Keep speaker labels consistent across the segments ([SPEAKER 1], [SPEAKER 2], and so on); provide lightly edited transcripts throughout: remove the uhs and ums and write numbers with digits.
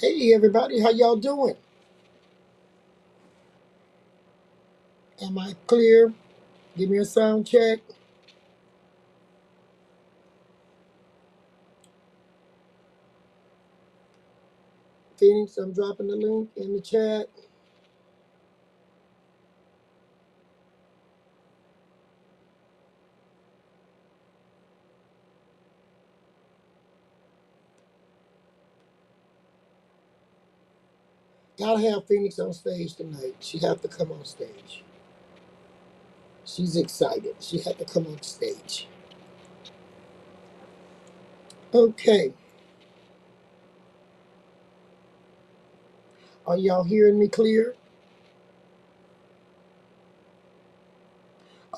[SPEAKER 1] Hey everybody, how y'all doing? Am I clear? Give me a sound check. Phoenix, I'm dropping the link in the chat. Gotta have Phoenix on stage tonight. She have to come on stage. She's excited. She had to come on stage. Okay. Are y'all hearing me clear?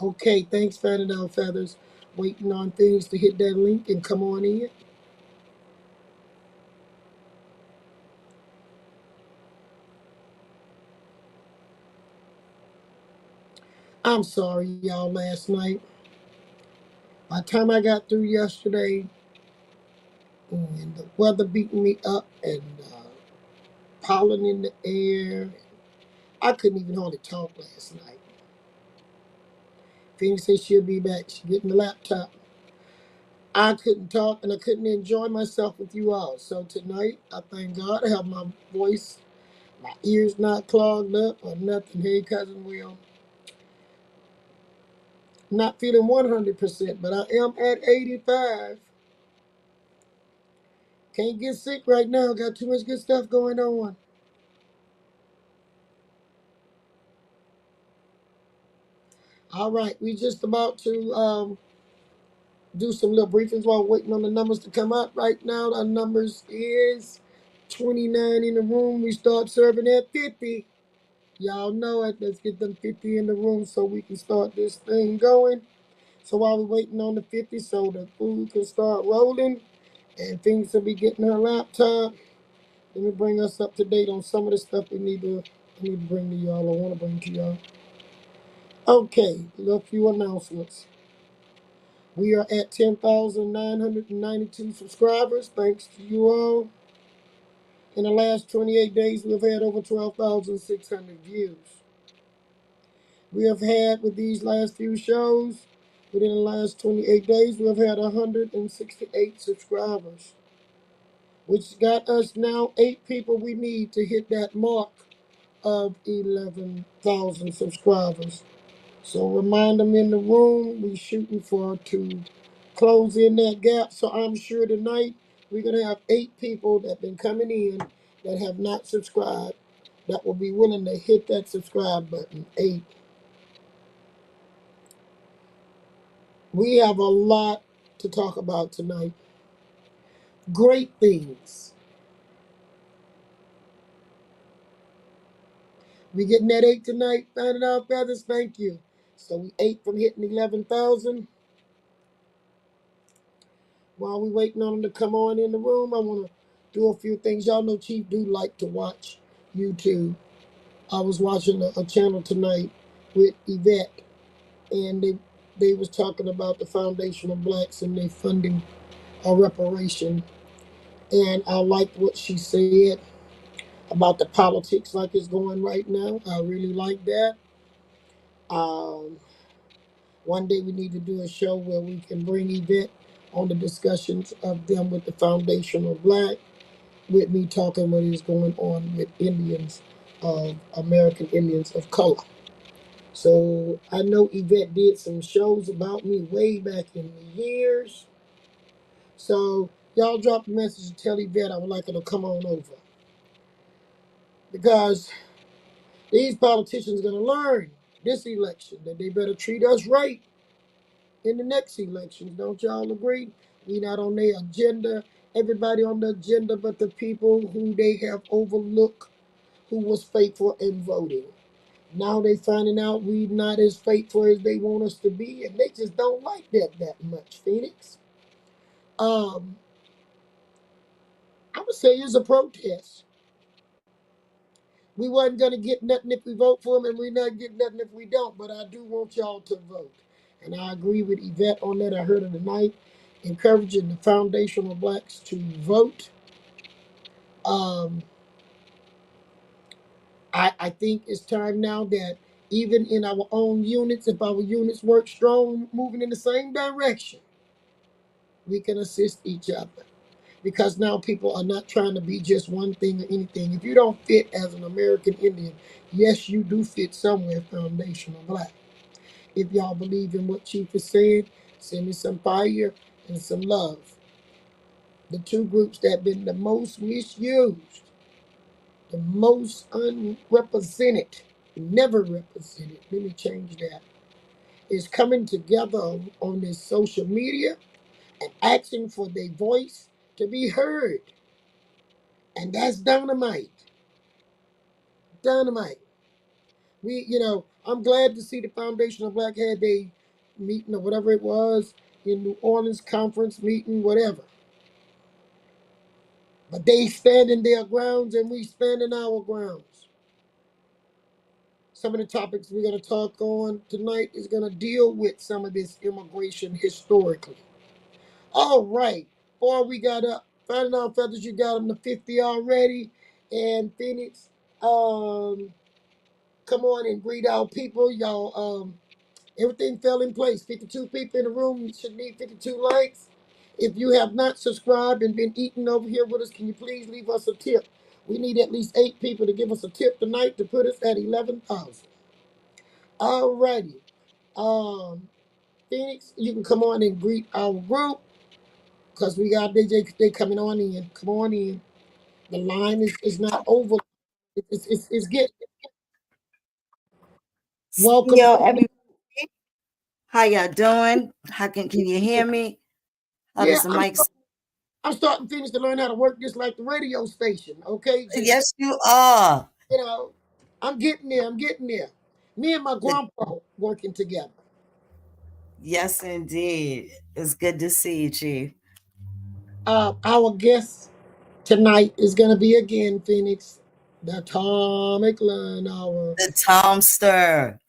[SPEAKER 1] Okay, thanks, Fanning Out Feathers. Waiting on Phoenix to hit that link and come on in. I'm sorry, y'all, last night. By the time I got through yesterday, and the weather beating me up and pollen in the air, I couldn't even hardly talk last night. Phoenix said she'll be back. She's getting the laptop. I couldn't talk and I couldn't enjoy myself with you all. So tonight, I thank God I have my voice, my ears not clogged up or nothing. Hey, Cousin Will. Not feeling 100%, but I am at 85. Can't get sick right now. Got too much good stuff going on. All right, we just about to do some little briefings while waiting on the numbers to come up. Right now, the numbers is 29 in the room. We start serving at 50. Y'all know it. Let's get them 50 in the room so we can start this thing going. So while we're waiting on the 50, so the food can start rolling and things will be getting her laptop. Let me bring us up to date on some of the stuff I need to bring to y'all. I want to bring to y'all. Okay, a little few announcements. We are at 10,992 subscribers. Thanks to you all. In the last 28 days, we've had over 12,600 views. We have had, with these last few shows, within the last 28 days, we have had 168 subscribers, which got us now 8 people we need to hit that mark of 11,000 subscribers. So remind them in the room, we shooting for to close in that gap. So I'm sure tonight we're going to have 8 people that have been coming in that have not subscribed that will be willing to hit that subscribe button. 8. We have a lot to talk about tonight. Great things. We getting that 8 tonight, finding out feathers. Thank you. So we 8 from hitting 11,000. While we waiting on them to come on in the room, I want to do a few things. Y'all know Chief do like to watch YouTube. I was watching a channel tonight with Yvette, and they was talking about the Foundation of Blacks and their funding a reparation. And I liked what she said about the politics like it's going right now. I really like that. Um, One day we need to do a show where we can bring Yvette on the discussions of them with the Foundation of Black, with me talking what is going on with Indians of American Indians of color. So I know Yvette did some shows about me way back in the years. So y'all drop a message and tell Yvette I would like her to come on over. Because these politicians are going to learn this election that they better treat us right in the next elections. Don't y'all agree? We not on their agenda. Everybody on the agenda but the people who they have overlooked who was faithful in voting. Now they finding out we not as faithful as they want us to be, and they just don't like that much, Phoenix. Um, I would say it's a protest. We wasn't gonna get nothing if we vote for them, and we not get nothing if we don't. But I do want y'all to vote, and I agree with Yvette on that. I heard her tonight, encouraging the foundational blacks to vote. Um, I think it's time now that even in our own units, if our units work strong, moving in the same direction, we can assist each other. Because now people are not trying to be just one thing or anything. If you don't fit as an American Indian, yes, you do fit somewhere foundational black. If y'all believe in what Chief is saying, send me some fire and some love. The two groups that have been the most misused, the most unrepresented, never represented, let me change that, is coming together on this social media and asking for their voice to be heard. And that's dynamite. Dynamite. I'm glad to see the Foundation of Black had a meeting or whatever it was in New Orleans, conference meeting, whatever. But they stand in their grounds and we stand in our grounds. Some of the topics we're going to talk on tonight is going to deal with some of this immigration historically. All right. Before we got up, finding out feathers, you got them to 50 already. And Phoenix, come on and greet our people. Y'all, everything fell in place. 52 people in the room. You should need 52 likes. If you have not subscribed and been eating over here with us, can you please leave us a tip? We need at least 8 people to give us a tip tonight to put us at 11,000. Alrighty. Um, Phoenix, you can come on and greet our group because we got they coming on in. Come on in. The line is not over. It's getting welcome.
[SPEAKER 2] Yo, everybody, how y'all doing? How can you hear me? How
[SPEAKER 1] Yeah,
[SPEAKER 2] does the mic?
[SPEAKER 1] I'm starting Phoenix to learn how to work just like the radio station. Okay, just
[SPEAKER 2] Yes, you are.
[SPEAKER 1] you know, I'm getting there. I'm getting there. Me and my grandpa working together.
[SPEAKER 2] Yes, indeed. It's good to see you, Chief.
[SPEAKER 1] Our guest tonight is gonna be again Phoenix, the Atomic Line Hour.
[SPEAKER 2] The Tomster.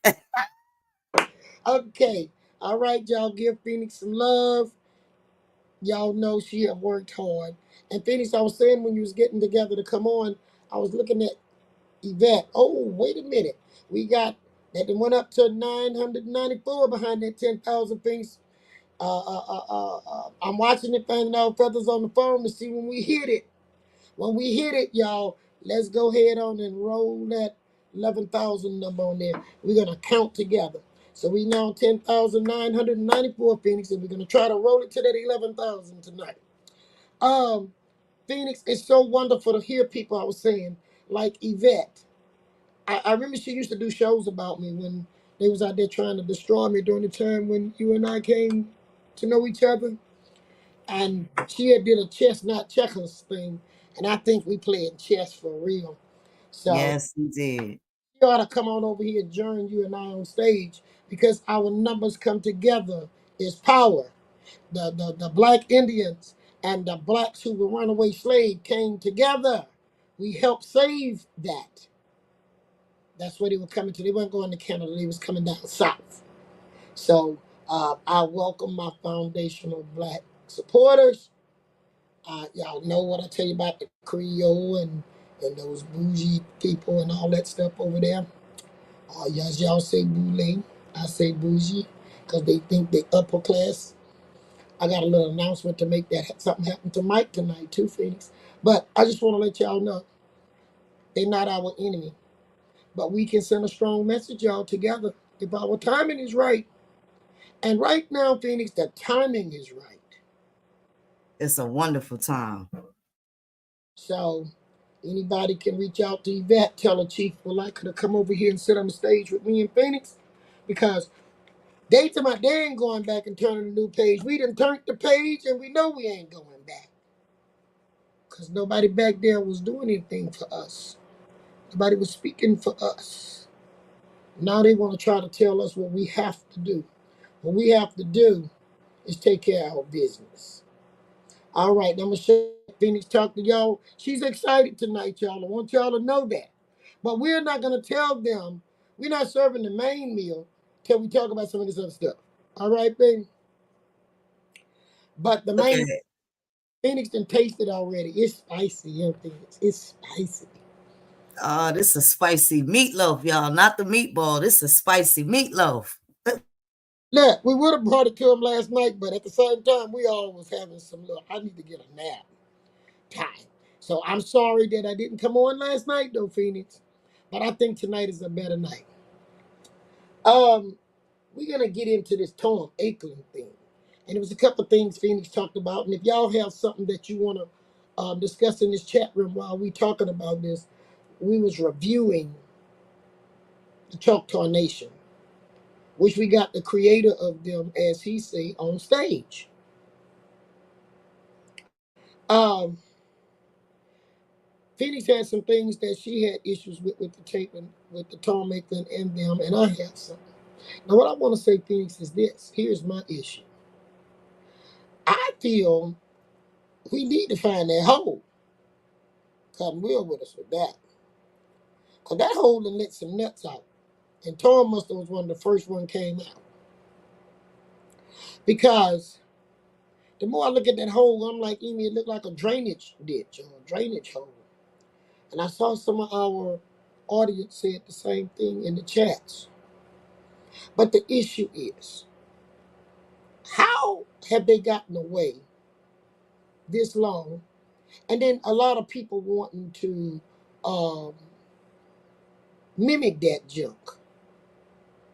[SPEAKER 1] Okay, all right, y'all. Give Phoenix some love. Y'all know she have worked hard. And Phoenix, I was saying when you was getting together to come on, I was looking at Yvette. Oh, wait a minute. We got that went up to 994 behind that 10,000 things. I'm watching it, finding out feathers on the phone to see when we hit it. When we hit it, y'all, let's go ahead on and roll that 11,000 number on there. We're going to count together. So we now 10,994 Phoenix, and we're going to try to roll it to that 11,000 tonight. Um, Phoenix, it's so wonderful to hear people, I was saying, like Yvette. I remember she used to do shows about me when they was out there trying to destroy me during the time when you and I came to know each other. And she had did a chess not checkers thing, and I think we played chess for real. So
[SPEAKER 2] Yes, indeed.
[SPEAKER 1] you ought to come on over here and join you and I on stage because our numbers come together is power. The black Indians and the blacks who were runaway slave came together. We helped save that. That's where they were coming to. They weren't going to Canada. They was coming down south. So I welcome my foundational black supporters. Y'all know what I tell you about the Creole and those bougie people and all that stuff over there. Y'all say boule. I say bougie because they think they upper class. I got a little announcement to make that something happen to Mike tonight too, Phoenix. But I just want to let y'all know they're not our enemy. But we can send a strong message, y'all, together if our timing is right. And right now, Phoenix, the timing is right.
[SPEAKER 2] It's a wonderful time.
[SPEAKER 1] So anybody can reach out to Yvette, tell her Chief would like her to come over here and sit on the stage with me in Phoenix. Because they tell me they ain't going back and turning a new page. We done turned the page and we know we ain't going back. Because nobody back there was doing anything for us. Nobody was speaking for us. Now they want to try to tell us what we have to do. What we have to do is take care of our business. All right, I'm going to show Phoenix talk to y'all. She's excited tonight, y'all. I want y'all to know that. But we're not going to tell them, we're not serving the main meal till we talk about some of this other stuff. All right, baby? But the main
[SPEAKER 2] Okay.
[SPEAKER 1] Phoenix done tasted already. It's spicy, young Phoenix. It's spicy.
[SPEAKER 2] This is spicy meatloaf, y'all. Not the meatball. This is spicy meatloaf.
[SPEAKER 1] Look, we would have brought it to him last night, but at the same time, we all was having some little, I need to get a nap time. So I'm sorry that I didn't come on last night, though, Phoenix. But I think tonight is a better night. We're gonna get into this Tom Akeland thing, and it was a couple of things Phoenix talked about. And if y'all have something that you want to discuss in this chat room while we talking about this, we was reviewing the Choctaw Nation, which we got the creator of them, as he say, on stage. Um, Phoenix had some things that she had issues with the taping, with the Tom Akeland and them, and I had some. Now, what I want to say, Phoenix, is this. Here's my issue. I feel we need to find that hole. Cotton Will with us with that. Because that hole done let some nuts out. And Tom Muster was one of the first one came out. Because the more I look at that hole, I'm like, it looked like a drainage ditch or a drainage hole. And I saw some of our audience said the same thing in the chats. But the issue is, how have they gotten away this long? And then a lot of people wanting to um, mimic that junk,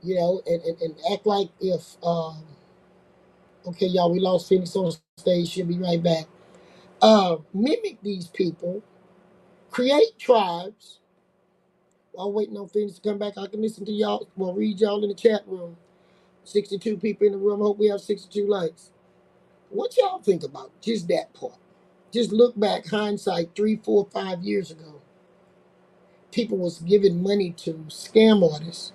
[SPEAKER 1] and act like if, okay, y'all, we lost Phoenix on stage, she'll be right back. Mimic these people, create tribes. While waiting on Phoenix to come back, I can listen to y'all, well, read y'all in the chat room. 62 people in the room, hope we have 62 likes. What y'all think about just that part? Just look back, hindsight, 3, 4, 5 years ago. People was giving money to scam artists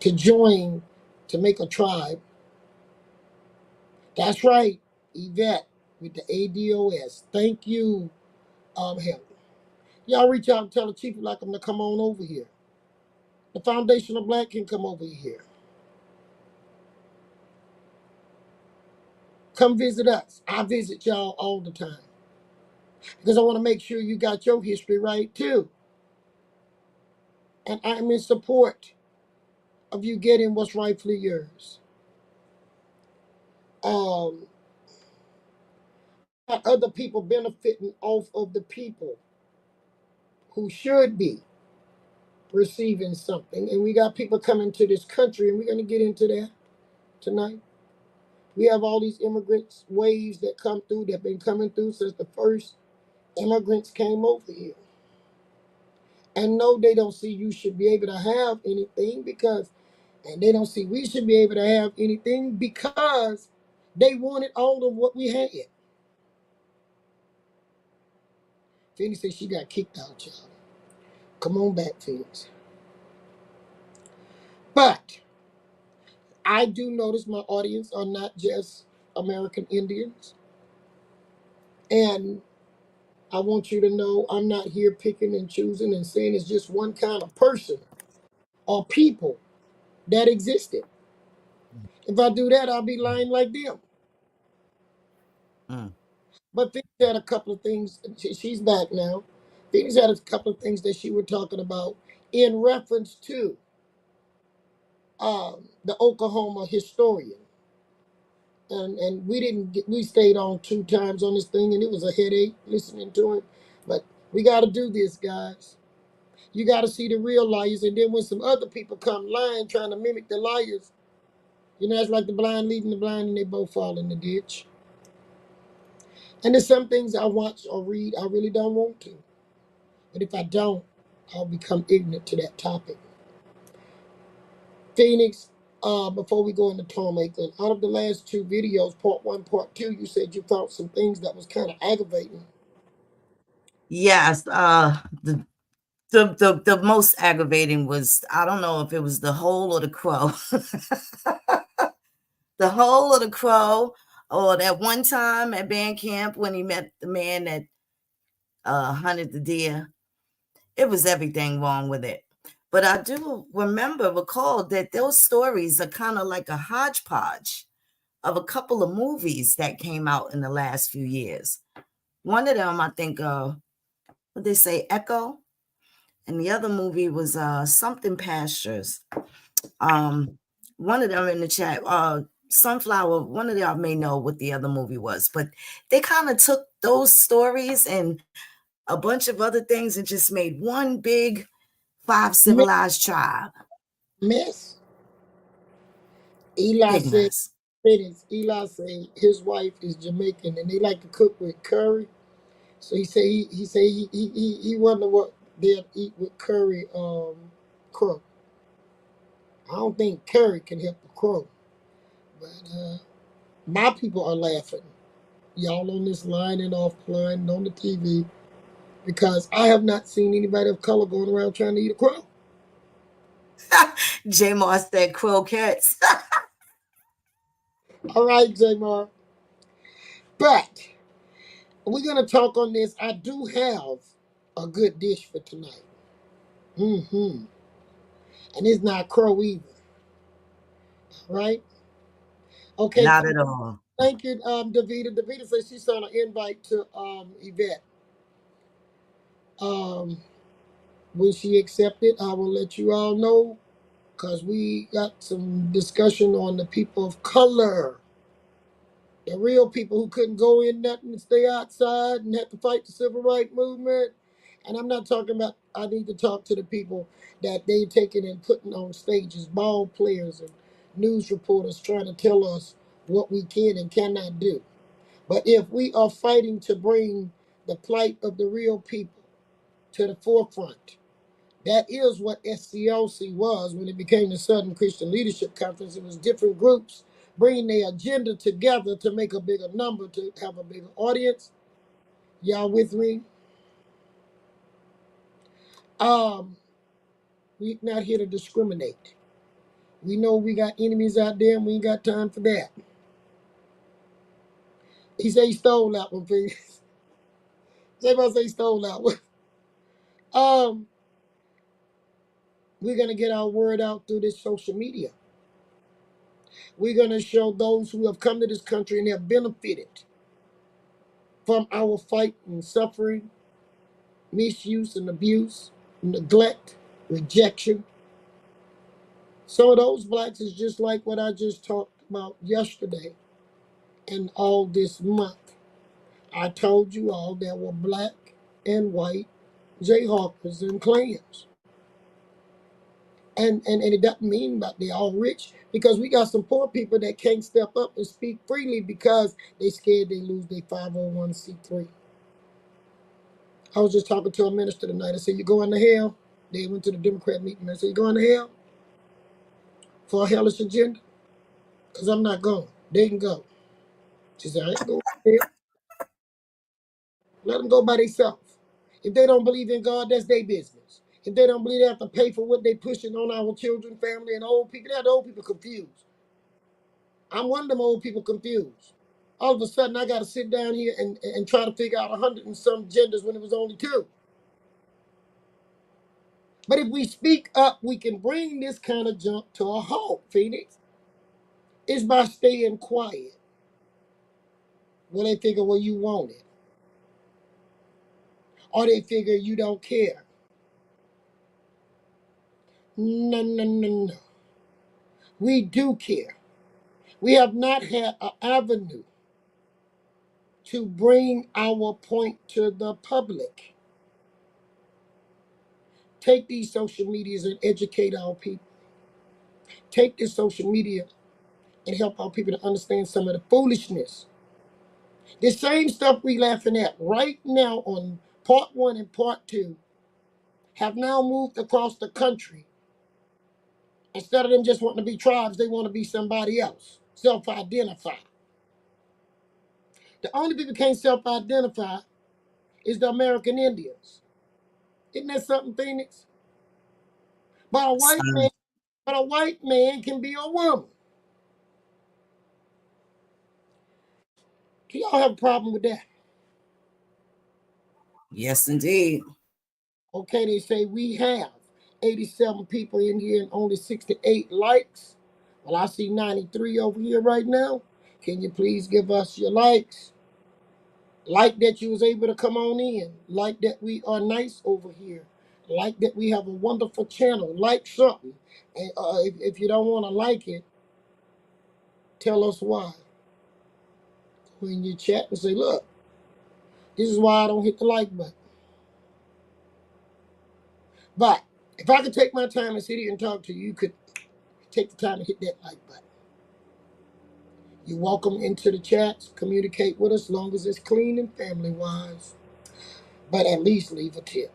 [SPEAKER 1] to join, to make a tribe. That's right, Yvette with the ADOS. Thank you, Helen. Y'all reach out and tell the chief like them to come on over here. The Foundation of Black can come over here. Come visit us. I visit y'all all the time because I want to make sure you got your history right too. And I'm in support of you getting what's rightfully yours. Um, got other people benefiting off of the people who should be receiving something. And we got people coming to this country, and we're going to get into that tonight. We have all these immigrants waves that come through that have been coming through since the first immigrants came over here. And no, they don't see you should be able to have anything because, and they don't see we should be able to have anything because they wanted all of what we had. Phoenix said she got kicked out, y'all. Come on back, Phoenix. But I do notice my audience are not just American Indians. And I want you to know I'm not here picking and choosing and saying it's just one kind of person or people that existed. If I do that, I'll be lying like them.
[SPEAKER 2] Mm.
[SPEAKER 1] But Phoenix had a couple of things. She's back now. Phoenix had a couple of things that she was talking about in reference to the Oklahoma historian. And we stayed on 2 times on this thing, and it was a headache listening to it. But we got to do this, guys. You got to see the real liars, and then when some other people come lying, trying to mimic the liars, it's like the blind leading the blind, and they both fall in the ditch. And there's some things I watch or read I really don't want to, but if I don't, I'll become ignorant to that topic. Phoenix, before we go into Tom Akeland, out of the last 2 videos, part 1, part 2, you said you found some things that was kind of aggravating.
[SPEAKER 2] Yes, the most aggravating was, I don't know if it was the hole or the crow. The hole or the crow, or that one time at band camp when he met the man that hunted the deer. It was everything wrong with it. But I do recall that those stories are kind of like a hodgepodge of a couple of movies that came out in the last few years. One of them, I think, what they say, Echo, and the other movie was something Pastures. One of them in the chat, Sunflower, one of y'all may know what the other movie was, but they kind of took those stories and a bunch of other things and just made one big 5 civilized tribe.
[SPEAKER 1] Mess. Eli
[SPEAKER 2] Big
[SPEAKER 1] said,
[SPEAKER 2] mess.
[SPEAKER 1] Eli said his wife is Jamaican and they like to cook with curry. So he wonder what they'll eat with curry crow. I don't think curry can help the crow, but my people are laughing. Y'all on this line and offline on the TV because I have not seen anybody of color going around trying to eat a crow.
[SPEAKER 2] J Moss said croquettes.
[SPEAKER 1] All right, Jamar. But we're gonna talk on this. I do have a good dish for tonight. Mm-hmm. And it's not crow either. Right? Okay,
[SPEAKER 2] Not at all.
[SPEAKER 1] thank you, Davita. Davita says she sent an invite to Yvette. When she accepted, I will let you all know because we got some discussion on the people of color. The real people who couldn't go in nothing and stay outside and had to fight the civil rights movement. And I'm not talking about, I need to talk to the people that they taking and putting on stages, ball players and news reporters trying to tell us what we can and cannot do. But if we are fighting to bring the plight of the real people to the forefront, that is what SCLC was when it became the Southern Christian Leadership Conference. It was different groups bringing their agenda together to make a bigger number, to have a bigger audience. Y'all with me? We're not here to discriminate. We know we got enemies out there and we ain't got time for that. He said he stole that one, please. Somebody say he stole that one. We're going to get our word out through this social media. We're going to show those who have come to this country and have benefited from our fight and suffering, misuse and abuse, neglect, rejection. Some of those blacks is just like what I just talked about yesterday and all this month. I told you all there were black and white Jayhawkers and clans. And it doesn't mean that they're all rich because we got some poor people that can't step up and speak freely because they scared they lose their 501c3. I was just talking to a minister tonight. I said, you going to hell? They went to the Democrat meeting. I said, you going to hell for a hellish agenda? Because I'm not going. They can go. She said, I ain't going to hell. Let them go by themselves. If they don't believe in God, that's their business. If they don't believe they have to pay for what they pushing on our children, family, and old people, they have the old people confused. I'm one of them old people confused. All of a sudden, I got to sit down here and try to figure out 100 and some genders when it was only 2. But if we speak up, we can bring this kind of junk to a halt, Phoenix. It's by staying quiet. Well, they figure, well, you want it. Or they figure you don't care. No, no, no, no. We do care. We have not had an avenue to bring our point to the public. Take these social medias and educate our people. Take this social media and help our people to understand some of the foolishness. The same stuff we laughing at right now on part 1 and part 2 have now moved across the country. Instead of them just wanting to be tribes, they want to be somebody else. Self-identify. The only people who can't self-identify is the American Indians. Isn't that something, Phoenix? But
[SPEAKER 2] Son.
[SPEAKER 1] a white man can be a woman. Do y'all have a problem with that?
[SPEAKER 2] Yes, indeed.
[SPEAKER 1] Okay, they say we have 87 people in here and only 68 likes. Well, I see 93 over here right now. Can you please give us your likes? Like that you was able to come on in. Like that we are nice over here. Like that we have a wonderful channel. Like something. And if you don't want to like it, tell us why. When you chat and say, look, this is why I don't hit the like button. But if I could take my time and sit here and talk to you, you could take the time to hit that like button. You're welcome into the chats. Communicate with us as long as it's clean and family wise. But at least leave a tip.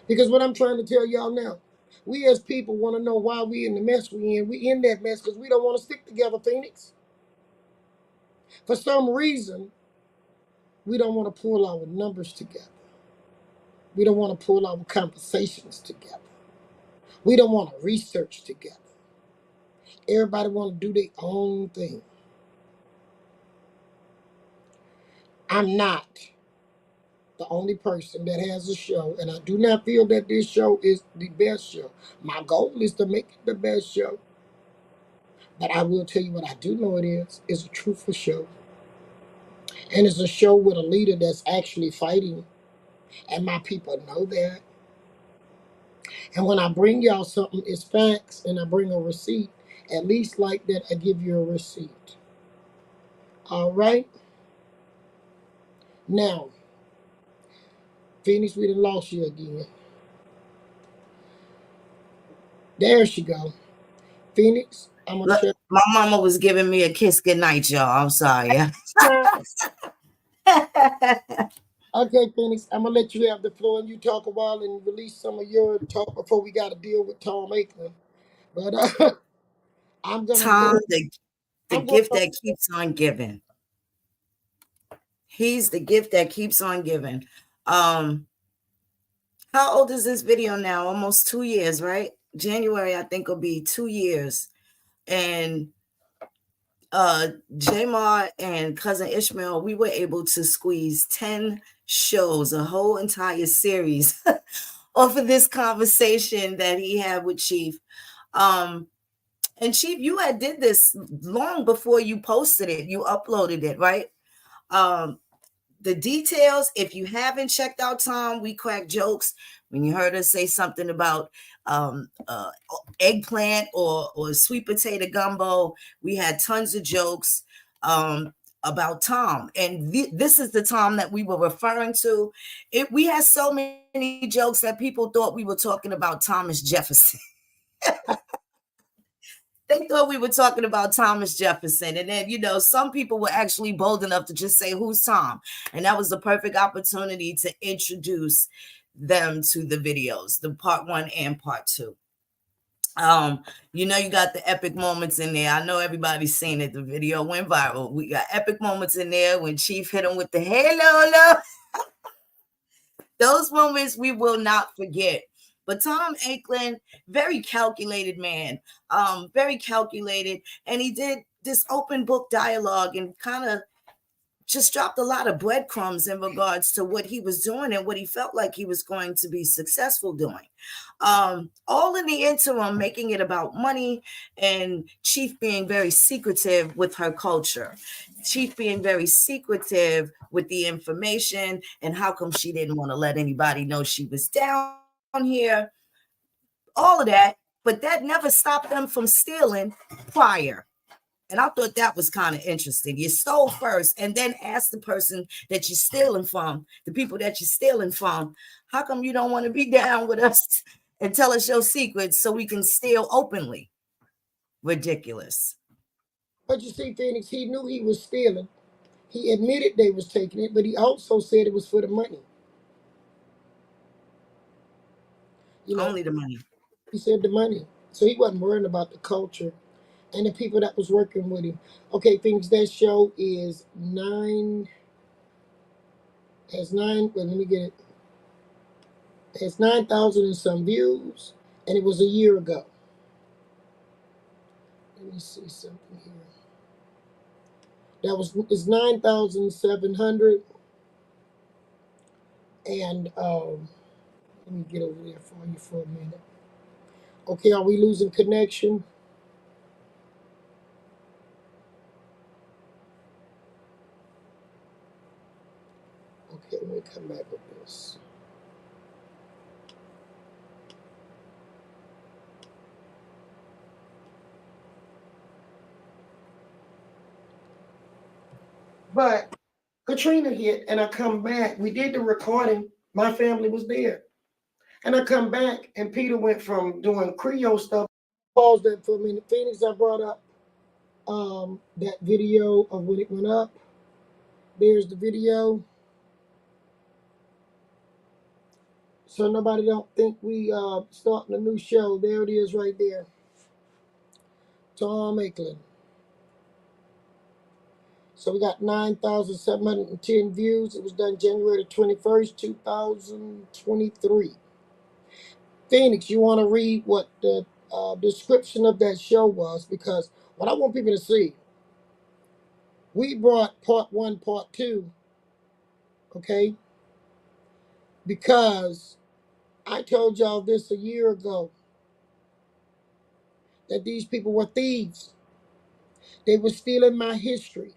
[SPEAKER 1] Because what I'm trying to tell y'all now, we as people want to know why we in the mess we in. We in that mess because we don't want to stick together, Phoenix. For some reason, we don't want to pull our numbers together. We don't want to pull our conversations together. We don't want to research together. Everybody want to do their own thing. I'm not the only person that has a show, and I do not feel that this show is the best show. My goal is to make it the best show. But I will tell you what I do know it is. It's a truthful show. And it's a show with a leader that's actually fighting. And my people know that. And when I bring y'all something, it's facts, and I bring a receipt. At least like that, I give you a receipt. All right? Now, Phoenix, we done lost you again. There she go. Phoenix, I'm going to
[SPEAKER 2] Look,
[SPEAKER 1] check.
[SPEAKER 2] my mama was giving me a kiss goodnight, y'all. I'm sorry.
[SPEAKER 1] Okay, Phoenix, I'm going to let you have the floor and you talk a while and release some of your talk before we got to deal with Tom Aikman. But I'm going to
[SPEAKER 2] Tom,
[SPEAKER 1] go.
[SPEAKER 2] the
[SPEAKER 1] I'm going
[SPEAKER 2] gift
[SPEAKER 1] to.
[SPEAKER 2] that keeps on giving. He's the gift that keeps on giving. How old is this video now? Almost 2 years, right? January, I think, will be 2 years. And Jamar and cousin Ishmael, we were able to squeeze 10 shows, a whole entire series off of this conversation that he had with Chief. And Chief, you had did this long before you posted it. You uploaded it, right? The details, if you haven't checked out Tom, we crack jokes. When you heard us say something about eggplant or sweet potato gumbo, we had tons of jokes about Tom. And this is the Tom that we were referring to. We had so many jokes that people thought we were talking about Thomas Jefferson. They thought we were talking about Thomas Jefferson. And then, some people were actually bold enough to just say, who's Tom? And that was the perfect opportunity to introduce them to the videos, the part 1 and part 2. You got the epic moments in there. I know everybody's seen it. The video went viral. We got epic moments in there when Chief hit him with the hey, Lola. Those moments we will not forget. But Tom Aikman, very calculated man, very calculated. And he did this open book dialogue and kind of just dropped a lot of breadcrumbs in regards to what he was doing and what he felt like he was going to be successful doing. All in the interim, making it about money and Chief being very secretive with her culture. Chief being very secretive with the information and how come she didn't want to let anybody know she was down here. All of that, but that never stopped them from stealing prior. And I thought that was kind of interesting. You stole first and then ask the person that you're stealing from, the people that you're stealing from, how come you don't want to be down with us and tell us your secrets so we can steal openly? Ridiculous.
[SPEAKER 1] But you see, Phoenix, he knew he was stealing. He admitted they was taking it, but he also said it was for the money. You know,
[SPEAKER 2] Only the money.
[SPEAKER 1] he said the money. So he wasn't worrying about the culture and the people that was working with him. Okay, Phoenix, that show is well, let me get it. It has 9,000 and some views, and it was a year ago. Let me see something here. It's 9,700, and let me get over there for you for a minute. Okay, are we losing connection? Okay, let me come back with this. But Katrina hit, and I come back. We did the recording. My family was there. And I come back, and Peter went from doing Creole stuff. Pause that for a minute. Phoenix, I brought up that video of when it went up. There's the video. So nobody don't think we starting a new show. There it is right there. Tom Ackland. So we got 9,710 views. It was done January 21st, 2023. Phoenix, you want to read what the description of that show was? Because what I want people to see, we brought part 1, part 2, okay? Because I told y'all this a year ago, that these people were thieves. They were stealing my history.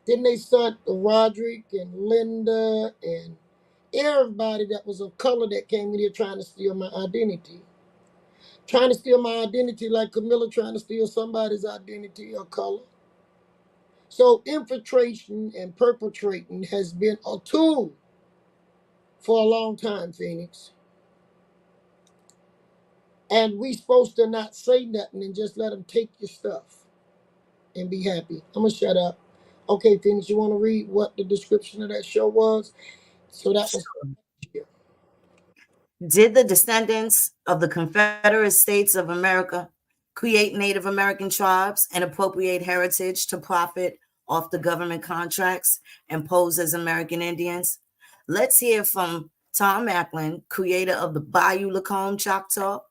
[SPEAKER 1] Then they sent Roderick and Linda and everybody that was of color that came in here trying to steal my identity. Trying to steal my identity like Camilla trying to steal somebody's identity or color. So infiltration and perpetrating has been a tool for a long time, Phoenix. And we supposed to not say nothing and just let them take your stuff and be happy. I'm going to shut up. Okay, Phoenix, you want to read what the description of that show was? So that was here.
[SPEAKER 2] Did the descendants of the Confederate States of America create Native American tribes and appropriate heritage to profit off the government contracts and pose as American Indians? Let's hear from Tom Ackland, creator of the Bayou Lacombe Choctaw,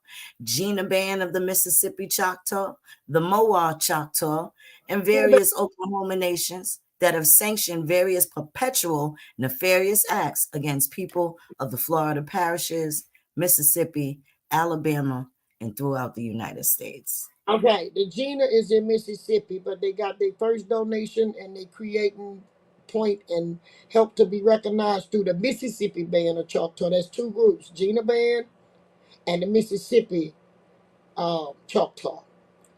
[SPEAKER 2] Gina Band of the Mississippi Choctaw, the Moa Choctaw, and various Oklahoma nations that have sanctioned various perpetual nefarious acts against people of the Florida parishes, Mississippi, Alabama, and throughout the United States.
[SPEAKER 1] Okay, the Gina is in Mississippi, but they got their first donation and they creating point and help to be recognized through the Mississippi Band of Choctaw. That's two groups, Gina Band and the Mississippi Choctaw.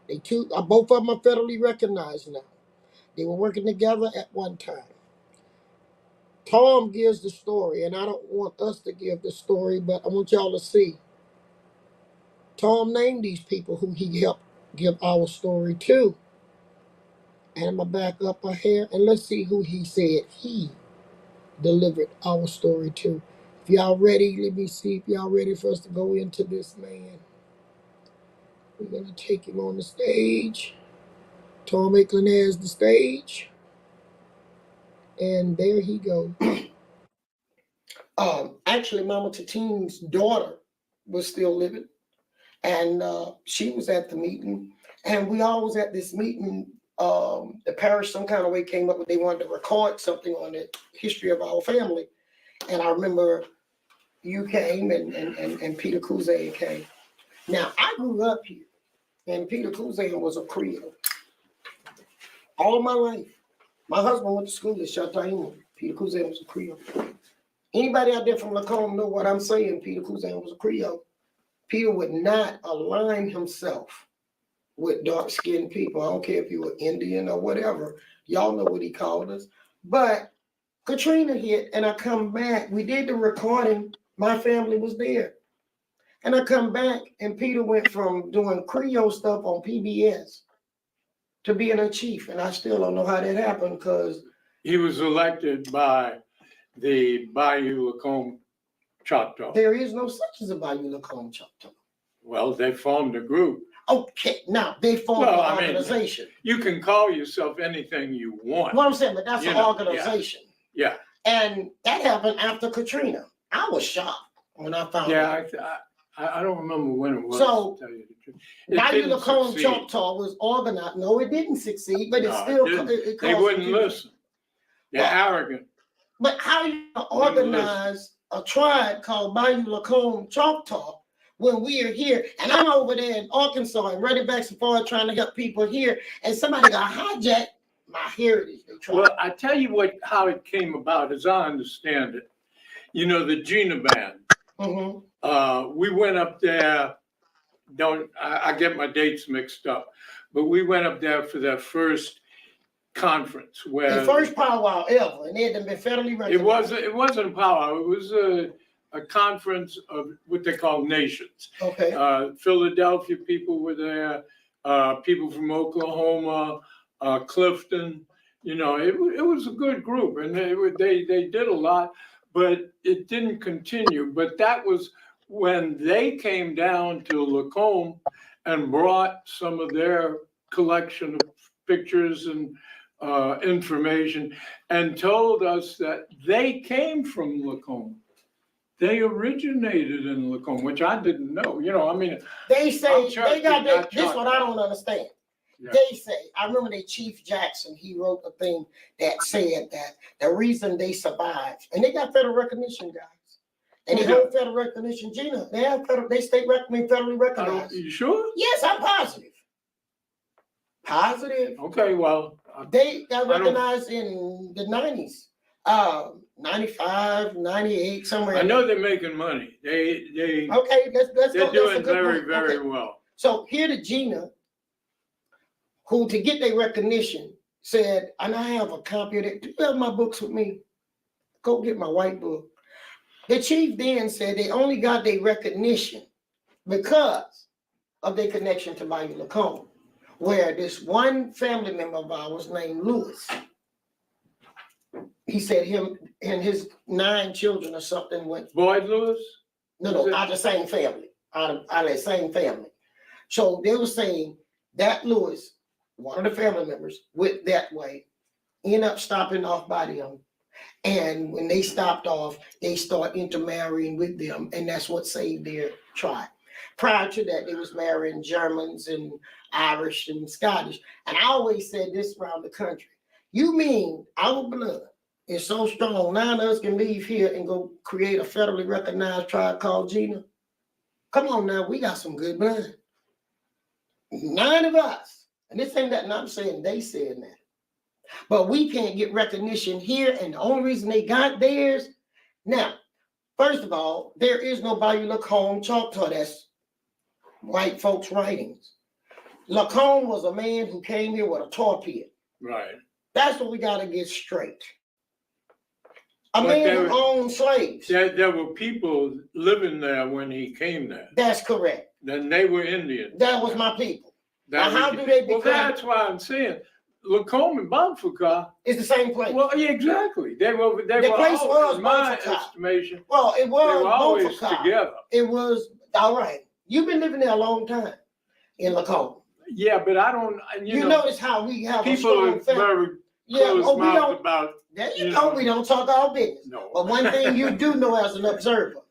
[SPEAKER 1] They two, both of them are federally recognized now. They were working together at one time. Tom gives the story, and I don't want us to give the story, but I want y'all to see. Tom named these people who he helped give our story to. And I'm going to back up here, and let's see who he said he delivered our story to. If y'all ready, let me see if y'all ready for us to go into this man. We're going to take him on the stage. Tom Ackland has the stage. And there he goes. Actually, Mama Tatine's daughter was still living. And she was at the meeting. And we all was at this meeting. The parish some kind of way came up with they wanted to record something on the history of our family. And I remember you came and Peter Cousin came. Now, I grew up here. And Peter Cousin was a Creole. All my life. My husband went to school at Chautaima. Peter Cousin was a Creole. Anybody out there from Lacombe know what I'm saying? Peter Cousin was a Creole. Peter would not align himself with dark-skinned people. I don't care if you were Indian or whatever. Y'all know what he called us. But Katrina hit, and I come back. We did the recording. My family was there. And I come back, and Peter went from doing Creole stuff on PBS to being a chief. And I still don't know how that happened because
[SPEAKER 3] he was elected by the Bayou Lacombe Choctaw.
[SPEAKER 1] There is no such as a Bayou Lacombe Choctaw.
[SPEAKER 3] Well, they formed a group.
[SPEAKER 1] Okay, now they formed an organization.
[SPEAKER 3] You can call yourself anything you want.
[SPEAKER 1] Well, I'm saying, but that's an organization.
[SPEAKER 3] Yeah.
[SPEAKER 1] And that happened after Katrina. I was shocked when I found out.
[SPEAKER 3] I don't remember when it was.
[SPEAKER 1] So,
[SPEAKER 3] to tell you the truth.
[SPEAKER 1] Bayou Lacombe Choctaw was organized. No, it didn't succeed, but it still.
[SPEAKER 3] They wouldn't listen. They're arrogant.
[SPEAKER 1] But how you organize a tribe called Bayou Lacombe Choctaw when we are here? And I'm over there in Arkansas and Ready Back Safari trying to help people here, and somebody got hijacked my heritage. They tried.
[SPEAKER 3] Well, I tell you how it came about, as I understand it. You know, the Gina band. We went up there. I get my dates mixed up, but we went up there for their first conference where
[SPEAKER 1] the first powwow ever, and it had been federally recognized.
[SPEAKER 3] It wasn't a powwow. It was a conference of what they call nations.
[SPEAKER 1] Okay.
[SPEAKER 3] Philadelphia people were there. People from Oklahoma, Clifton. You know, it was a good group, and they did a lot, but it didn't continue. But that was when they came down to Lacombe and brought some of their collection of pictures and information and told us that they came from Lacombe. They originated in Lacombe, which I didn't know. You know, I mean,
[SPEAKER 1] they say they got
[SPEAKER 3] that.
[SPEAKER 1] This what I don't understand. Yeah. They say, I remember that Chief Jackson, he wrote a thing that said that the reason they survived, and they got federal recognition, guys. And they hold federal recognition, Gina. They have federally recognized.
[SPEAKER 3] You sure?
[SPEAKER 1] Yes, I'm positive. Positive.
[SPEAKER 3] Okay, well.
[SPEAKER 1] They got recognized in the 90s. 95, 98, somewhere.
[SPEAKER 3] I know they're making money.
[SPEAKER 1] Okay,
[SPEAKER 3] let's they're doing very well.
[SPEAKER 1] So here to Gina, who to get their recognition said, and I have a copy of it. Do you have my books with me? Go get my white book. The chief then said they only got their recognition because of their connection to Bayou Lacombe, where this one family member of ours named Lewis, he said him and his 9 children or something went.
[SPEAKER 3] Boyd Lewis?
[SPEAKER 1] No, out of the same family, out of that same family. So they were saying that Lewis, one of the family members, went that way, ended up stopping off by them. And when they stopped off, they start intermarrying with them, and that's what saved their tribe. Prior to that, they was marrying Germans and Irish and Scottish. And I always said this around the country. You mean our blood is so strong, none of us can leave here and go create a federally recognized tribe called Gina? Come on now, we got some good blood. 9 of us. And this ain't that, I'm saying they said that. But we can't get recognition here, and the only reason they got theirs. Now, first of all, there is no Bayou Lacombe Choctaw. That's white folks' writings. Lacombe was a man who came here with a tar pit.
[SPEAKER 3] Right.
[SPEAKER 1] That's what we got to get straight. A man who owned slaves.
[SPEAKER 3] There were people living there when he came there.
[SPEAKER 1] That's correct.
[SPEAKER 3] Then they were Indians.
[SPEAKER 1] That was my people. Now, how do they become?
[SPEAKER 3] Well, that's why I'm saying Lacombe and Bonfaka
[SPEAKER 1] is the same place.
[SPEAKER 3] Well, yeah, exactly. They were.
[SPEAKER 1] The place was
[SPEAKER 3] my estimation.
[SPEAKER 1] Well, it was.
[SPEAKER 3] They were always together.
[SPEAKER 1] It was all right. You've been living there a long time in Lacombe.
[SPEAKER 3] Yeah, but I don't. You know,
[SPEAKER 1] notice how we have
[SPEAKER 3] people
[SPEAKER 1] a strong
[SPEAKER 3] are very close-mouthed about.
[SPEAKER 1] There you go. We don't talk our business.
[SPEAKER 3] No.
[SPEAKER 1] But one thing you do know as an observer,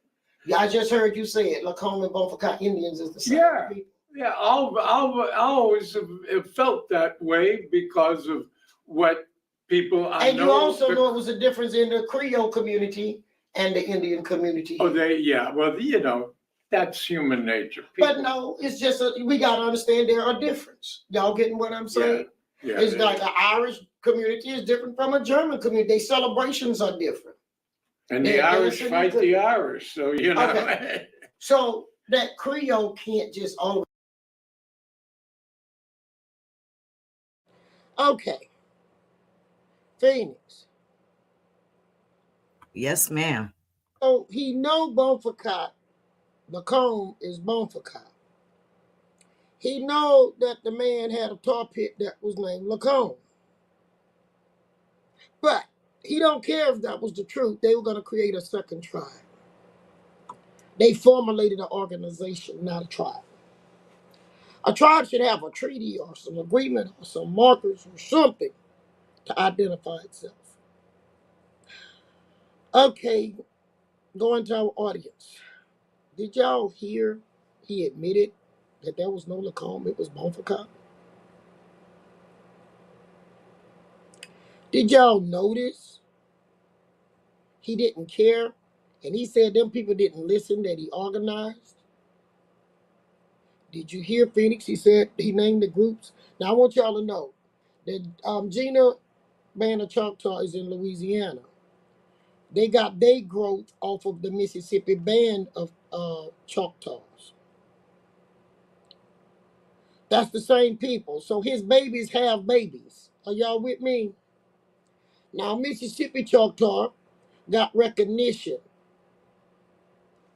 [SPEAKER 1] I just heard you say it. Lacombe and Bonfaka Indians is the same people.
[SPEAKER 3] Yeah, I always have felt that way because of what people I know.
[SPEAKER 1] And you also know it was a difference in the Creole community and the Indian community.
[SPEAKER 3] Oh, well, you know, that's human nature.
[SPEAKER 1] But no, it's just, we got to understand there are differences. Y'all getting what I'm saying?
[SPEAKER 3] Yeah,
[SPEAKER 1] it's like an Irish community is different from a German community. Their celebrations are different.
[SPEAKER 3] And the Irish fight the Irish, so, you know.
[SPEAKER 1] Okay. So that Creole can't just always. Okay. Phoenix.
[SPEAKER 2] Yes, ma'am.
[SPEAKER 1] So he know Bonfaka. Lacombe is Bonfaka. He know that the man had a tar pit that was named Lacombe. But he don't care if that was the truth. They were going to create a second tribe. They formulated an organization, not a tribe. A tribe should have a treaty or some agreement or some markers or something to identify itself. Okay, going to our audience. Did y'all hear he admitted that there was no Lacombe, it was Bonfaka? Did y'all notice he didn't care? And he said them people didn't listen, that he organized? Did you hear Phoenix? He said he named the groups. Now I want y'all to know The Gina Band of Choctaw is in Louisiana. They got their growth off of the Mississippi Band of Choctaws. That's the same people. So his babies have babies. Are y'all with me? Now, Mississippi Choctaw got recognition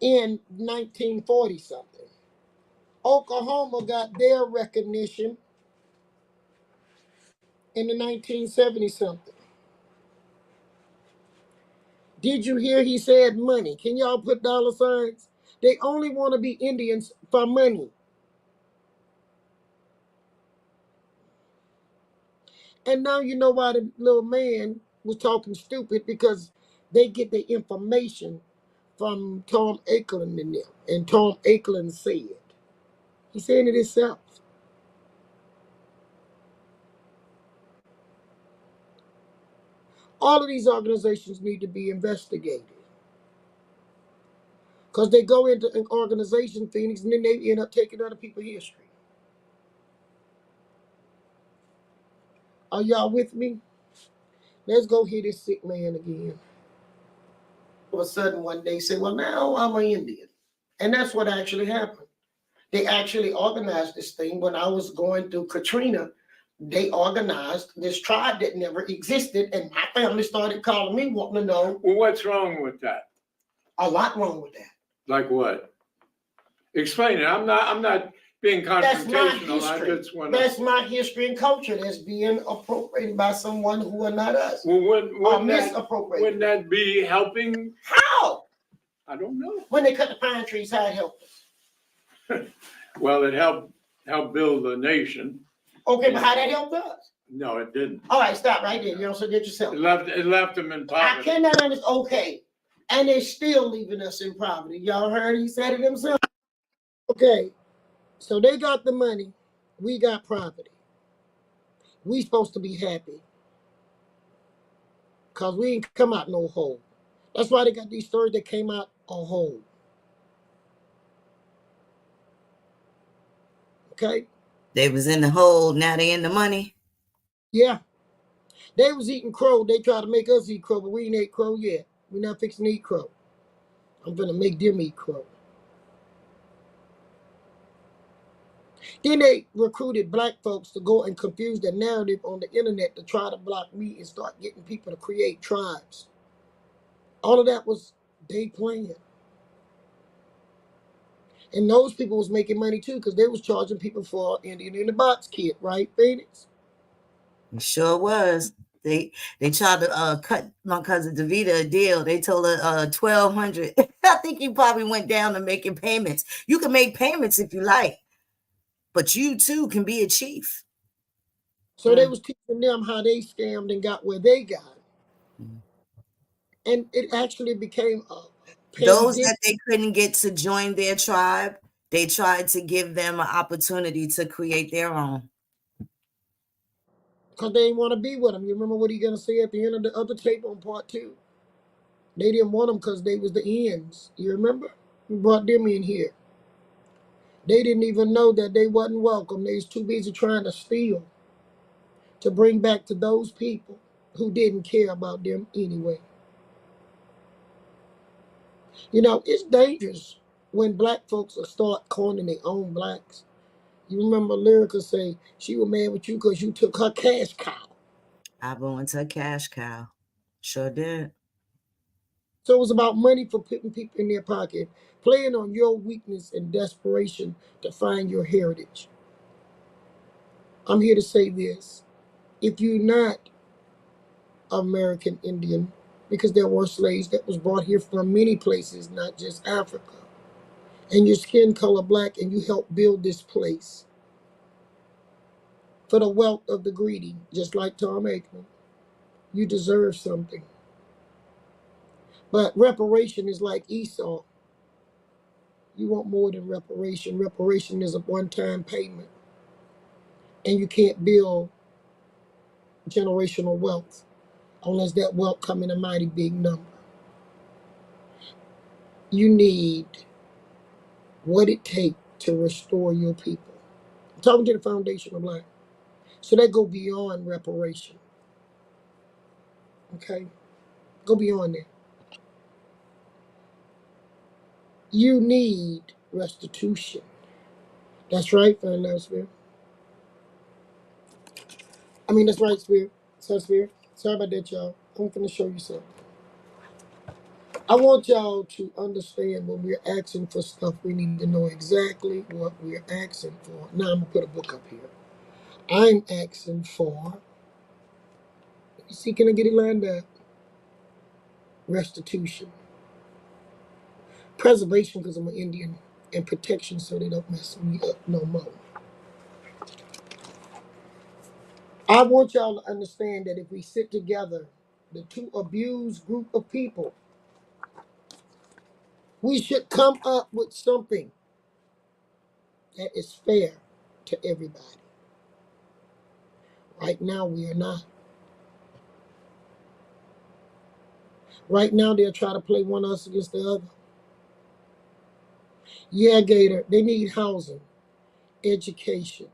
[SPEAKER 1] in 1940 something. Oklahoma got their recognition in the 1970 something. Did you hear he said money? Can y'all put dollar signs? They only want to be Indians for money. And now you know why the little man was talking stupid, because they get the information from Tom Ackland and them. And Tom Ackland said, he's saying it himself. All of these organizations need to be investigated. Because they go into an organization, Phoenix, and then they end up taking other people's history. Are y'all with me? Let's go hear this sick man again. All of a sudden one day say, well, now I'm an Indian. And that's what actually happened. They actually organized this thing when I was going through Katrina. They organized this tribe that never existed, and my family started calling me, wanting to know.
[SPEAKER 3] Well, what's wrong with that?
[SPEAKER 1] A lot wrong with that.
[SPEAKER 3] Like what? Explain it. I'm not being confrontational. I just want to.
[SPEAKER 1] That's my history and culture that's being appropriated by someone who are not us.
[SPEAKER 3] Well, wouldn't that be helping?
[SPEAKER 1] How?
[SPEAKER 3] I don't know.
[SPEAKER 1] When they cut the pine trees, how it helped us?
[SPEAKER 3] Well, it helped build the nation.
[SPEAKER 1] Okay, but how that helped us?
[SPEAKER 3] No, it didn't.
[SPEAKER 1] All right, stop right there. You also did yourself.
[SPEAKER 3] It left them in poverty.
[SPEAKER 1] I cannot understand. Okay, and they're still leaving us in poverty. Y'all heard he said it himself. Okay, so they got the money, we got poverty. We supposed to be happy, cause we ain't come out no hole. That's why they got these stories that came out a hole. Okay.
[SPEAKER 2] They was in the hole, now they in the money.
[SPEAKER 1] Yeah. They was eating crow. They tried to make us eat crow, but we ain't ate crow yet. We're not fixing to eat crow. I'm gonna make them eat crow. Then they recruited black folks to go and confuse the narrative on the internet to try to block me and start getting people to create tribes. All of that was they playing. And those people was making money too, because they was charging people for Indian in the Box kit, right, Phoenix?
[SPEAKER 2] It sure was. They tried to cut my cousin Davita a deal. They told her $1,200. I think he probably went down to making payments. You can make payments if you like, but you too can be a chief.
[SPEAKER 1] So they was teaching them how they scammed and got where they got. And it actually became a
[SPEAKER 2] those that they couldn't get to join their tribe, they tried to give them an opportunity to create their own.
[SPEAKER 1] Because they didn't want to be with them. You remember what he going to say at the end of the other tape on part 2? They didn't want them because they was the ends. You remember? We brought them in here. They didn't even know that they wasn't welcome. They was too busy trying to steal to bring back to those people who didn't care about them anyway. You know, it's dangerous when black folks will start calling their own blacks. You remember Lyrica say she was mad with you because you took her cash cow.
[SPEAKER 2] I went to a cash cow. Sure did.
[SPEAKER 1] So it was about money for putting people in their pocket, playing on your weakness and desperation to find your heritage. I'm here to say this. If you're not American Indian, because there were slaves that was brought here from many places, not just Africa, and your skin color black, and you helped build this place for the wealth of the greedy, just like Tom Ackman, you deserve something. But reparation is like Esau. You want more than reparation. Reparation is a one-time payment. And you can't build generational wealth unless that wealth come in a mighty big number. You need what it takes to restore your people. I'm talking to the foundation of life. So they go beyond reparation. Okay? Go beyond that. You need restitution. That's right, Spirit. That's right, Spirit. Spirit. Sorry about that, y'all. I'm going to show you something. I want y'all to understand when we're asking for stuff, we need to know exactly what we're asking for. Now I'm going to put a book up here. I'm asking for, you see, can I get it lined up? Restitution. Preservation, because I'm an Indian, and protection so they don't mess me up no more. I want y'all to understand that if we sit together, the two abused group of people, we should come up with something that is fair to everybody. Right now, we are not. Right now, they'll try to play one of us against the other. Yeah, Gator, they need housing, education,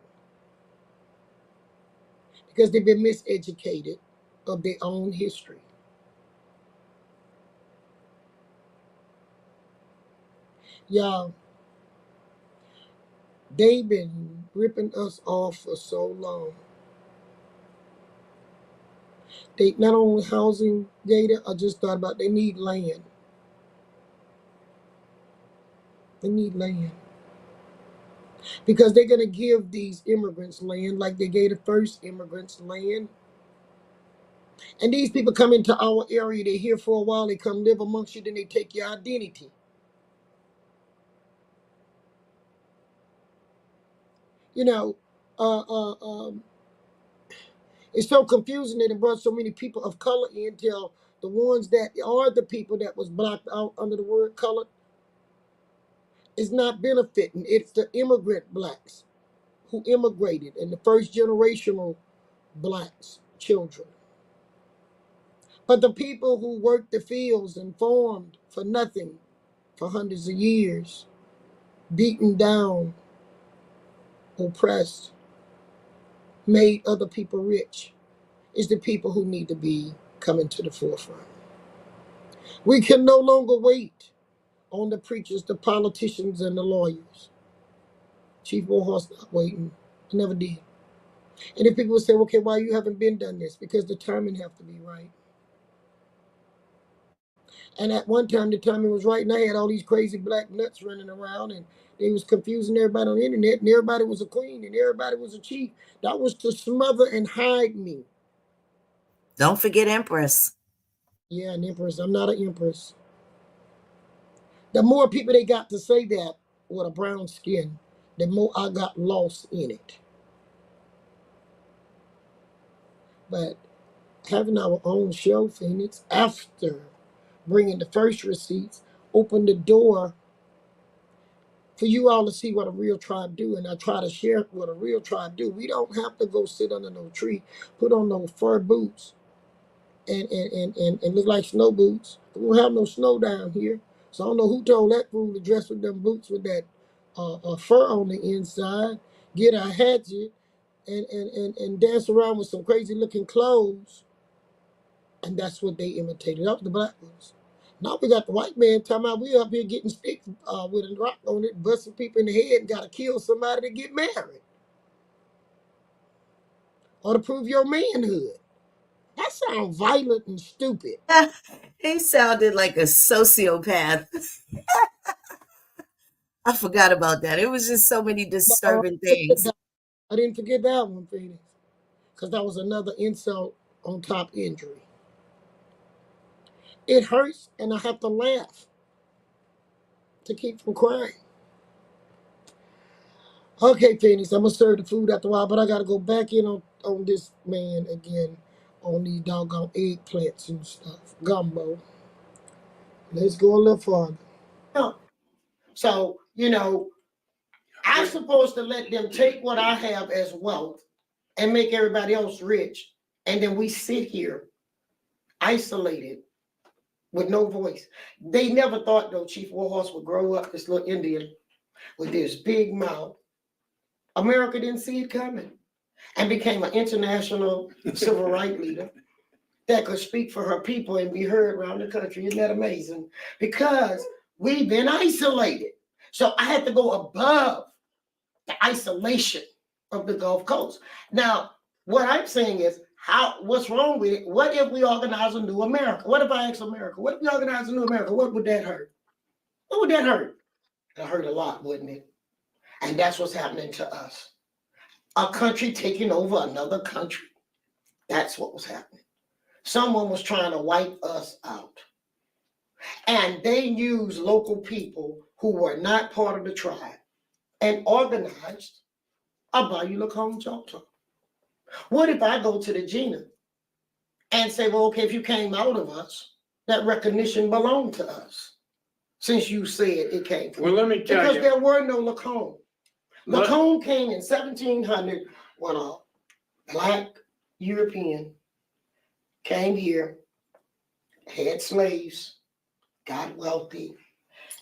[SPEAKER 1] because they've been miseducated of their own history. Y'all, they've been ripping us off for so long. They not only housing, Gator, I just thought about they need land. They need land. Because they're going to give these immigrants land like they gave the first immigrants land. And these people come into our area, they're here for a while, they come live amongst you, then they take your identity. You know, it's so confusing that it brought so many people of color in till the ones that are the people that was blocked out under the word color is not benefiting. It's the immigrant blacks who immigrated and the first generational blacks, children. But the people who worked the fields and farmed for nothing for hundreds of years, beaten down, oppressed, made other people rich, is the people who need to be coming to the forefront. We can no longer wait on the preachers, the politicians, and the lawyers. Chief Warhorse not waiting. I never did. And if people would say, okay, why you haven't been done this? Because the timing have to be right. And at one time, the timing was right, and I had all these crazy black nuts running around, and they was confusing everybody on the internet, and everybody was a queen, and everybody was a chief. That was to smother and hide me.
[SPEAKER 2] Don't forget Empress.
[SPEAKER 1] Yeah, an empress. I'm not an empress. The more people they got to say that with a brown skin, the more I got lost in it. But having our own show, Phoenix, after bringing the first receipts, opened the door for you all to see what a real tribe do. And I try to share what a real tribe do. We don't have to go sit under no tree, put on no fur boots, and look like snow boots. We don't have no snow down here. So I don't know who told that fool to dress with them boots with that fur on the inside, get a hatchet, and dance around with some crazy looking clothes. And that's what they imitated. That was the black ones. Now we got the white man talking about we up here getting sticks with a rock on it, busting people in the head, and got to kill somebody to get married. Or to prove your manhood. That sounds violent and stupid.
[SPEAKER 2] He sounded like a sociopath. I forgot about that. It was just so many
[SPEAKER 1] But
[SPEAKER 2] disturbing things.
[SPEAKER 1] I didn't forget that one, Phoenix. Because that was another insult on top injury. It hurts, and I have to laugh to keep from crying. Okay, Phoenix, I'm going to serve the food after a while, but I got to go back in on this man again on these doggone eggplants and stuff. Gumbo. Let's go a little farther. So, I'm supposed to let them take what I have as wealth and make everybody else rich. And then we sit here isolated with no voice. They never thought, though, Chief Warhorse would grow up this little Indian with this big mouth. America didn't see it coming. and became an international civil rights leader that could speak for her people and be heard around the country. Isn't that amazing? Because we've been isolated. So I had to go above the isolation of the Gulf Coast. Now, what I'm saying is, what's wrong with it? What if we organize a new America? What if I ask America? What if we organize a new America? What would that hurt? What would that hurt? It hurt a lot, wouldn't it? And that's what's happening to us. A country taking over another country. That's what was happening. Someone was trying to wipe us out. And they used local people who were not part of the tribe and organized a Bayou Lacombe Choctaw. What if I go to the Gina and say, well, okay, if you came out of us, that recognition belonged to us, since you said it came from
[SPEAKER 3] Well, let me tell
[SPEAKER 1] because
[SPEAKER 3] you.
[SPEAKER 1] there were no Lacombe. Lacombe came in 1700 when a Black European came here, had slaves, got wealthy,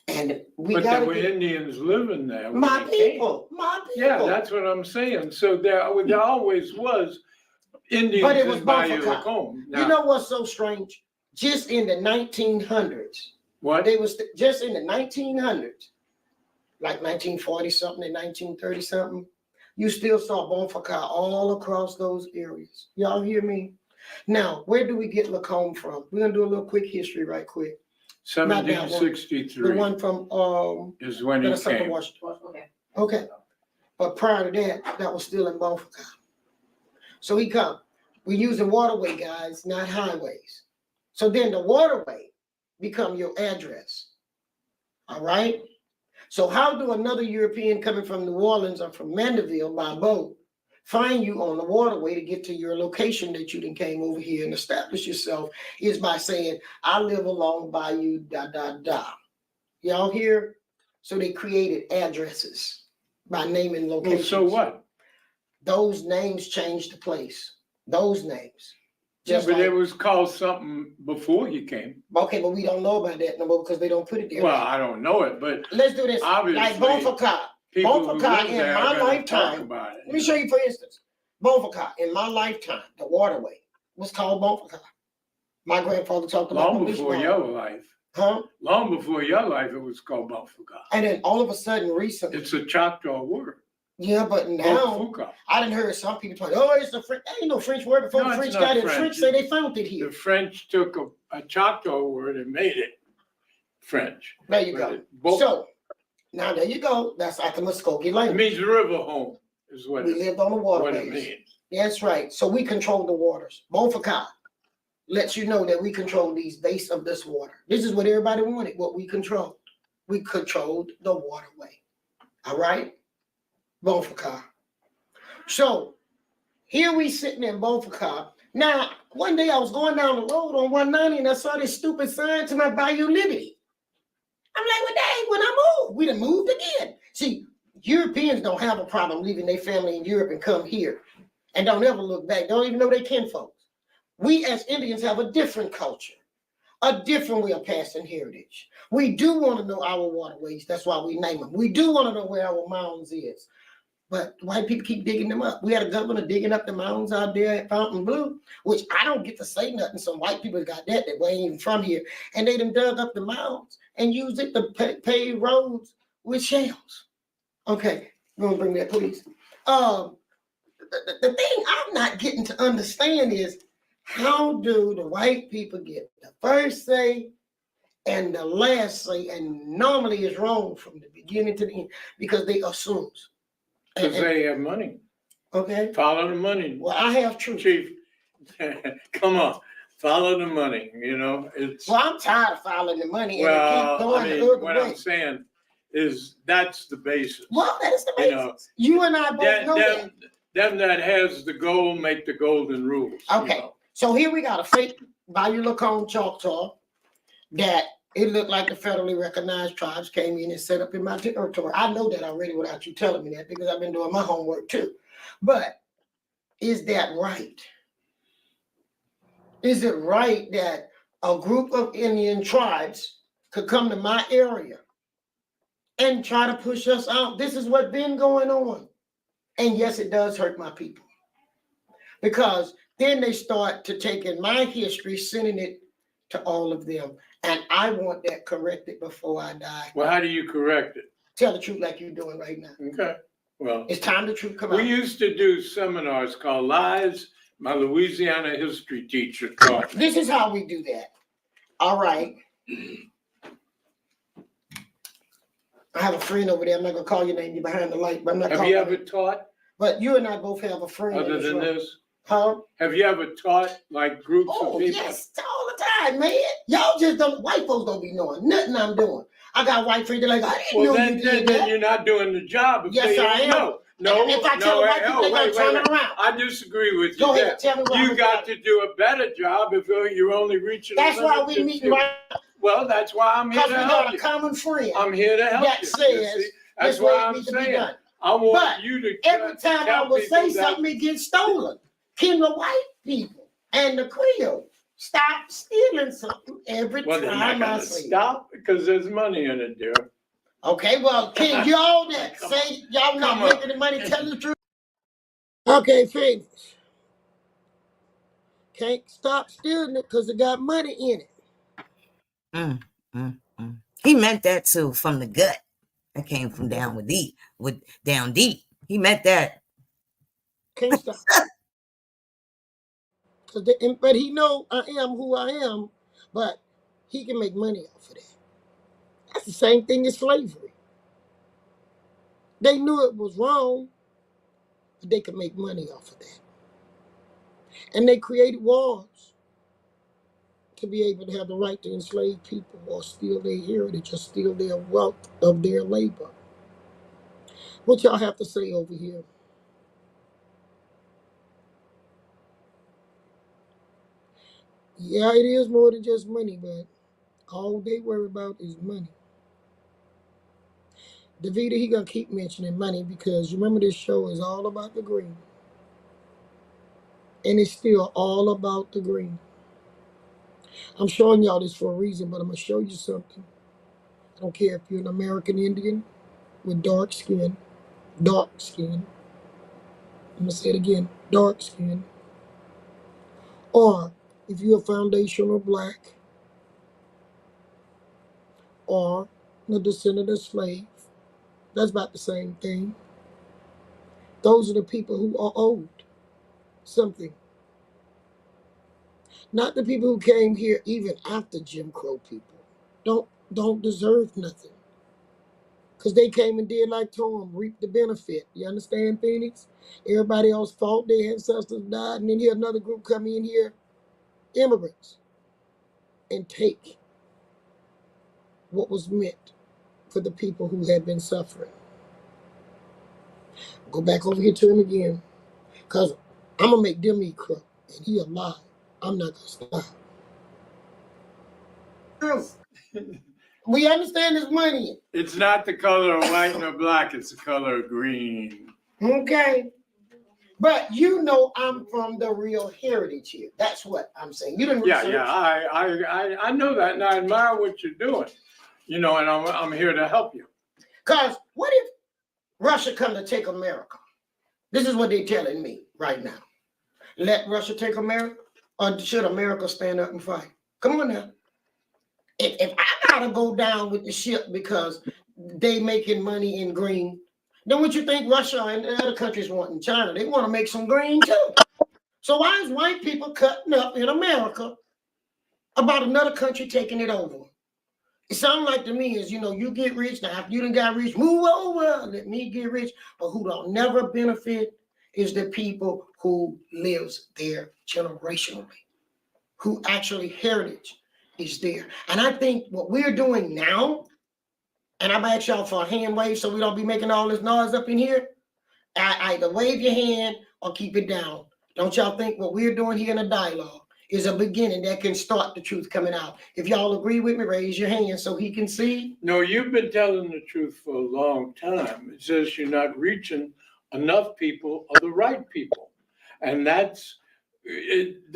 [SPEAKER 1] and we
[SPEAKER 3] But
[SPEAKER 1] got
[SPEAKER 3] there were Indians living there. when
[SPEAKER 1] my
[SPEAKER 3] they came.
[SPEAKER 1] people.
[SPEAKER 3] Yeah, that's what I'm saying. So there always was Indians
[SPEAKER 1] But it was
[SPEAKER 3] in Bayou
[SPEAKER 1] Bonfaka.
[SPEAKER 3] Lacombe.
[SPEAKER 1] You know what's so strange? Just in the 1900s,
[SPEAKER 3] what?
[SPEAKER 1] they was just in the 1900s, like 1940 something and 1930 something, you still saw Bonfaka all across those areas. Y'all hear me? Now, where do we get Lacombe from? We're gonna do a little quick history right quick. Not that one.
[SPEAKER 3] 1763
[SPEAKER 1] The one from
[SPEAKER 3] is when he
[SPEAKER 1] Minnesota,
[SPEAKER 3] came.
[SPEAKER 1] Washington. Okay. But prior to that, that was still in Bonfaka. So he come. We're using waterway, guys, not highways. So then the waterway become your address. All right? So how do another European coming from New Orleans or from Mandeville by boat find you on the waterway to get to your location that you then came over here and establish yourself? Is by saying, I live along Bayou da da da. Y'all hear? So they created addresses by naming
[SPEAKER 3] Well,
[SPEAKER 1] locations.
[SPEAKER 3] so what?
[SPEAKER 1] Those names changed the place. Those names.
[SPEAKER 3] Yeah,
[SPEAKER 1] Just
[SPEAKER 3] but
[SPEAKER 1] like,
[SPEAKER 3] it was called something before he came.
[SPEAKER 1] okay, but we don't know about that no more because they don't put it there.
[SPEAKER 3] Well, I don't know it, but
[SPEAKER 1] Let's do this.
[SPEAKER 3] obviously,
[SPEAKER 1] Like Bonfaka.
[SPEAKER 3] people who
[SPEAKER 1] Bonfaka
[SPEAKER 3] live
[SPEAKER 1] in
[SPEAKER 3] there
[SPEAKER 1] my
[SPEAKER 3] are going to talk
[SPEAKER 1] lifetime.
[SPEAKER 3] about it.
[SPEAKER 1] Let me show you, for instance, Bonfaka in my lifetime, the waterway was called Bonfaka. My grandfather talked about
[SPEAKER 3] Long
[SPEAKER 1] the
[SPEAKER 3] before
[SPEAKER 1] leash
[SPEAKER 3] your
[SPEAKER 1] water.
[SPEAKER 3] life.
[SPEAKER 1] Huh?
[SPEAKER 3] Long before your life, it was called Bonfaka.
[SPEAKER 1] And then all of a sudden, recently,
[SPEAKER 3] It's a Choctaw word.
[SPEAKER 1] yeah, but now
[SPEAKER 3] Bonfaka.
[SPEAKER 1] I didn't hear some people talking. Oh, it's a French. Ain't no French word before
[SPEAKER 3] No,
[SPEAKER 1] the
[SPEAKER 3] it's
[SPEAKER 1] French
[SPEAKER 3] not
[SPEAKER 1] got it.
[SPEAKER 3] French.
[SPEAKER 1] French say they found it here.
[SPEAKER 3] The French took a Choctaw word and made it French.
[SPEAKER 1] There you go. So now there you go. That's like the Muskogee
[SPEAKER 3] It
[SPEAKER 1] language.
[SPEAKER 3] means river home is what,
[SPEAKER 1] We lived on the
[SPEAKER 3] what it
[SPEAKER 1] waterways.
[SPEAKER 3] means.
[SPEAKER 1] That's right. So we control the waters. Bonfaka lets you know that we control these base of this water. This is what everybody wanted, what we controlled. We controlled the waterway. All right? Bonfaka. So here we sitting in Bonfaka. Now, one day I was going down the road on 190 and I saw this stupid sign to my Bayou Liberty. I'm like, well, dang, when I moved, we done moved again. See, Europeans don't have a problem leaving their family in Europe and come here and don't ever look back. Don't even know they kinfolks. We as Indians have a different culture, a different way of passing heritage. We do want to know our waterways. That's why we name them. We do want to know where our mounds is. But white people keep digging them up. We had a governor digging up the mounds out there at Fountain Blue, which I don't get to say nothing. Some white people got that ain't even from here. And they done dug up the mounds and used it to pave roads with shells. Okay, you want to bring that, please? The thing I'm not getting to understand is, how do the white people get the first say and the last say, and normally it's wrong from the beginning to the end because they assume.
[SPEAKER 3] Because they have money.
[SPEAKER 1] Okay.
[SPEAKER 3] Follow the money.
[SPEAKER 1] Well, I have truth.
[SPEAKER 3] Chief, come on. Follow the money, you know. It's
[SPEAKER 1] Well, I'm tired of following the money and
[SPEAKER 3] well,
[SPEAKER 1] keep going
[SPEAKER 3] I
[SPEAKER 1] the
[SPEAKER 3] mean,
[SPEAKER 1] other
[SPEAKER 3] what
[SPEAKER 1] way.
[SPEAKER 3] I'm saying is that's the basis.
[SPEAKER 1] Well, that is the
[SPEAKER 3] You
[SPEAKER 1] basis.
[SPEAKER 3] know,
[SPEAKER 1] You and I both know that.
[SPEAKER 3] Them that has the gold make the golden rules.
[SPEAKER 1] Okay.
[SPEAKER 3] You know?
[SPEAKER 1] So here we got a fake Bayou Lacombe Choctaw that it looked like the federally recognized tribes came in and set up in my territory. I know that already without you telling me that because I've been doing my homework too. But is that right? Is it right that a group of Indian tribes could come to my area and try to push us out? This is what's been going on. And yes, it does hurt my people. because then they start to taking my history, sending it to all of them. And I want that corrected before I die.
[SPEAKER 3] Well, how do you correct it?
[SPEAKER 1] Tell the truth like you're doing right now.
[SPEAKER 3] Okay. Well,
[SPEAKER 1] it's time the truth come out.
[SPEAKER 3] We used to do seminars called Lies. My Louisiana history teacher taught.
[SPEAKER 1] This is how we do that. All right. I have a friend over there. I'm not gonna call your name. You're behind the light, but I'm not.
[SPEAKER 3] Have you ever taught?
[SPEAKER 1] But you and I both have a friend.
[SPEAKER 3] Other than this?
[SPEAKER 1] Huh?
[SPEAKER 3] Have you ever taught like groups of people?
[SPEAKER 1] Yes, all the time, man. Y'all just don't. White folks don't be knowing nothing I'm doing. I got white friends that like, I didn't know you did that.
[SPEAKER 3] Then you're not doing the job.
[SPEAKER 1] Yes, I am.
[SPEAKER 3] Know. No,
[SPEAKER 1] if I tell white people, they're gonna turn it around.
[SPEAKER 3] I disagree with you.
[SPEAKER 1] Go ahead, tell me what
[SPEAKER 3] you got to do a better job if you're only reaching.
[SPEAKER 1] That's why we meet right.
[SPEAKER 3] Well, that's why I'm here to help you.
[SPEAKER 1] Because we got a common friend.
[SPEAKER 3] I'm here to help you.
[SPEAKER 1] That says
[SPEAKER 3] that's why I'm saying. I want you to.
[SPEAKER 1] Every time I will say something, it gets stolen. Can the white people and the Creole stop stealing something every time I say
[SPEAKER 3] stop because there's money in it, dear.
[SPEAKER 1] Okay, well, can y'all that say y'all not making the money tell the truth? Okay, finish. Can't stop stealing it because it got money in it.
[SPEAKER 2] He meant that too, from the gut. That came from down down deep. He meant that.
[SPEAKER 1] Can't stop. But he know I am who I am, but he can make money off of that. That's the same thing as slavery. They knew it was wrong, but they could make money off of that. And they created wars to be able to have the right to enslave people or steal their heritage or steal their wealth of their labor. What y'all have to say over here? Yeah, it is more than just money, but all they worry about is money. Davida, he gonna keep mentioning money because you remember this show is all about the green. And it's still all about the green. I'm showing y'all this for a reason, but I'm gonna show you something. I don't care if you're an American Indian with dark skin. I'm gonna say it again, dark skin. Or if you're a foundational black, or the descendant of slave, that's about the same thing. Those are the people who are owed something. Not the people who came here even after Jim Crow people. Don't deserve nothing. Because they came and did like Tom, reaped the benefit. You understand, Phoenix? Everybody else fought, their ancestors died, and then here another group come in here, immigrants, and take what was meant for the people who had been suffering. Go back over here to him again, because I'm going to make them eat crook, and he alive. I'm not going to stop. We understand there's money.
[SPEAKER 3] It's not the color of white nor black, it's the color of green.
[SPEAKER 1] Okay. But you know I'm from the real heritage here. That's what I'm saying. You didn't research.
[SPEAKER 3] Yeah, I know that, and I admire what you're doing. You know, and I'm here to help you.
[SPEAKER 1] Because what if Russia come to take America? This is what they're telling me right now. Let Russia take America, or should America stand up and fight? Come on now. If I gotta go down with the ship because they making money in green, then what you think Russia and other countries want in China? They want to make some green too. So why is white people cutting up in America about another country taking it over? It sounds like to me is, you get rich. Now, if you done got rich, move over, let me get rich. But who don't never benefit is the people who lives there generationally, who actually heritage is there. And I think what we're doing now, and I'm asking y'all for a hand wave so we don't be making all this noise up in here. Either wave your hand or keep it down. Don't y'all think what we're doing here in a dialogue is a beginning that can start the truth coming out? If y'all agree with me, raise your hand so he can see.
[SPEAKER 3] No, you've been telling the truth for a long time. It's just you're not reaching enough people or the right people. And that's it.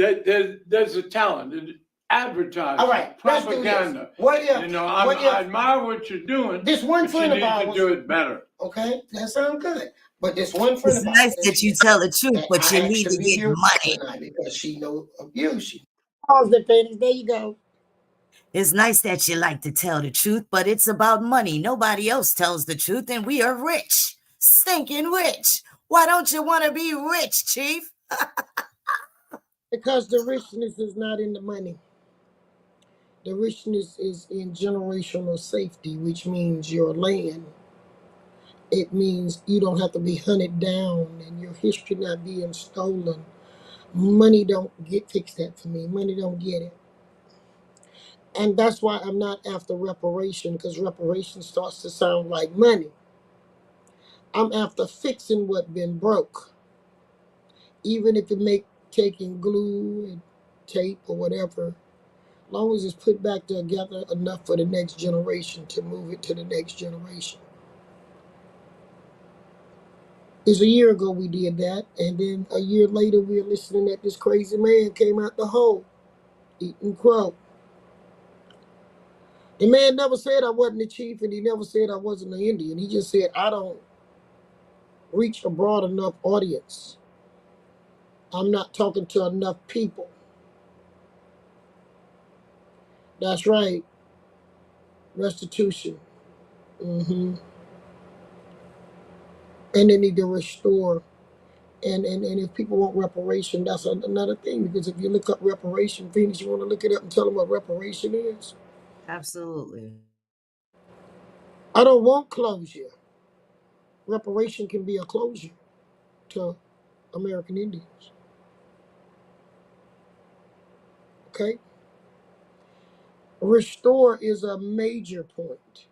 [SPEAKER 3] There's a talent. Advertising,
[SPEAKER 1] all right,
[SPEAKER 3] propaganda.
[SPEAKER 1] What if?
[SPEAKER 3] I admire what you're doing.
[SPEAKER 1] This one friend of ours
[SPEAKER 3] to do it better.
[SPEAKER 1] Okay, that sounds good. But this one friend
[SPEAKER 2] It's
[SPEAKER 1] of mine
[SPEAKER 2] nice
[SPEAKER 1] said
[SPEAKER 2] that
[SPEAKER 1] she
[SPEAKER 2] you tell the truth,
[SPEAKER 1] that
[SPEAKER 2] but
[SPEAKER 1] I
[SPEAKER 2] you need to
[SPEAKER 1] actually
[SPEAKER 2] get
[SPEAKER 1] hear
[SPEAKER 2] money.
[SPEAKER 1] tonight because she know abuse. She pause the Phoenix. There you go.
[SPEAKER 2] It's nice that you like to tell the truth, but it's about money. Nobody else tells the truth, and we are rich. Stinking rich. Why don't you want to be rich, Chief?
[SPEAKER 1] Because the richness is not in the money. The richness is in generational safety, which means your land. It means you don't have to be hunted down and your history not being stolen. Money don't get fix that for me. Money don't get it. And that's why I'm not after reparation, because reparation starts to sound like money. I'm after fixing what been broke. Even if it make taking glue and tape or whatever, as long as it's put back together enough for the next generation to move it to the next generation. It's a year ago we did that, and then a year later we were listening that this crazy man came out the hole eating crow. The man never said I wasn't the chief, and he never said I wasn't an Indian. He just said I don't reach a broad enough audience. I'm not talking to enough people. That's right. Restitution. And they need to restore. And if people want reparation, that's another thing. Because if you look up reparation, Phoenix, you want to look it up and tell them what reparation is.
[SPEAKER 2] Absolutely.
[SPEAKER 1] I don't want closure. Reparation can be a closure to American Indians. Okay? Restore is a major point.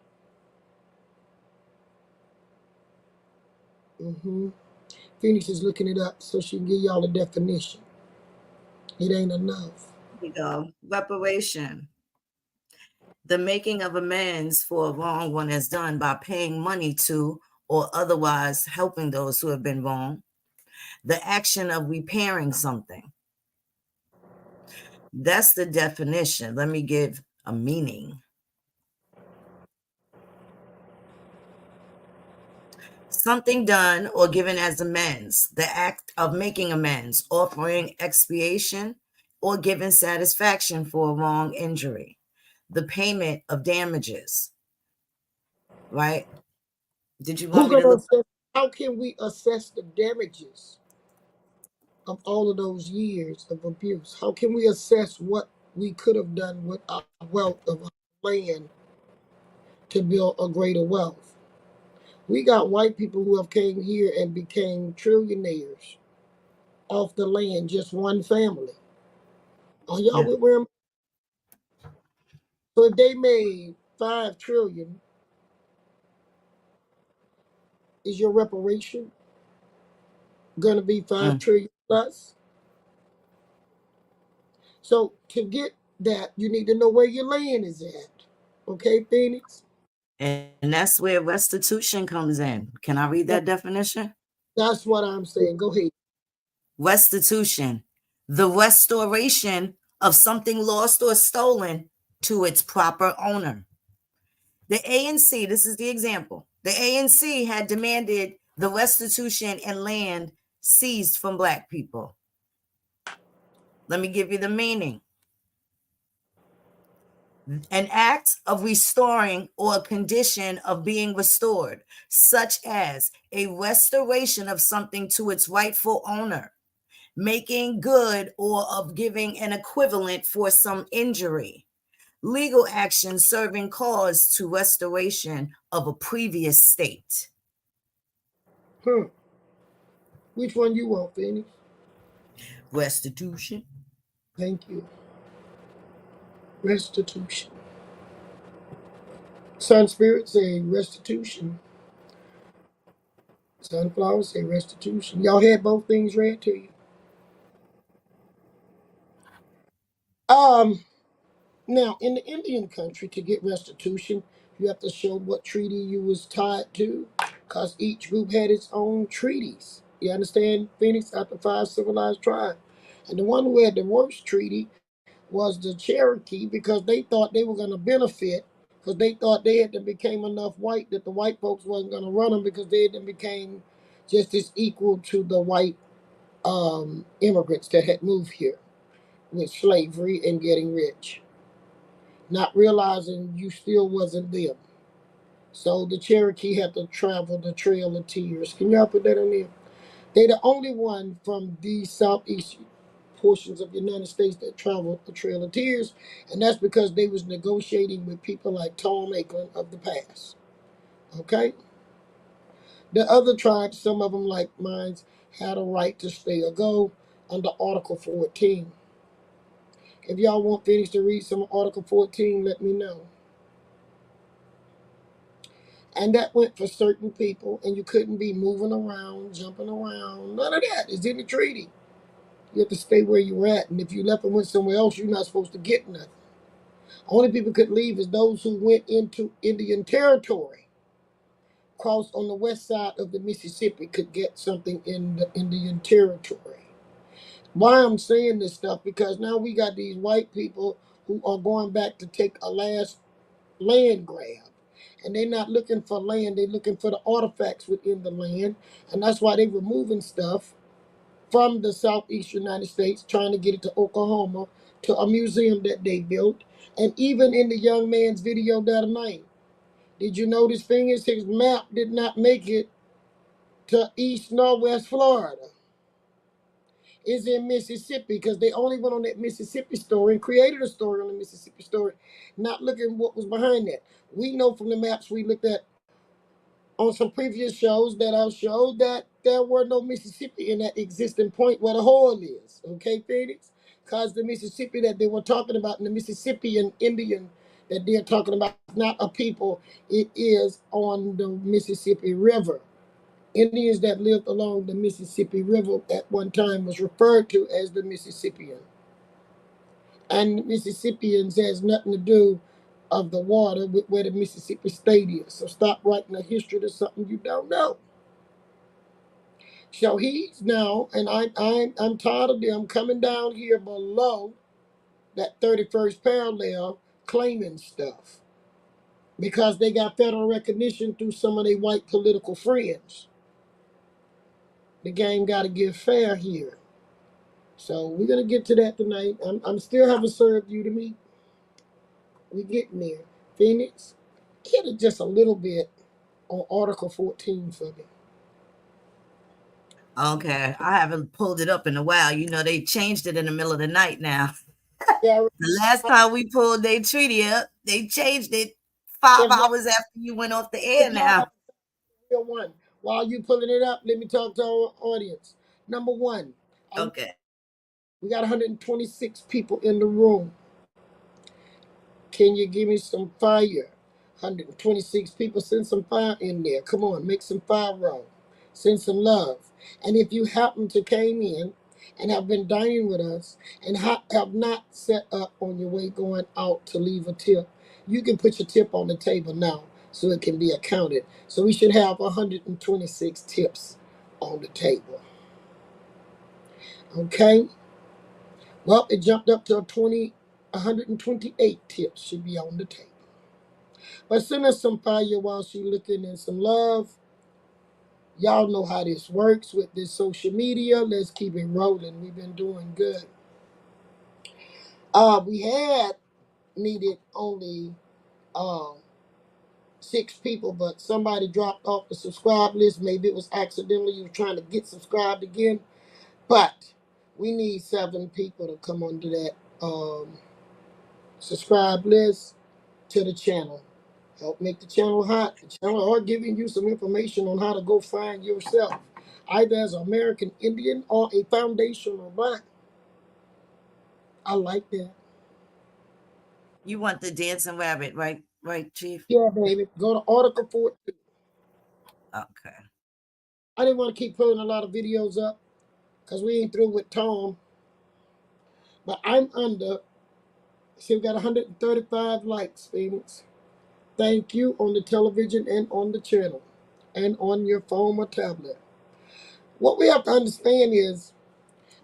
[SPEAKER 1] Phoenix is looking it up so she can give y'all a definition. It ain't enough.
[SPEAKER 2] Here you go. Reparation. The making of amends for a wrong one is done by paying money to or otherwise helping those who have been wrong. The action of repairing something. That's the definition. Let me give a meaning. Something done or given as amends, the act of making amends, offering expiation, or giving satisfaction for a wrong injury, the payment of damages, right? Did you
[SPEAKER 1] Who
[SPEAKER 2] want me to
[SPEAKER 1] gonna
[SPEAKER 2] look?
[SPEAKER 1] assess? How can we assess the damages of all of those years of abuse? How can we assess what we could have done with our wealth of our land to build a greater wealth? We got white people who have came here and became trillionaires off the land, just one family. Are y'all
[SPEAKER 2] Yeah.
[SPEAKER 1] with where I'm? So if they made 5 trillion, is your reparation gonna be 5 trillion plus? So to get that, you need to know where your land is at. Okay, Phoenix?
[SPEAKER 2] And that's where restitution comes in. Can I read
[SPEAKER 1] That,
[SPEAKER 2] that definition?
[SPEAKER 1] that's what I'm saying. Go ahead.
[SPEAKER 2] Restitution, the restoration of something lost or stolen to its proper owner. The ANC, this is the example. The ANC had demanded the restitution and land seized from Black people. Let me give you the meaning. An act of restoring or a condition of being restored, such as a restoration of something to its rightful owner, making good or of giving an equivalent for some injury, legal action serving cause to restoration of a previous state.
[SPEAKER 1] Which one you want, Phoenix?
[SPEAKER 2] Restitution.
[SPEAKER 1] Thank you. Restitution. Sun Spirit say restitution. Sunflower say restitution. Y'all had both things read to you. Um, Now in the Indian country, to get restitution, you have to show what treaty you was tied to, because each group had its own treaties. You understand, Phoenix, out the 5 civilized tribes. And the one who had the worst treaty was the Cherokee, because they thought they were going to benefit, because they thought they had to became enough white that the white folks wasn't going to run them, because they had to became just as equal to the white immigrants that had moved here with slavery and getting rich, not realizing you still wasn't them. So the Cherokee had to travel the Trail of Tears. Can y'all put that on there? They the only one from the southeast portions of the United States that traveled the Trail of Tears, and that's because they was negotiating with people like Tom Ackland of the past. Okay? The other tribes, some of them like mine, had a right to stay or go under Article 14. If y'all want Phoenix to read some of Article 14, let me know. And that went for certain people, and you couldn't be moving around, jumping around. None of that is in the treaty. You have to stay where you're at, and if you left and went somewhere else, you're not supposed to get nothing. Only people could leave is those who went into Indian territory, crossed on the west side of the Mississippi, could get something in the Indian territory. Why I'm saying this stuff, because now we got these white people who are going back to take a last land grab. And they're not looking for land, they're looking for the artifacts within the land. And that's why they're removing stuff from the southeast United States, trying to get it to Oklahoma, to a museum that they built. And even in the young man's video the other night, did you notice fingers? His map did not make it to East Northwest Florida. It's in Mississippi, because they only went on that Mississippi story and created a story on the Mississippi story, not looking what was behind that. We know from the maps we looked at on some previous shows that I've showed that there were no Mississippi in that existing point where the hole is. Okay, Phoenix? Because the Mississippi that they were talking about, and the Mississippian Indian that they're talking about, is not a people, it is on the Mississippi River. Indians that lived along the Mississippi River at one time was referred to as the Mississippian. And Mississippians has nothing to do of the water with where the Mississippi State is. So stop writing a history to something you don't know. So he's now, and I'm tired of them coming down here below that 31st parallel claiming stuff, because they got federal recognition through some of their white political friends. The game got to get fair here. So we're gonna get to that tonight. I'm still haven't served you to me. We getting there. Phoenix, hit it just a little bit on Article 14 for me.
[SPEAKER 2] Okay, I haven't pulled it up in a while. You know, they changed it in the middle of the night now.
[SPEAKER 1] Yeah,
[SPEAKER 2] The last time we pulled their treaty up, they changed it 5
[SPEAKER 1] if y'all,
[SPEAKER 2] hours after you went off the air
[SPEAKER 1] if y'all
[SPEAKER 2] now.
[SPEAKER 1] have a real one, while you pulling it up, let me talk to our audience. Number one,
[SPEAKER 2] Okay.
[SPEAKER 1] we got 126 people in the room. Can you give me some fire? 126 people, send some fire in there. Come on, make some fire roll. Send some love. And if you happen to came in and have been dining with us and have not set up on your way going out to leave a tip, you can put your tip on the table now so it can be accounted. So we should have 126 tips on the table. Okay? Well, it jumped up to 128 tips should be on the table. But send us some fire while she's looking, and some love. Y'all know how this works with this social media. Let's keep it rolling. We've been doing good. We had needed only 6 people, but somebody dropped off the subscribe list. Maybe it was accidentally. You were trying to get subscribed again. But we need 7 people to come onto that subscribe list to the channel. Help make the channel hot. The channel or giving you some information on how to go find yourself, either as an American Indian or a foundational black. I like that.
[SPEAKER 2] You want the dancing rabbit, right? Right, Chief?
[SPEAKER 1] Yeah, baby. Go to Article 14.
[SPEAKER 2] Okay.
[SPEAKER 1] I didn't want to keep putting a lot of videos up because we ain't through with Tom. But I'm under. See, we got 135 likes, Phoenix. Thank you on the television and on the channel and on your phone or tablet. What we have to understand is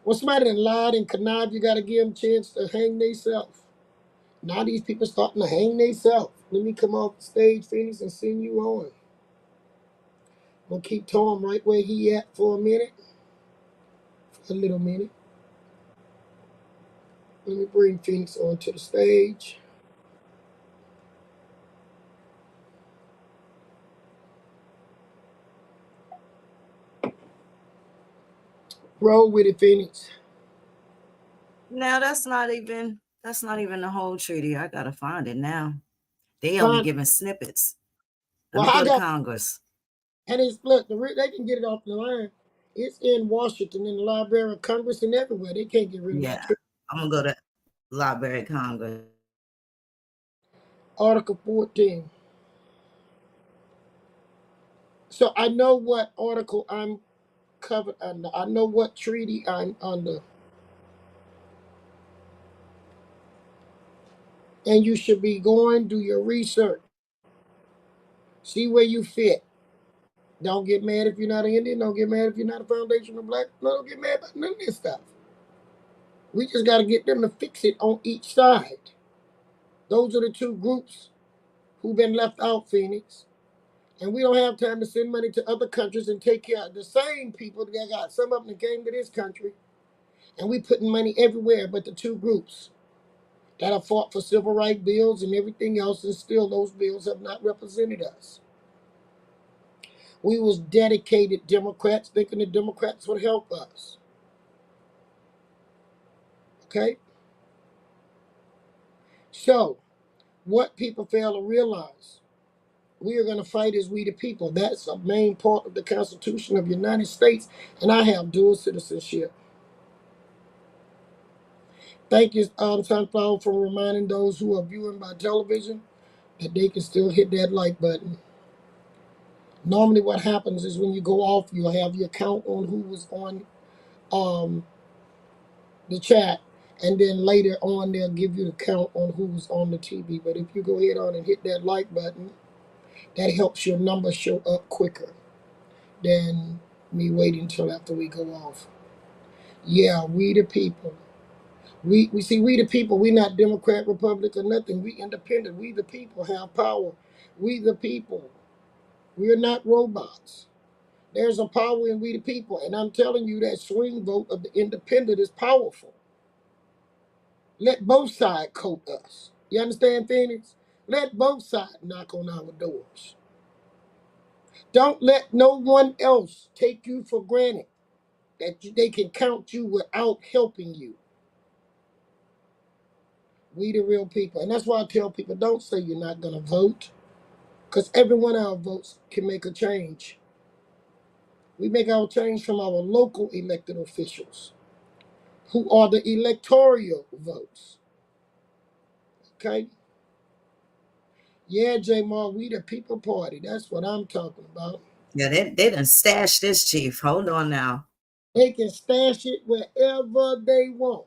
[SPEAKER 1] when somebody done lied and connived, you got to give them a chance to hang themselves. Now these people starting to hang themselves. Let me come off the stage, Phoenix, and send you on. We'll keep Tom right where he at for a minute, for a little minute. Let me bring Phoenix onto the stage. Roll with it, Phoenix.
[SPEAKER 2] Now that's not even the whole treaty. I gotta find it now. They only
[SPEAKER 1] Fine.
[SPEAKER 2] giving snippets. Let
[SPEAKER 1] Well,
[SPEAKER 2] me
[SPEAKER 1] I
[SPEAKER 2] go to
[SPEAKER 1] got,
[SPEAKER 2] Congress.
[SPEAKER 1] and it's look, they can get it off the line. It's in Washington, in the Library of Congress, and everywhere. They can't get rid of that
[SPEAKER 2] Yeah,
[SPEAKER 1] treaty.
[SPEAKER 2] I'm gonna go to Library of Congress.
[SPEAKER 1] Article 14. So I know what article I'm covered under. I know what treaty I'm under. And you should be going, do your research. See where you fit. Don't get mad if you're not an Indian. Don't get mad if you're not a foundational black. No, don't get mad about none of this stuff. We just got to get them to fix it on each side. Those are the two groups who've been left out, Phoenix. And we don't have time to send money to other countries and take care of the same people that got some of them that came to this country. And we putting money everywhere but the two groups that have fought for civil rights bills and everything else, and still those bills have not represented us. We was dedicated Democrats thinking the Democrats would help us. Okay? So, what people fail to realize, we are going to fight as we the people. That's a main part of the Constitution of the United States, and I have dual citizenship. Thank you, Sunflower, for reminding those who are viewing by television that they can still hit that like button. Normally what happens is when you go off, you'll have your count on who was on the chat, and then later on they'll give you the count on who was on the TV. But if you go ahead on and hit that like button, that helps your number show up quicker than me waiting until after we go off. Yeah, we the people. We see, we the people. We not Democrat, Republic, or nothing. We independent. We the people have power. We the people. We are not robots. There's a power in we the people, and I'm telling you that swing vote of the independent is powerful. Let both sides coat us. You understand, Phoenix? Let both sides knock on our doors. Don't let no one else take you for granted that they can count you without helping you. We the real people. And that's why I tell people, don't say you're not going to vote, because every one of our votes can make a change. We make our change from our local elected officials, who are the electoral votes. Okay? Yeah, J Mar, we the people party. That's what I'm talking about.
[SPEAKER 2] Yeah, they done stashed this, Chief. Hold on now.
[SPEAKER 1] They can stash it wherever they want.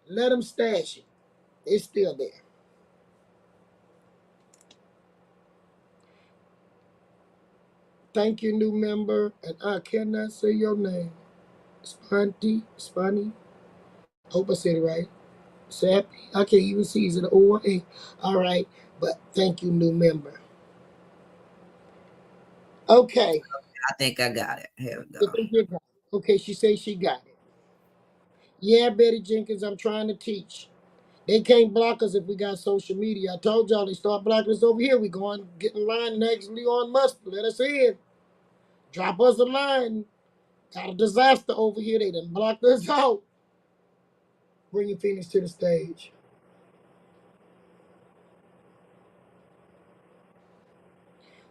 [SPEAKER 1] Let them stash it. It's still there. Thank you, new member. And I cannot say your name. Spani. Hope I said it right. Sappy. I can't even see. Is it an O or A? All right. But thank you, new member. Okay.
[SPEAKER 2] I think I got it. Here we
[SPEAKER 1] I
[SPEAKER 2] go.
[SPEAKER 1] think you got it. Okay, she says she got it. Yeah, Betty Jenkins, I'm trying to teach. They can't block us if we got social media. I told y'all they start blocking us over here. We go on, get in line and ask Leon Musk to let us in. Drop us a line. Got a disaster over here. They done blocked us out. Bringing Phoenix to the stage.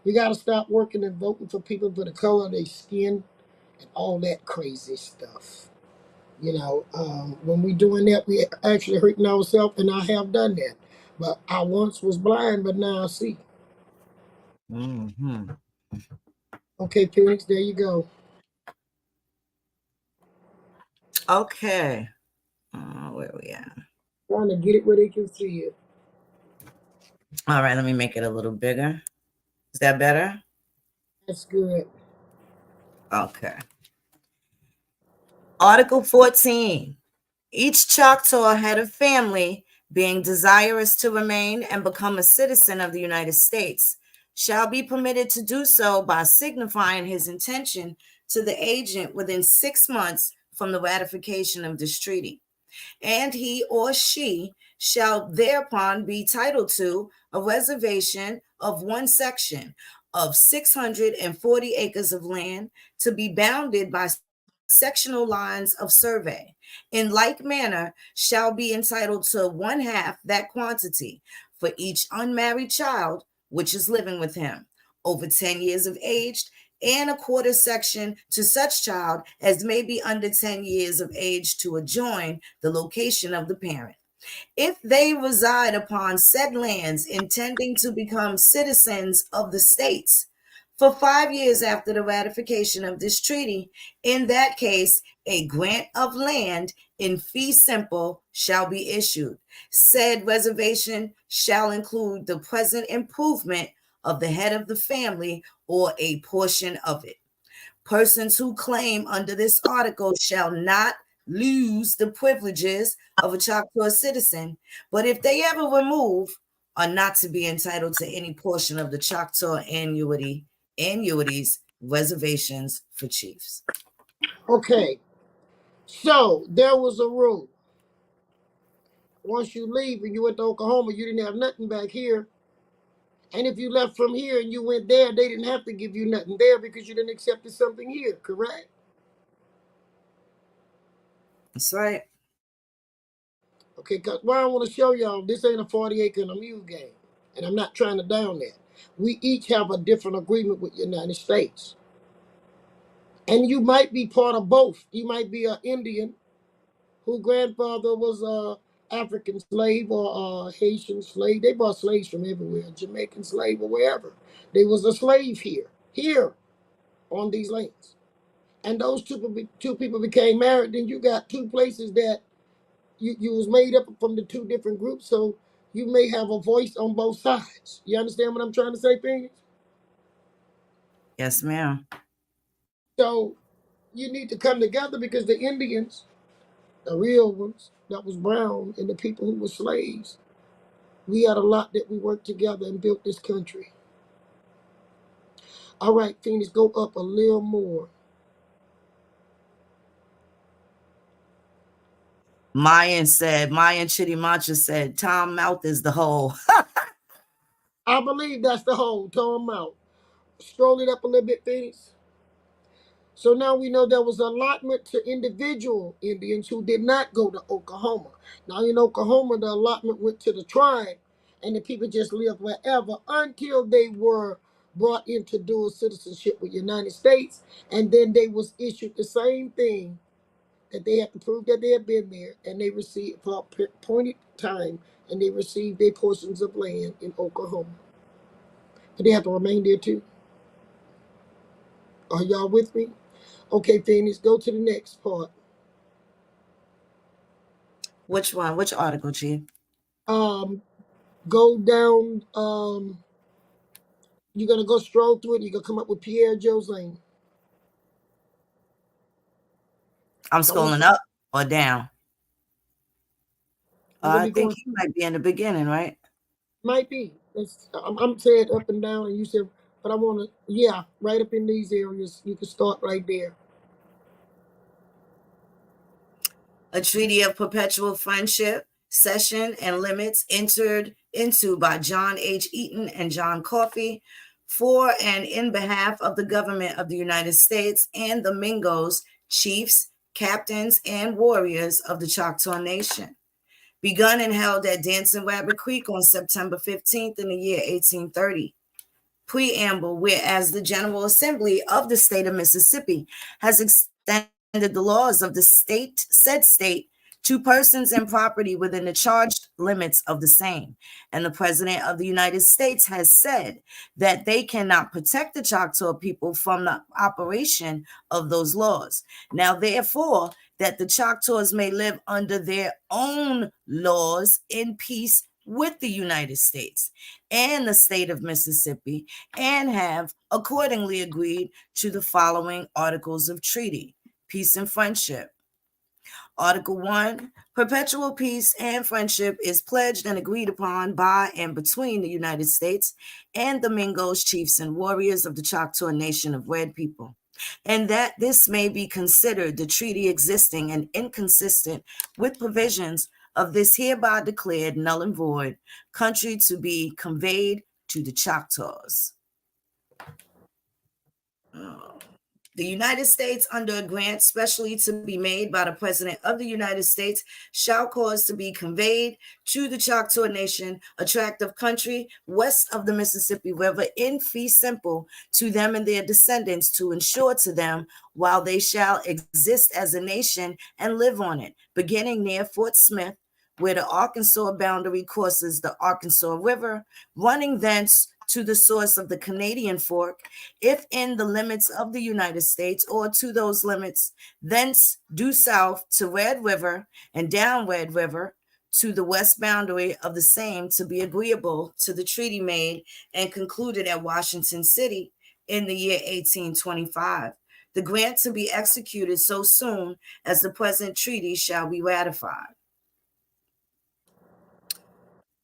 [SPEAKER 1] We got to stop working and voting for people for the color of their skin and all that crazy stuff. You know, when we doing that, we actually hurting ourselves, and I have done that. But I once was blind, but now I see.
[SPEAKER 2] Mm-hmm.
[SPEAKER 1] Okay, Phoenix, there you go.
[SPEAKER 2] Okay. Where we at?
[SPEAKER 1] Trying to get it where they can see it.
[SPEAKER 2] All right, let me make it a little bigger. Is that better?
[SPEAKER 1] That's good.
[SPEAKER 2] Okay. Article 14. Each Choctaw had a family being desirous to remain and become a citizen of the United States, shall be permitted to do so by signifying his intention to the agent within 6 months from the ratification of this treaty. And he or she shall thereupon be titled to a reservation of one section of 640 acres of land to be bounded by sectional lines of survey. In like manner shall be entitled to one half that quantity for each unmarried child which is living with him over 10 years of age, and a quarter section to such child as may be under 10 years of age to adjoin the location of the parent. If they reside upon said lands intending to become citizens of the states for 5 years after the ratification of this treaty, in that case, a grant of land in fee simple shall be issued. Said reservation shall include the present improvement of the head of the family or a portion of it. Persons who claim under this article shall not lose the privileges of a Choctaw citizen, but if they ever remove, are not to be entitled to any portion of the Choctaw annuities, reservations for chiefs.
[SPEAKER 1] Okay, so there was a rule. Once you leave and you went to Oklahoma, you didn't have nothing back here. And if you left from here and you went there, they didn't have to give you nothing there because you didn't accept something here, correct?
[SPEAKER 2] That's right.
[SPEAKER 1] Okay, because what I want to show y'all, this ain't a 40 acre and a mule game. And I'm not trying to down that. We each have a different agreement with the United States. And you might be part of both. You might be an Indian whose grandfather was a African slave or a Haitian slave. They brought slaves from everywhere, Jamaican slave or wherever. They was a slave here on these lands. And those two people became married. Then you got two places that you was made up from the two different groups. So you may have a voice on both sides. You understand what I'm trying to say, Phoenix?
[SPEAKER 2] Yes, ma'am.
[SPEAKER 1] So you need to come together because the Indians, the real ones, that was brown, and the people who were slaves, we had a lot that we worked together and built this country. All right, Phoenix, go up a little more.
[SPEAKER 2] Mayan Chittimancha said, Tom Mouth is the whole.
[SPEAKER 1] I believe that's the whole. Tom out. Stroll it up a little bit, Phoenix. So now we know there was allotment to individual Indians who did not go to Oklahoma. Now in Oklahoma, the allotment went to the tribe, and the people just lived wherever until they were brought into dual citizenship with the United States, and then they was issued the same thing that they had to prove that they had been there, and they received for a appointed time, and they received their portions of land in Oklahoma. But they have to remain there too. Are y'all with me? Okay, Phoenix, go to the next part.
[SPEAKER 2] Which one? Which article, Chief?
[SPEAKER 1] Go down. You're gonna go stroll through it. You're gonna come up with Pierre Joseph.
[SPEAKER 2] I'm scrolling up or down? I think he might be in the beginning, right?
[SPEAKER 1] Might be. I'm saying up and down, and you said, but I want to, yeah, right up in these areas. You can start right there.
[SPEAKER 2] A treaty of perpetual friendship, cession, and limits entered into by John H. Eaton and John Coffey for and in behalf of the government of the United States and the Mingos, chiefs, captains, and warriors of the Choctaw Nation. Begun and held at Dancing Rabbit Creek on September 15th in the year 1830. Preamble, whereas the General Assembly of the state of Mississippi has extended the laws of the said state to persons and property within the charged limits of the same. And the President of the United States has said that they cannot protect the Choctaw people from the operation of those laws. Now, therefore, that the Choctaws may live under their own laws in peace with the United States and the state of Mississippi, and have accordingly agreed to the following articles of treaty: peace and friendship. Article 1, perpetual peace and friendship is pledged and agreed upon by and between the United States and the Mingos, chiefs, and warriors of the Choctaw Nation of Red People, and that this may be considered the treaty existing and inconsistent with provisions of this hereby declared null and void country to be conveyed to the Choctaws. The United States, under a grant specially to be made by the President of the United States, shall cause to be conveyed to the Choctaw Nation a tract of country west of the Mississippi River in fee simple to them and their descendants, to ensure to them while they shall exist as a nation and live on it, beginning near Fort Smith, where the Arkansas boundary crosses the Arkansas River, running thence to the source of the Canadian Fork, if in the limits of the United States, or to those limits, thence due south to Red River and down Red River to the west boundary of the same, to be agreeable to the treaty made and concluded at Washington City in the year 1825. The grant to be executed so soon as the present treaty shall be ratified.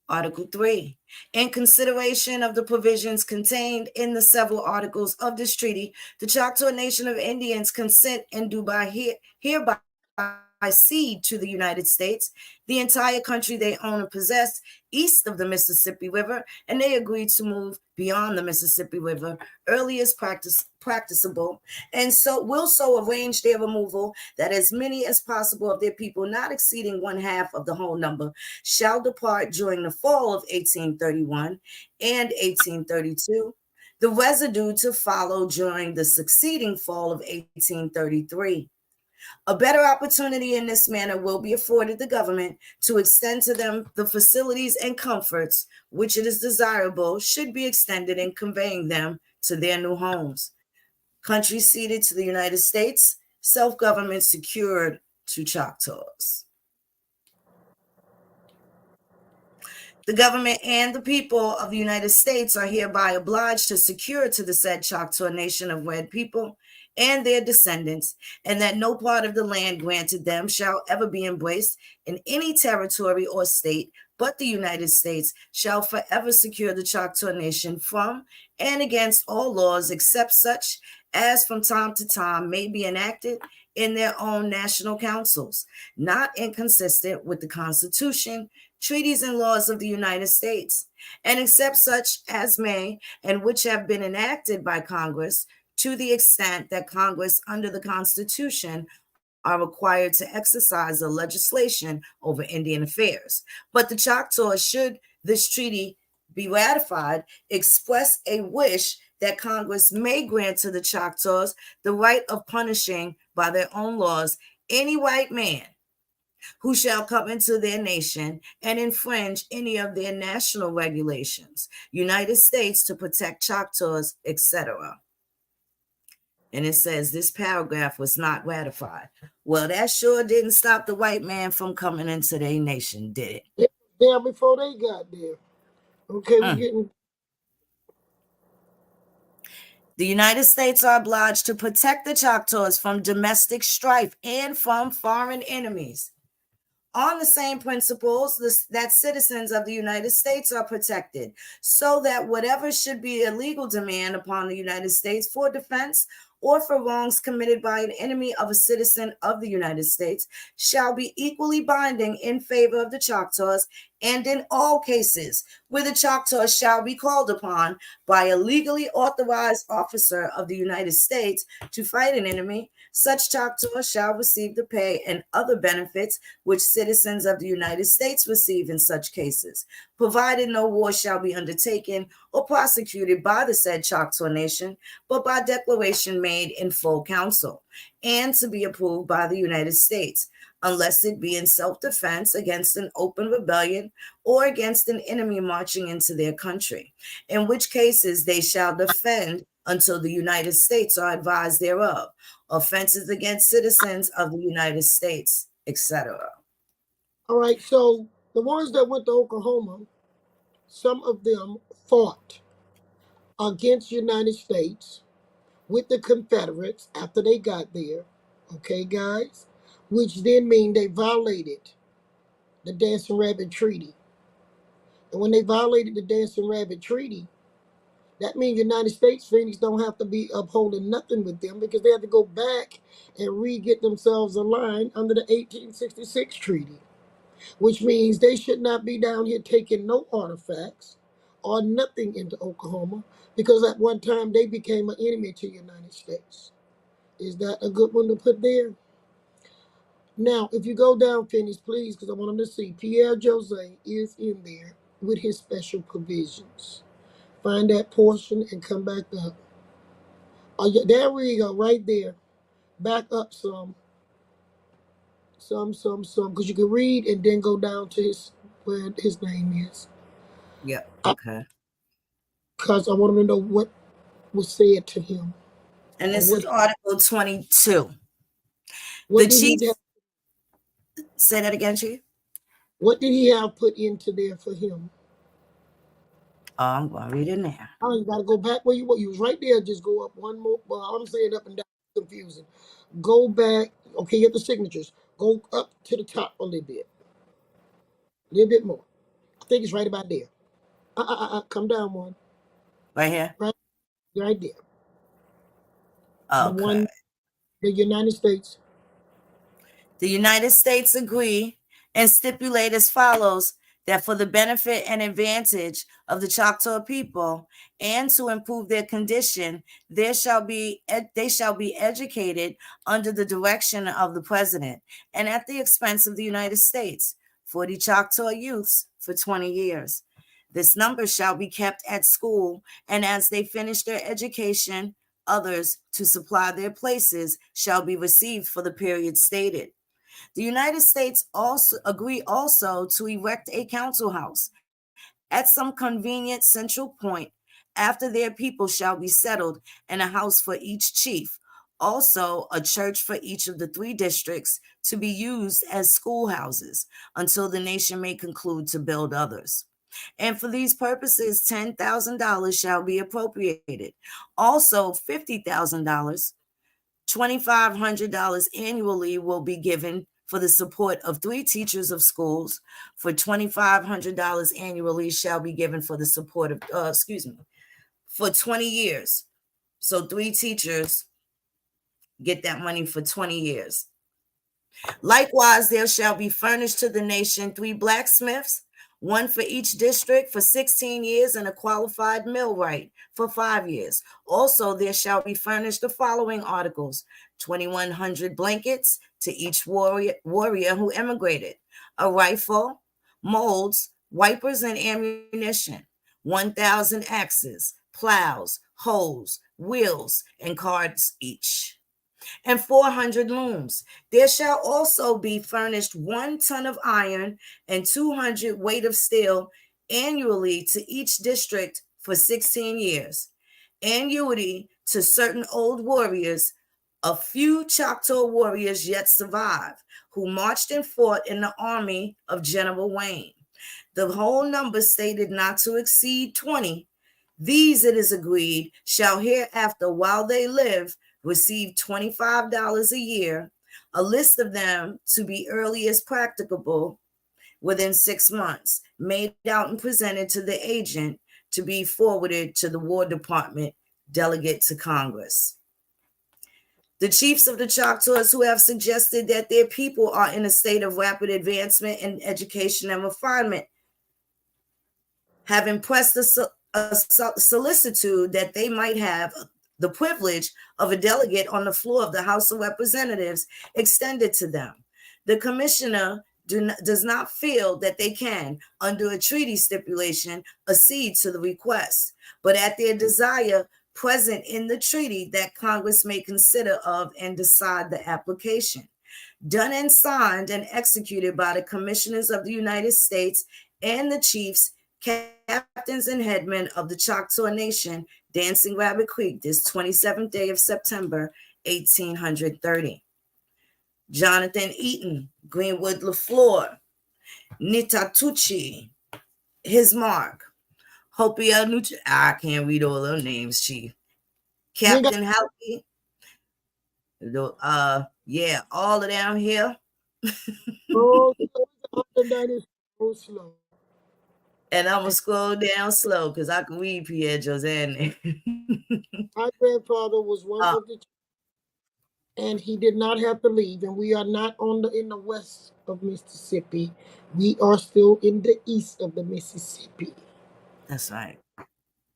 [SPEAKER 2] Article 3. In consideration of the provisions contained in the several articles of this treaty, the Choctaw Nation of Indians consent and do hereby cede to the United States the entire country they own and possess east of the Mississippi River, and they agree to move beyond the Mississippi River early as practicable, and so will so arrange their removal that as many as possible of their people, not exceeding one half of the whole number, shall depart during the fall of 1831 and 1832, the residue to follow during the succeeding fall of 1833. A better opportunity in this manner will be afforded the government to extend to them the facilities and comforts which it is desirable should be extended in conveying them to their new homes. Country ceded to the United States, self-government secured to Choctaws. The government and the people of the United States are hereby obliged to secure to the said Choctaw Nation of Red People and their descendants, and that no part of the land granted them shall ever be embraced in any territory or state but the United States, shall forever secure the Choctaw Nation from and against all laws except such as from time to time may be enacted in their own national councils, not inconsistent with the Constitution, treaties, and laws of the United States, and except such as may and which have been enacted by Congress, to the extent that Congress under the Constitution are required to exercise the legislation over Indian affairs. But the Choctaws, should this treaty be ratified, express a wish that Congress may grant to the Choctaws the right of punishing by their own laws any white man who shall come into their nation and infringe any of their national regulations, United States to protect Choctaws, etc. And it says this paragraph was not ratified. Well, that sure didn't stop the white man from coming into their nation, did it?
[SPEAKER 1] There before they got there. Okay, we're getting.
[SPEAKER 2] The United States are obliged to protect the Choctaws from domestic strife and from foreign enemies, on the same principles that citizens of the United States are protected, so that whatever should be a legal demand upon the United States for defense or for wrongs committed by an enemy of a citizen of the United States shall be equally binding in favor of the Choctaws, and in all cases where the Choctaws shall be called upon by a legally authorized officer of the United States to fight an enemy, such Choctaws shall receive the pay and other benefits which citizens of the United States receive in such cases, provided no war shall be undertaken or prosecuted by the said Choctaw Nation, but by declaration made in full council, and to be approved by the United States, unless it be in self-defense against an open rebellion or against an enemy marching into their country, in which cases they shall defend until the United States are advised thereof, offenses against citizens of the United States, etc.
[SPEAKER 1] All right, so the ones that went to Oklahoma, some of them fought against the United States with the Confederates after they got there. Okay, guys? which then mean they violated the Dancing Rabbit Treaty. And when they violated the Dancing Rabbit Treaty, that means United States Phoenix don't have to be upholding nothing with them because they have to go back and re-get themselves aligned under the 1866 treaty, which means they should not be down here taking no artifacts or nothing into Oklahoma because at one time they became an enemy to the United States. Is that a good one to put there? Now, if you go down, Phineas, please, because I want them to see Pierre Jose is in there with his special provisions. Find that portion and come back up. Oh, yeah, there we go, right there. Back up some, because you can read and then go down to his where his name is.
[SPEAKER 2] Yeah. Okay.
[SPEAKER 1] Because I want to know what was said to him.
[SPEAKER 2] And
[SPEAKER 1] Or
[SPEAKER 2] this is Article 22.
[SPEAKER 1] what
[SPEAKER 2] The
[SPEAKER 1] did
[SPEAKER 2] chief.
[SPEAKER 1] he have,
[SPEAKER 2] Say that again, Chief.
[SPEAKER 1] what did he have put into there for him?
[SPEAKER 2] Oh, I'm going to read it now.
[SPEAKER 1] Oh, you got to go back where you were. You was right there. Just go up one more. Well, I'm saying up and down. Confusing. Go back. Okay, you have the signatures. Go up to the top a little bit. A little bit more. I think it's right about there. Come down one.
[SPEAKER 2] Right here?
[SPEAKER 1] Right there. The
[SPEAKER 2] Okay.
[SPEAKER 1] one, the United States.
[SPEAKER 2] The United States agree and stipulate as follows: that for the benefit and advantage of the Choctaw people and to improve their condition, they shall be educated under the direction of the president and at the expense of the United States, 40 Choctaw youths for 20 years. This number shall be kept at school, and as they finish their education, others to supply their places shall be received for the period stated. The United States also agree to erect a council house at some convenient central point after their people shall be settled, and a house for each chief, also a church for each of the 3 districts to be used as schoolhouses until the nation may conclude to build others. And for these purposes, $10,000 shall be appropriated. Also, $50,000, $2,500 annually will be given for the support of 3 teachers of schools. For $2,500 annually shall be given for the support of, for 20 years. So 3 teachers get that money for 20 years. Likewise, there shall be furnished to the nation 3 blacksmiths, 1 for each district for 16 years, and a qualified millwright for 5 years. Also, there shall be furnished the following articles: 2,100 blankets to each warrior who emigrated, a rifle, molds, wipers, and ammunition, 1,000 axes, plows, hoes, wheels, and carts each, and 400 looms. There shall also be furnished 1 ton of iron and 200 weight of steel annually to each district for 16 years. Annuity to certain old warriors. A few Choctaw warriors yet survive, who marched and fought in the army of General Wayne. The whole number stated not to exceed 20. These, it is agreed, shall hereafter, while they live, receive $25 a year, a list of them to be early as practicable within 6 months, made out and presented to the agent to be forwarded to the War Department delegate to Congress. The chiefs of the Choctaws who have suggested that their people are in a state of rapid advancement in education and refinement have impressed a solicitude that they might have the privilege of a delegate on the floor of the House of Representatives extended to them. The commissioner does not feel that they can, under a treaty stipulation, accede to the request, but at their desire present in the treaty that Congress may consider of and decide the application. Done and signed and executed by the commissioners of the United States and the chiefs, captains, and headmen of the Choctaw Nation, Dancing Rabbit Creek, this 27th day of September, 1830. Jonathan Eaton, Greenwood LaFleur, Nitatucci, his mark, Hopia Nucci. I can't read all their names, Chief. Captain Halkey, Yeah, all of down here.
[SPEAKER 1] Oh, so slow.
[SPEAKER 2] And I'm going to scroll down slow because I can read Pierre Josiane.
[SPEAKER 1] My grandfather was one of the, and he did not have to leave. And we are not in the west of Mississippi. We are still in the east of the Mississippi.
[SPEAKER 2] That's right.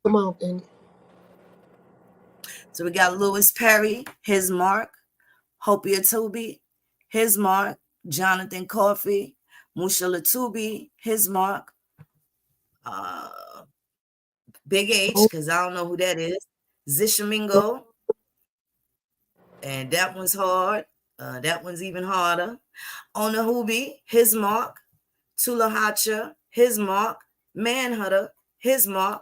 [SPEAKER 1] Come on, and
[SPEAKER 2] So we got Lewis Perry, his mark. Hopi Atubi, his mark. Jonathan Coffey, Musha Latubi, his mark. Big H, because I don't know who that is. Zishamingo, and that one's hard. That one's even harder. Onahubi, his mark. Tulahacha, his mark. Manhunter, his mark.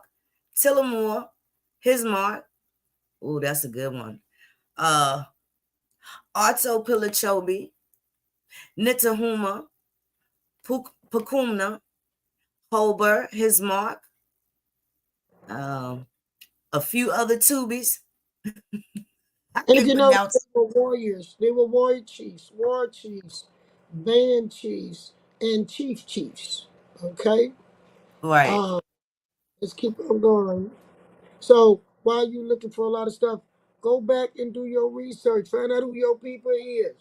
[SPEAKER 2] Tillamore, his mark. Oh, that's a good one. Arto Pilachobi, Nitahuma, Pukumna, Holber, his mark. A few other tubies. I
[SPEAKER 1] if
[SPEAKER 2] can't
[SPEAKER 1] you know, they
[SPEAKER 2] pronounce.
[SPEAKER 1] were warriors. They were warrior chiefs, war chiefs, band chiefs, and chiefs. Okay,
[SPEAKER 2] Right.
[SPEAKER 1] uh, let's keep on going. So while you're looking for a lot of stuff, go back and do your research. Find out who your people is.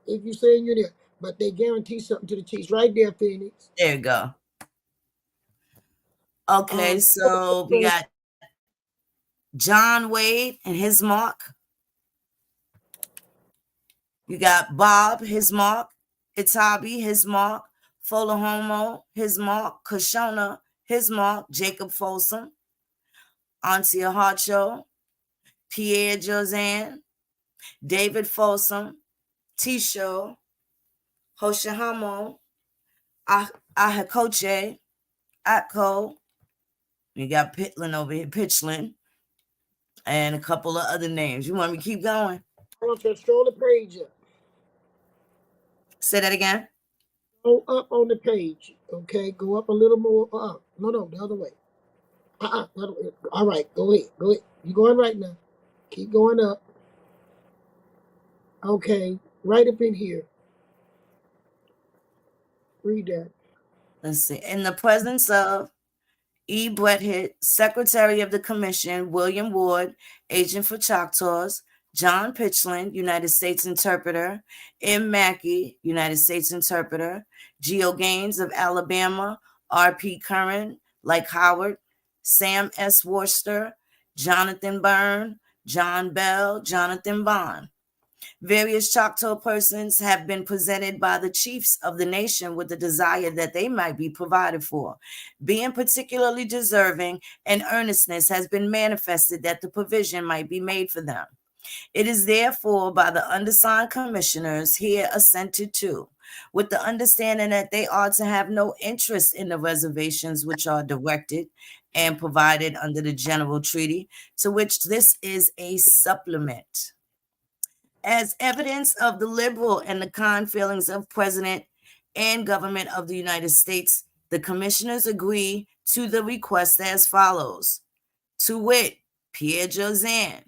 [SPEAKER 1] If you're saying you're there, but they guarantee something to the chiefs right there, Phoenix.
[SPEAKER 2] There you go. Okay,
[SPEAKER 1] Um,
[SPEAKER 2] so we got John Wade and his mark. You got Bob, his mark. Itabi, his mark. Folahomo, his mark. Kashona, his mark. Jacob Folsom. Antia Harcho. Pierre Josiane. David Folsom. Tisho. Hoshahamo. Ahakoche. Atko. You got Pitland over here, Pitchland. And a couple of other names. You want me to keep going?
[SPEAKER 1] I want you to scroll the page up.
[SPEAKER 2] Say that again.
[SPEAKER 1] Go up on the page. Okay, go up a little more. No, the other way. The other way. All right, go ahead. Go ahead. You're going right now. Keep going up. Okay, right up in here. Read that.
[SPEAKER 2] Let's see. In the presence of E. Bretthead, Secretary of the Commission, William Ward, Agent for Choctaws, John Pitchland, United States Interpreter, M. Mackey, United States Interpreter, Geo Gaines of Alabama, R.P. Curran, like Howard, Sam S. Worcester, Jonathan Byrne, John Bell, Jonathan Bond. Various Choctaw persons have been presented by the chiefs of the nation with the desire that they might be provided for. Being particularly deserving, and earnestness has been manifested that the provision might be made for them. It is therefore by the undersigned commissioners here assented to, with the understanding that they are to have no interest in the reservations which are directed and provided under the general treaty, to which this is a supplement. As evidence of the liberal and the kind feelings of President and government of the United States, the commissioners agree to the request as follows. To wit, Pierre Josiane,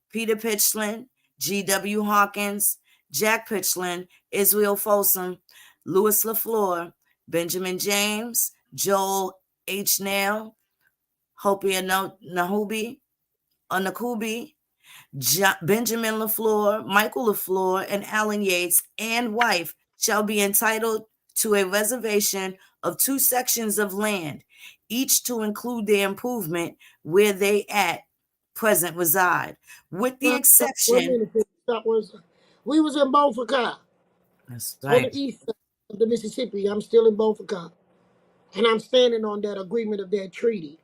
[SPEAKER 2] Peter Pitchland, G.W. Hawkins, Jack Pitchland, Israel Folsom, Louis LaFleur, Benjamin James, Joel H. Nail, Hopi Nahubi, Nakubi, Benjamin LaFleur, Michael LaFleur, and Alan Yates and wife shall be entitled to a reservation of 2 sections of land, each to include their improvement where they at present reside, with the
[SPEAKER 1] 1
[SPEAKER 2] exception.
[SPEAKER 1] minute. Stop 1 second. We was in Beaufort.
[SPEAKER 2] That's
[SPEAKER 1] On the
[SPEAKER 2] right.
[SPEAKER 1] east side of the Mississippi. I'm still in Beaufort. And I'm standing on that agreement of that treaty.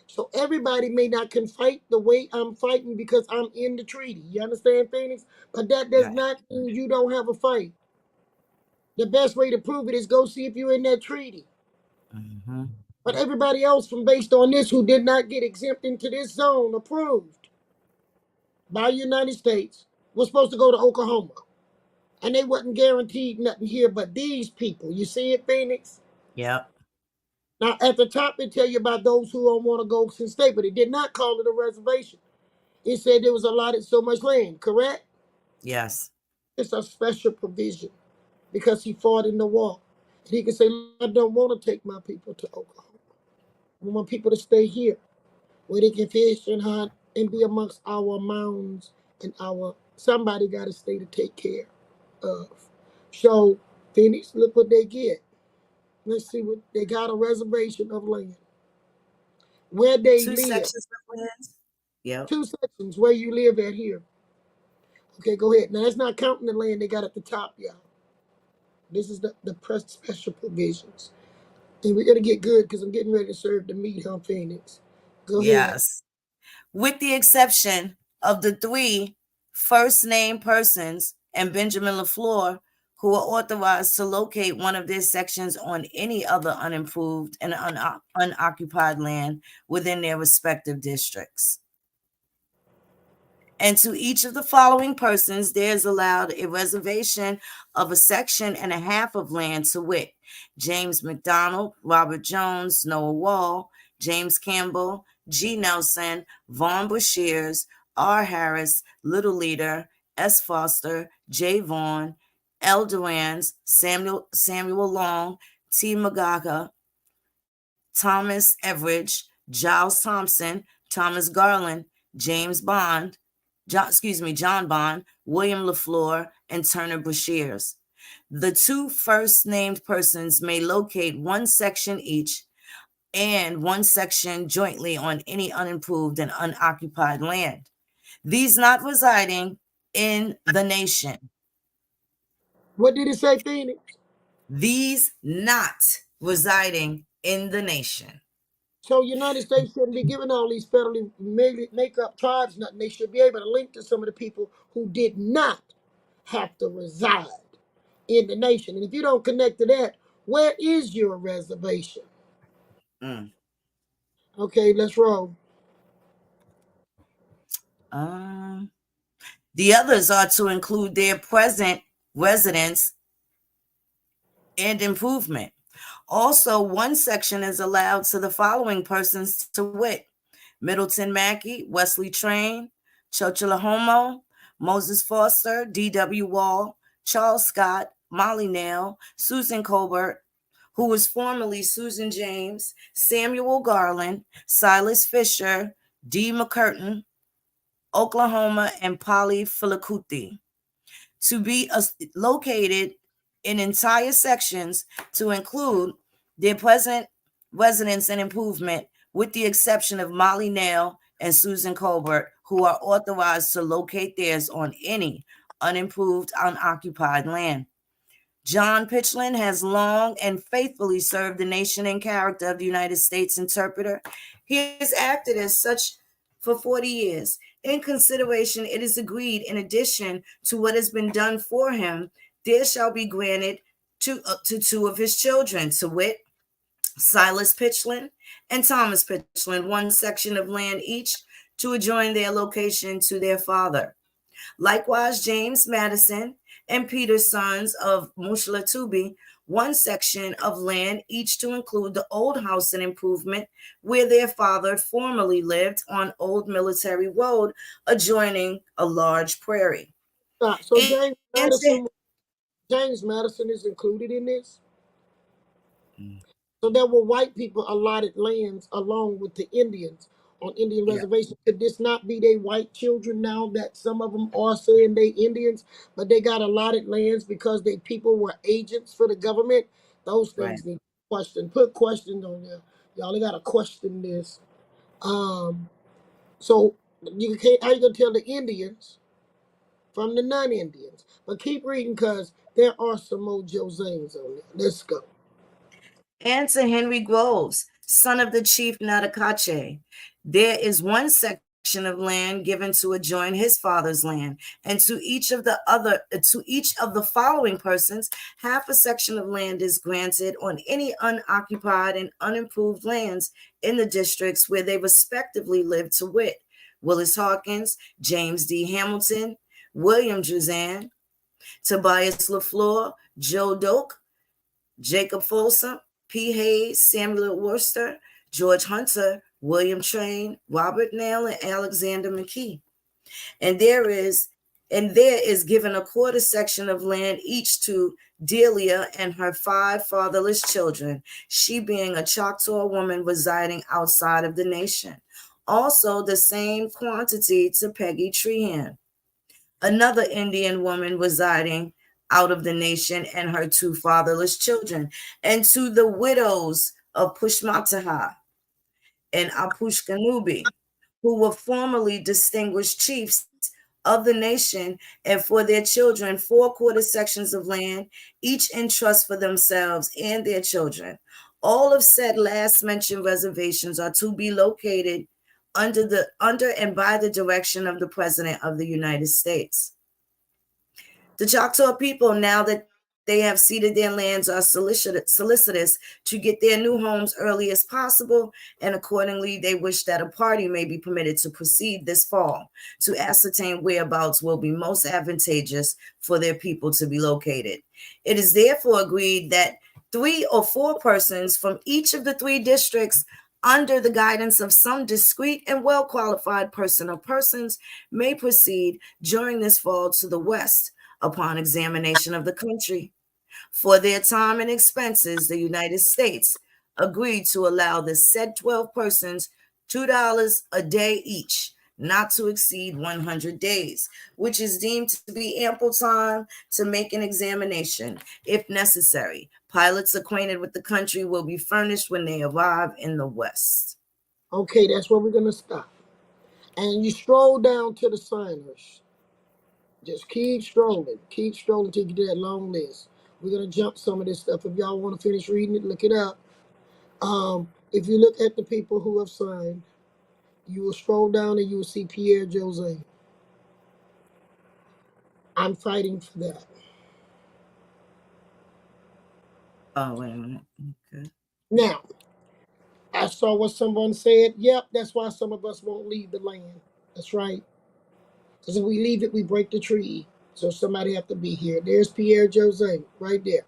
[SPEAKER 1] So everybody may not can fight the way I'm fighting because I'm in the treaty. You understand, Phoenix? But that does
[SPEAKER 2] Right.
[SPEAKER 1] not mean you don't have a fight. The best way to prove it is go see if you're in that treaty.
[SPEAKER 2] Mm-hmm.
[SPEAKER 1] But everybody else from based on this who did not get exempt into this zone approved by the United States was supposed to go to Oklahoma. And they wasn't guaranteed nothing here but these people. You see it, Phoenix?
[SPEAKER 2] Yep.
[SPEAKER 1] Now, at the top, they tell you about those who don't want to go and stay, but it did not call it a reservation. It said there was allotted so much land, correct?
[SPEAKER 2] Yes.
[SPEAKER 1] It's a special provision because he fought in the war. And he can say, I don't want to take my people to Oklahoma. I want my people to stay here where they can fish and hunt and be amongst our mounds and our somebody got to stay to take care of. So Phoenix, look what they get. Let's see what they got, a reservation of land where they
[SPEAKER 2] Two
[SPEAKER 1] live.
[SPEAKER 2] sections of land. Yep.
[SPEAKER 1] Two sections where you live at here. Okay, go ahead. Now that's not counting the land they got at the top, y'all. This is the special provisions. And we're gonna get good because I'm getting ready to serve the meat, huh, Phoenix? Go ahead.
[SPEAKER 2] Yes. With the exception of the 3 first name persons and Benjamin LaFleur, who are authorized to locate one of their sections on any other unimproved and unoccupied land within their respective districts. And to each of the following persons, there is allowed a reservation of a section and a half of land, to wit, James McDonald, Robert Jones, Noah Wall, James Campbell, G. Nelson, Vaughn Bushears, R. Harris, Little Leader, S. Foster, J. Vaughn, L. Durans, Samuel Long, T. Magaga, Thomas Everidge, Giles Thompson, Thomas Garland, James Bond, John Bond, William LaFleur, and Turner Bushears. The 2 first named persons may locate one section each and one section jointly on any unimproved and unoccupied land, these not residing in the nation.
[SPEAKER 1] What did it say, Phoenix?
[SPEAKER 2] These not residing in the nation.
[SPEAKER 1] So United States shouldn't be giving all these federally make up tribes nothing. They should be able to link to some of the people who did not have to reside in the nation. And if you don't connect to that, where is your reservation?
[SPEAKER 2] Mm.
[SPEAKER 1] Okay, let's roll.
[SPEAKER 2] The others are to include their present residence and improvement. Also, one section is allowed to the following persons, to wit, Middleton Mackey, Wesley Train, Chochalahomo, Moses Foster, D.W. Wall, Charles Scott, Molly Nail, Susan Colbert, who was formerly Susan James, Samuel Garland, Silas Fisher, D. McCurtain, Oklahoma, and Polly Filakuti, to be located in entire sections to include their present residence and improvement, with the exception of Molly Nail and Susan Colbert, who are authorized to locate theirs on any unimproved, unoccupied land. John Pitchland has long and faithfully served the nation in character of the United States interpreter. He has acted as such for 40 years. In consideration, it is agreed, in addition to what has been done for him, there shall be granted to 2 of his children, to wit, Silas Pitchland and Thomas Pitchland, one section of land each, to adjoin their location to their father. Likewise, James Madison and Peter's sons of Mushlatubi, one section of land each, to include the old house and improvement where their father formerly lived on Old Military Road, adjoining a large prairie.
[SPEAKER 1] So
[SPEAKER 2] And
[SPEAKER 1] James Madison is included in this. So there were white people allotted lands along with the Indians on Indian reservations. Could this not be they white children now that some of them are saying they Indians, but they got allotted lands because they people were agents for the government? Those
[SPEAKER 2] right.
[SPEAKER 1] things need question. Put questions on there. Y'all they gotta question this. So you can't how you gonna tell the Indians from the non-Indians? But keep reading because there are some more Josenes on there. Let's go.
[SPEAKER 2] And to Henry Groves, son of the chief Natakache, there is one section of land given to adjoin his father's land, and to each of the following persons, half a section of land is granted on any unoccupied and unimproved lands in the districts where they respectively live, to wit, Willis Hawkins, James D. Hamilton, William Juzan, Tobias LaFleur, Joe Doak, Jacob Folsom, P. Hayes, Samuel Worcester, George Hunter, William Train, Robert Nail, and Alexander McKee. And there is and there is given a quarter section of land each to Delia and her 5 fatherless children, she being a Choctaw woman residing outside of the nation. Also the same quantity to Peggy Trehan, another Indian woman residing out of the nation, and her 2 fatherless children, and to the widows of Pushmataha and Apushkanubi, who were formerly distinguished chiefs of the nation, and for their children 4 quarter sections of land, each in trust for themselves and their children. All of said last mentioned reservations are to be located under and by the direction of the President of the United States. The Choctaw people, now that they have ceded their lands, are solicitous to get their new homes early as possible, and accordingly they wish that a party may be permitted to proceed this fall to ascertain whereabouts will be most advantageous for their people to be located. It is therefore agreed that 3 or 4 persons from each of the 3 districts, under the guidance of some discreet and well-qualified person or persons, may proceed during this fall to the west upon examination of the country. For their time and expenses, the United States agreed to allow the said 12 persons $2 a day each, not to exceed 100 days, which is deemed to be ample time to make an examination. If necessary, pilots acquainted with the country will be furnished when they arrive in the West.
[SPEAKER 1] Okay, that's where we're going to stop. And you stroll down to the signers. Just keep strolling till you get to that long list. We're going to jump some of this stuff. If y'all want to finish reading it, look it up. If you look at the people who have signed, you will scroll down and you will see Pierre Jose. I'm fighting for that.
[SPEAKER 2] Oh, wait a minute. Okay.
[SPEAKER 1] Now, I saw what someone said. Yep, that's why some of us won't leave the land. That's right. Because if we leave it, we break the treaty. So somebody have to be here. There's Pierre Jose right there.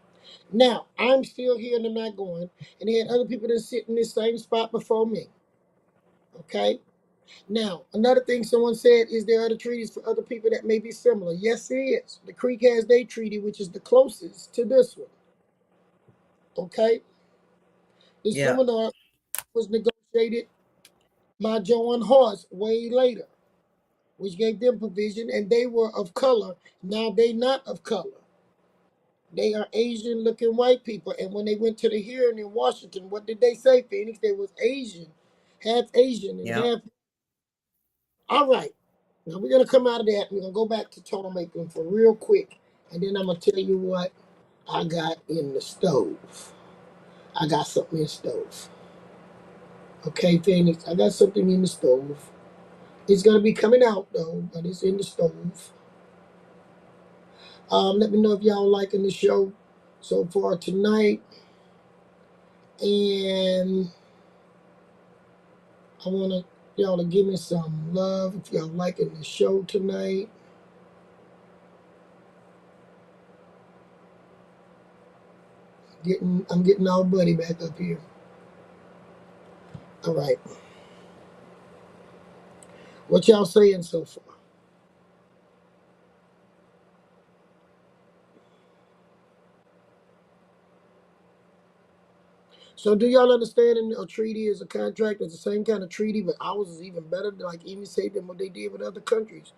[SPEAKER 1] Now, I'm still here and I'm not going. And they had other people that sit in this same spot before me. Okay? Now, another thing someone said is there other treaties for other people that may be similar. Yes, there is. The Creek has their treaty, which is the closest to this one. Okay? The seminar was negotiated by John Horse way later, which gave them provision, and they were of color. Now they not of color. They are Asian-looking white people. And when they went to the hearing in Washington, what did they say, Phoenix? They was Asian, half Asian and half. All right. Now we're gonna come out of that. We're gonna go back to toll making for real quick, and then I'm gonna tell you what I got in the stove. I got something in the stove. Okay, Phoenix, I got something in the stove. It's gonna be coming out though, but it's in the stove. Let me know if y'all liking the show so far tonight, and I want y'all to give me some love if y'all liking the show tonight. I'm getting our buddy back up here. All right. What y'all saying so far? So do y'all understand a treaty is a contract? It's the same kind of treaty, but ours is even better, like even say than what they did with other countries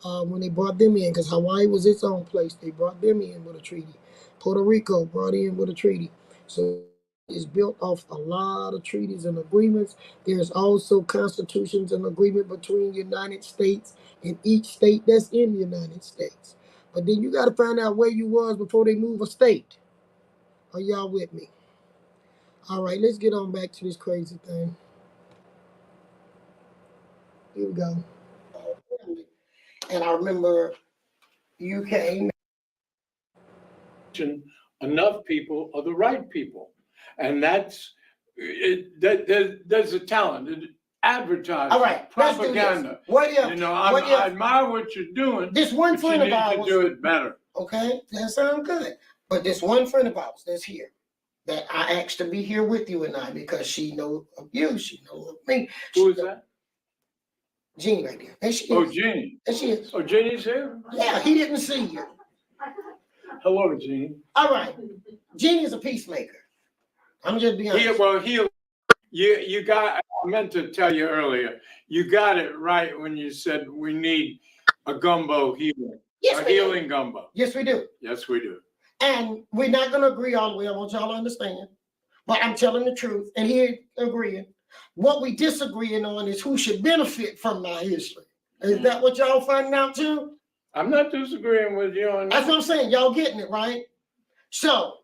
[SPEAKER 1] when they brought them in, because Hawaii was its own place. They brought them in with a treaty. Puerto Rico brought in with a treaty. So it's built off a lot of treaties and agreements. There's also constitutions and agreement between the United States and each state that's in the United States. But then you got to find out where you was before they move a state. Are y'all with me? All right, let's get on back to this crazy thing. Here we go. And I remember you came.
[SPEAKER 3] Enough people are the right people. And that's it. There's a talent. Advertising.
[SPEAKER 1] All right,
[SPEAKER 3] propaganda.
[SPEAKER 1] What if,
[SPEAKER 3] I admire what you're doing.
[SPEAKER 1] This one friend of ours.
[SPEAKER 3] You need to do it better.
[SPEAKER 1] Okay, that sounds good. But this one friend of ours that's here, that I asked to be here with you and I, because she knows of you, she knows of me.
[SPEAKER 3] Who is that?
[SPEAKER 1] Jeannie right there. There she is.
[SPEAKER 3] Oh, Jeannie.
[SPEAKER 1] There she is.
[SPEAKER 3] Oh, Jeannie's here?
[SPEAKER 1] Yeah, he didn't see you.
[SPEAKER 3] Hello, Jeannie.
[SPEAKER 1] All right. Jeannie is a peacemaker. I'm just being honest.
[SPEAKER 3] You got, I meant to tell you earlier, you got it right when you said we need a gumbo healer.
[SPEAKER 1] Yes,
[SPEAKER 3] a
[SPEAKER 1] we
[SPEAKER 3] healing
[SPEAKER 1] do.
[SPEAKER 3] gumbo.
[SPEAKER 1] Yes, we do.
[SPEAKER 3] Yes, we do.
[SPEAKER 1] And we're not going to agree all the way. I want y'all to understand. But I'm telling the truth, and he agreeing. What we disagreeing on is who should benefit from my history. Is that what y'all finding out too?
[SPEAKER 3] I'm not disagreeing with you on that.
[SPEAKER 1] That's what I'm saying. Y'all getting it, right? So,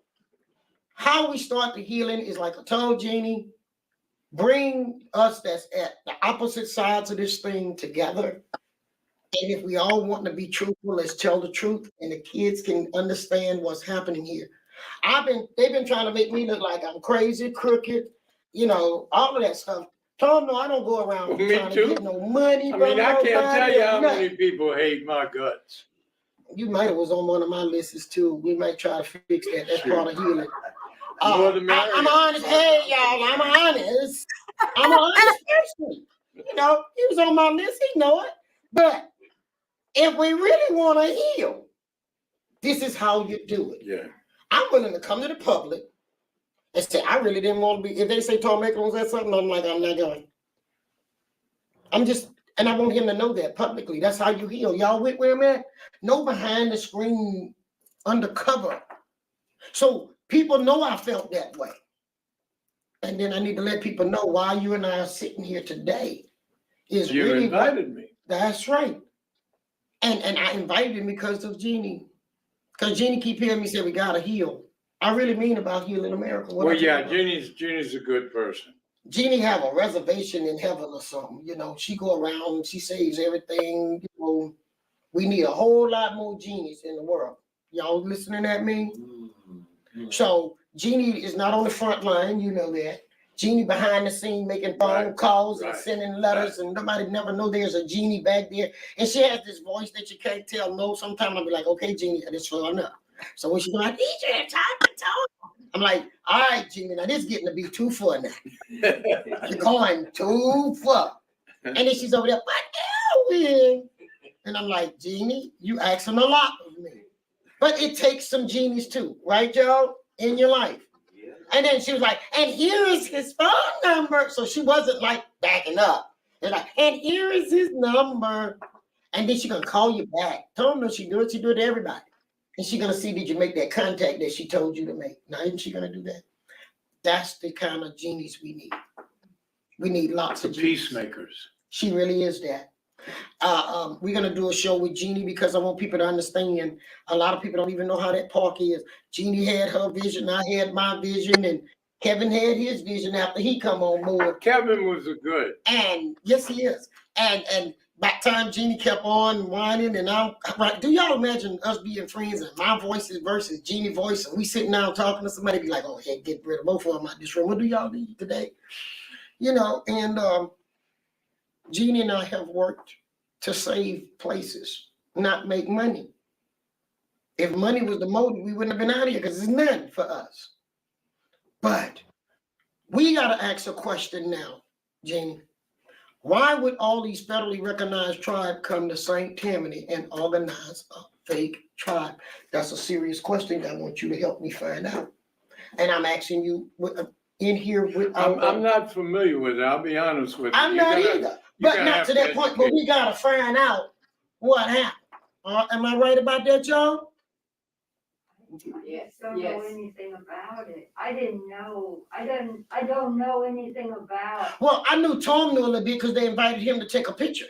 [SPEAKER 1] how we start the healing is like I told Jeannie, bring us that's at the opposite sides of this thing together. And if we all want to be truthful, let's tell the truth, and the kids can understand what's happening here. They've been trying to make me look like I'm crazy, crooked, all of that stuff. Tom, no, I don't go around trying to get no money.
[SPEAKER 3] I mean, I can't tell you how many people hate my guts.
[SPEAKER 1] You might have was on one of my lists too. We might try to fix that. That's part of healing.
[SPEAKER 3] I'm
[SPEAKER 1] honest. Hey, y'all, I'm honest. I'm an honest person. He was on my list. He know it. But if we really want to heal, this is how you do it.
[SPEAKER 3] Yeah.
[SPEAKER 1] I'm willing to come to the public and say, I really didn't want to be. If they say Tom Ackles said something, I'm like, I'm not going. And I want him to know that publicly. That's how you heal. Y'all with where I'm at? No behind the screen undercover. So people know I felt that way. And then I need to let people know why you and I are sitting here today.
[SPEAKER 3] You invited me.
[SPEAKER 1] That's right. And I invited him because of Jeannie. Because Jeannie keep hearing me say we gotta heal. I really mean about healing America.
[SPEAKER 3] Well, yeah, Jeannie's a good person.
[SPEAKER 1] Jeannie have a reservation in heaven or something. She go around, she saves everything. We need a whole lot more Jeannies in the world. Y'all listening at me? Mm-hmm. So Jeannie is not on the front line, you know that. Jeannie behind the scene making phone calls and sending letters, and nobody never know there's a Jeannie back there. And she has this voice that you can't tell no. Sometimes I'll be like, okay, Jeannie, this for enough. So when she's like, DJ, time to talk. I'm like, all right, Jeannie, now this is getting to be too far now. You're going too far. And then she's over there, but Elwin. And I'm like, Jeannie, you asking a lot of me. But it takes some Jeannies too, right, y'all, in your life. And then she was like, and here is his phone number. So she wasn't like backing up. They're like, and here is his number. And then she's going to call you back. Tell them that she do it. She do it to everybody. And she's going to see, did you make that contact that she told you to make? Now, isn't she going to do that? That's the kind of genies we need. We need lots of
[SPEAKER 3] peacemakers.
[SPEAKER 1] She really is that. We're going to do a show with Jeannie because I want people to understand. A lot of people don't even know how that park is. Jeannie had her vision. I had my vision. And Kevin had his vision after he come on board.
[SPEAKER 3] Kevin was a good.
[SPEAKER 1] And yes, he is. And by the time Jeannie kept on whining, and I'm right. Do y'all imagine us being friends and my voice versus Jeannie voice, and we sitting down talking to somebody, be like, oh, hey, get rid of both of them out this room. What do y'all do today? And Jeannie and I have worked to save places, not make money. If money was the motive, we wouldn't have been out here because it's nothing for us. But we got to ask a question now, Jeannie. Why would all these federally recognized tribes come to St. Tammany and organize a fake tribe? That's a serious question. I want you to help me find out. And I'm asking you in here with.
[SPEAKER 3] I'm not familiar with it. I'll be honest with you.
[SPEAKER 1] I'm not either. But not to that point. But we gotta find out what happened. Am I right about that, y'all?
[SPEAKER 4] Yes. I don't know anything about it. I didn't know. I don't know anything about.
[SPEAKER 1] Well, I knew Tom knew a little bit because they invited him to take a picture.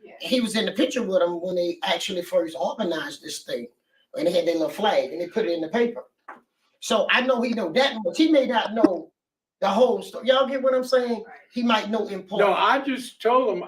[SPEAKER 1] Yeah. He was in the picture with them when they actually first organized this thing, and they had their little flag and they put it in the paper. So I know he know that much. He may not know the whole story. Y'all get what I'm saying? He might know important.
[SPEAKER 3] No, I just told him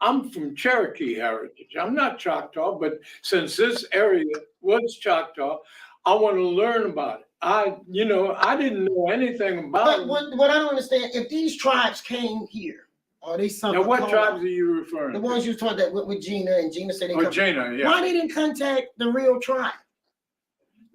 [SPEAKER 3] I'm from Cherokee heritage. I'm not Choctaw, but since this area was Choctaw, I want to learn about it. I didn't know anything about it.
[SPEAKER 1] But what I don't understand, if these tribes came here, are they something?
[SPEAKER 3] Now, what tribes are you referring to?
[SPEAKER 1] The ones you was talking about with Gina, and Gina said they
[SPEAKER 3] Gina, yeah.
[SPEAKER 1] Why they didn't contact the real tribe?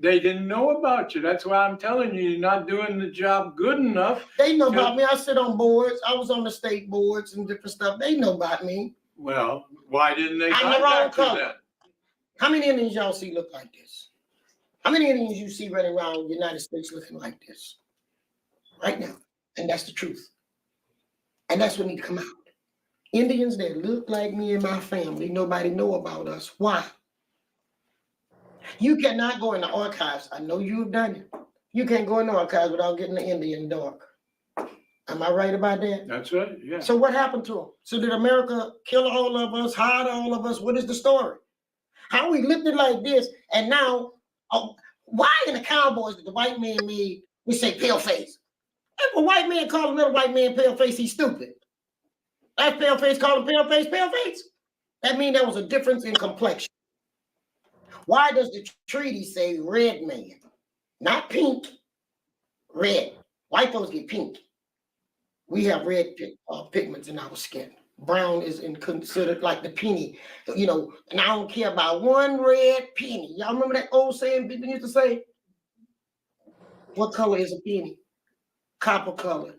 [SPEAKER 3] They didn't know about you. That's why I'm telling you, you're not doing the job good enough.
[SPEAKER 1] They know about me. I sit on boards. I was on the state boards and different stuff. They know about me.
[SPEAKER 3] Well, why didn't they
[SPEAKER 1] I'm the wrong
[SPEAKER 3] contact you
[SPEAKER 1] color.
[SPEAKER 3] then?
[SPEAKER 1] How many Indians y'all see look like this? How many Indians you see running around the United States looking like this? Right now. And that's the truth. And that's what needs to come out. Indians that look like me and my family, nobody know about us. Why? You cannot go in the archives. I know you've done it. You can't go in the archives without getting the Indian dark. Am I right about that?
[SPEAKER 3] That's right, yeah.
[SPEAKER 1] So what happened to them? So did America kill all of us, hide all of us? What is the story? How we looked at like this, and now, why in the Cowboys did the white man made, we say pale face? If a white man called another white man pale face, he's stupid. That pale face called him pale face, pale face. That means there was a difference in complexion. Why does the treaty say red man? Not pink, red. White folks get pink. We have red pigments in our skin. Brown is considered like the penny, you know, and I don't care about one red penny. Y'all remember that old saying people used to say? What color is a penny? Copper colored.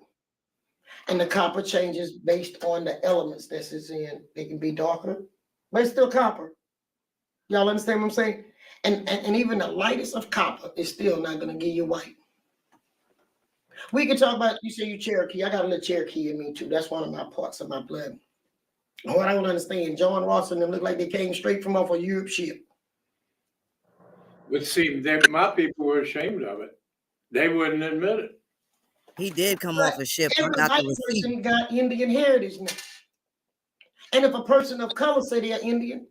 [SPEAKER 1] And the copper changes based on the elements that it's in. They can be darker, but it's still copper. Y'all understand what I'm saying? And even the lightest of copper is still not going to give you white. We can talk about, you say you Cherokee. I got a little Cherokee in me too. That's one of my parts of my blood. And what I don't understand, John Ross and them look like they came straight from off a Europe ship.
[SPEAKER 3] But see, my people were ashamed of it. They wouldn't admit it.
[SPEAKER 2] He did come off a ship. I
[SPEAKER 1] Every
[SPEAKER 2] got
[SPEAKER 1] white
[SPEAKER 2] the receipt.
[SPEAKER 1] person got Indian heritage now. And if a person of color say they're Indian,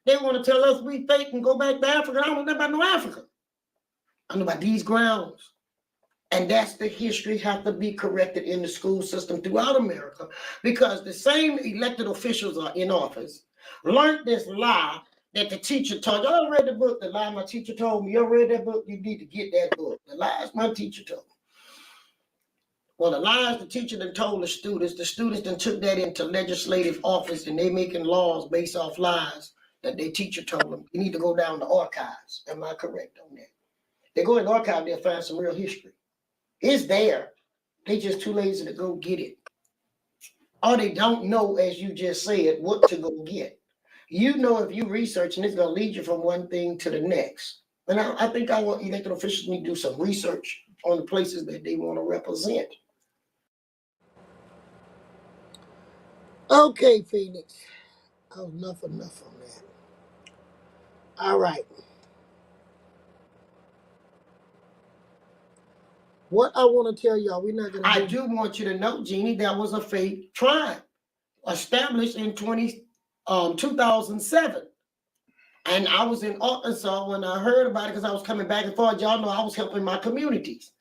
[SPEAKER 1] they want to tell us we fake and go back to Africa. I don't know about no Africa. I know about these grounds. And that's the history have to be corrected in the school system throughout America, because the same elected officials are in office learned this lie that the teacher told you. I read the book, The Lie My Teacher Told Me. You read that book? You need to get that book. The Lies My Teacher Told Me. Well, the lies the teacher then told the students then took that into legislative office, and they making laws based off lies that their teacher told them. You need to go down to archives. Am I correct on that? They go in the archive, they'll find some real history. It's there. They just too lazy to go get it. Or they don't know, as you just said, what to go get. You know, if you research, and it's going to lead you from one thing to the next. And I think our elected officials need to do some research on the places that they want to represent. Okay, Phoenix. Oh, enough on that. All right. What I want to tell y'all, we're not going to. I do want you to know, Jeannie, that was a fake tribe established in 2007. And I was in Arkansas when I heard about it, because I was coming back and forth. Y'all know I was helping my communities.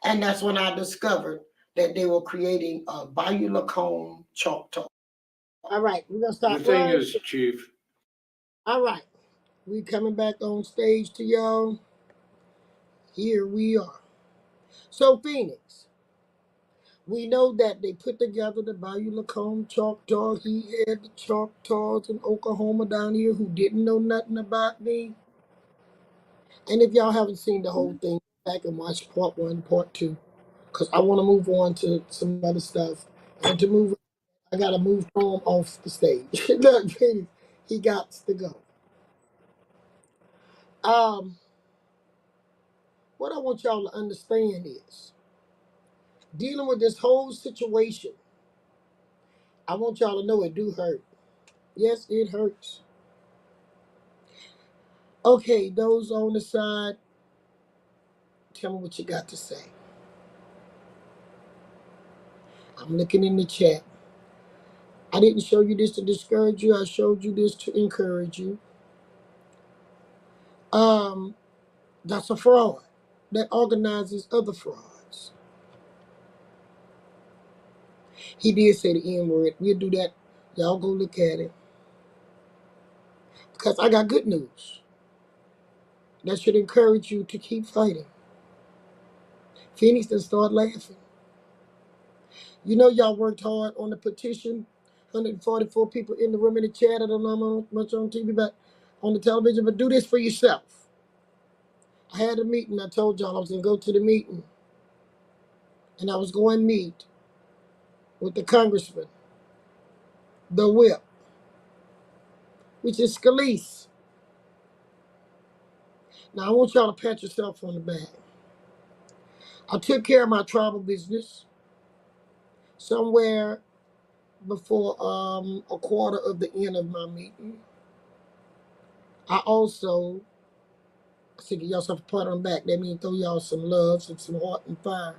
[SPEAKER 1] And that's when I discovered that they were creating a Bayou Lacombe Choctaw. All right, we're going to stop.
[SPEAKER 3] The thing is, Chief.
[SPEAKER 1] All right, we coming back on stage to y'all. Here we are. So, Phoenix, we know that they put together the Bayou Lacombe Choctaw. He had the Choctaws in Oklahoma down here who didn't know nothing about me. And if y'all haven't seen the whole thing, back and watch part 1, part 2, because I want to move on to some other stuff. And to move, I got to move Tom off the stage. Look, he got to go. What I want y'all to understand is, dealing with this whole situation, I want y'all to know it do hurt. Yes, it hurts. Okay, those on the side, tell me what you got to say. I'm looking in the chat. I didn't show you this to discourage you. I showed you this to encourage you. That's a fraud that organizes other frauds. He did say the N-word. We'll do that. Y'all go look at it. Because I got good news. That should encourage you to keep fighting. Phoenix done start laughing. You know y'all worked hard on the petition. 144 people in the room in the chat. I don't know much on TV, but on the television. But do this for yourself. I had a meeting. I told y'all I was going to go to the meeting. And I was going to meet with the congressman, the whip, which is Scalise. Now, I want y'all to pat yourself on the back. I took care of my tribal business somewhere before a quarter of the end of my meeting. I also said, give yourself a pat on the back. That means throw y'all some love and some heart and fire.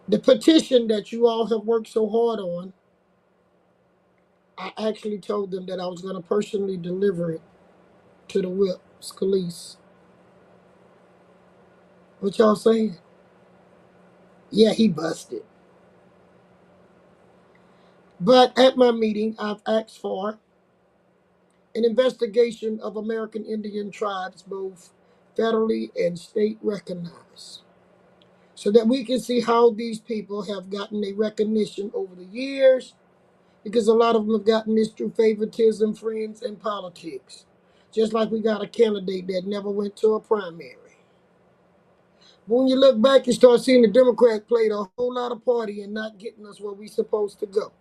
[SPEAKER 1] The petition that you all have worked so hard on, I actually told them that I was going to personally deliver it to the whip, Scalise. What y'all saying? Yeah, he busted. But at my meeting, I've asked for an investigation of American Indian tribes, both federally and state recognized, so that we can see how these people have gotten a recognition over the years, because a lot of them have gotten this through favoritism, friends, and politics. Just like we got a candidate that never went to a primary. But when you look back, you start seeing the Democrats played a whole lot of party and not getting us where we supposed to go.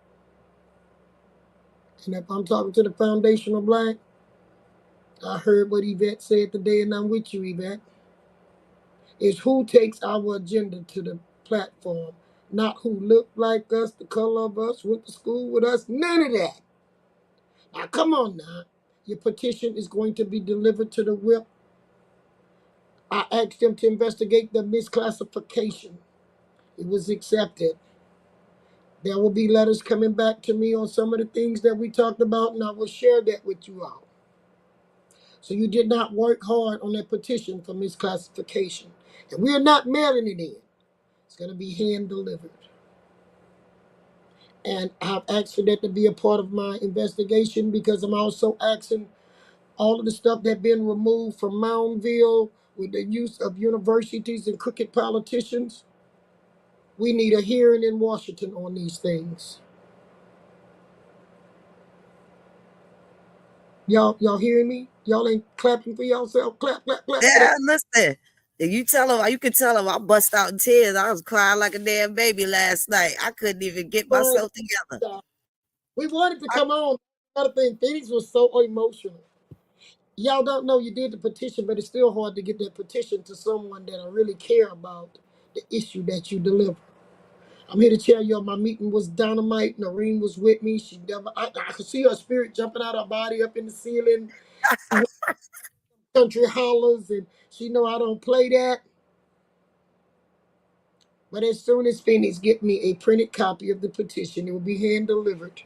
[SPEAKER 1] And if I'm talking to the foundational black, I heard what Yvette said today, and I'm with you, Yvette. Is who takes our agenda to the platform, not who look like us, the color of us, went to school with us, none of that. Now, come on now. Your petition is going to be delivered to the whip. I asked them to investigate the misclassification. It was accepted. There will be letters coming back to me on some of the things that we talked about, and I will share that with you all. So you did not work hard on that petition for misclassification. And we are not mailing it in. It's going to be hand delivered. And I've asked for that to be a part of my investigation, because I'm also asking all of the stuff that's been removed from Moundville with the use of universities and crooked politicians. We need a hearing in Washington on these things. Y'all hearing me? Y'all ain't clapping for yourself? Clap, clap, clap.
[SPEAKER 2] Yeah, listen. If you tell them, you can tell them I bust out in tears. I was crying like a damn baby last night. I couldn't even get myself together.
[SPEAKER 1] We wanted to come on. Another thing, Phoenix was so emotional. Y'all don't know you did the petition, but it's still hard to get that petition to someone that I really care about the issue that you deliver. I'm here to tell y'all my meeting was dynamite. Noreen was with me. I could see her spirit jumping out of her body up in the ceiling. Country hollers, and she know I don't play that. But as soon as Phoenix get me a printed copy of the petition, it will be hand delivered.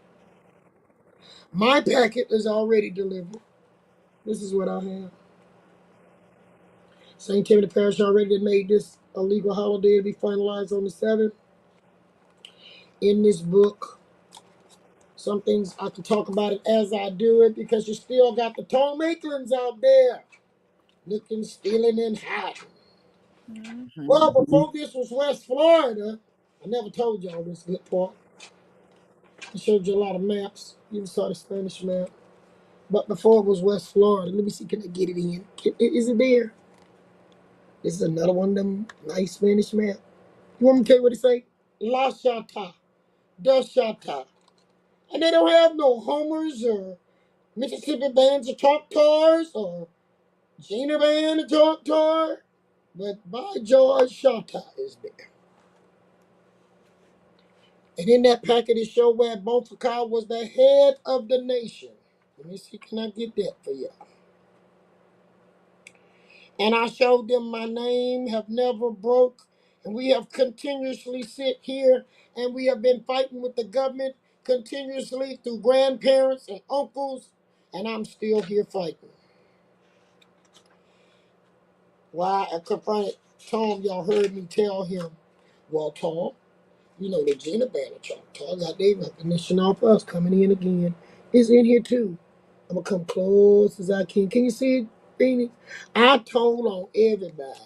[SPEAKER 1] My packet is already delivered. This is what I have. St. Timothy Parish already made this a legal holiday to be finalized on the 7th. In this book, some things I can talk about it as I do it, because you still got the Tom Maitlands out there looking, stealing, and hiding.
[SPEAKER 2] Mm-hmm.
[SPEAKER 1] Well, before this was West Florida. I never told y'all this good part. I showed you a lot of maps. You saw the Spanish map. But before it was West Florida. Let me see, can I get it in? Is it there? This is another one of them nice Spanish maps. You want me to tell you what it say? La Chata. Da Chata. And they don't have no Homers or Mississippi bands of Choctaws or Gina band of Choctaw. But by George, Chata is there. And in that packet it showed where Bonfaka was the head of the nation. Let me see, can I get that for you? And I showed them my name have never broke. And we have continuously sit here and we have been fighting with the government continuously through grandparents and uncles. And I'm still here fighting. Why I confronted Tom, y'all heard me tell him, well, Tom, you know the Gina Band of Choctaw got their recognition off us coming in again. It's in here too. I'm gonna come close as I can. Can you see it, Phoenix? I told on everybody.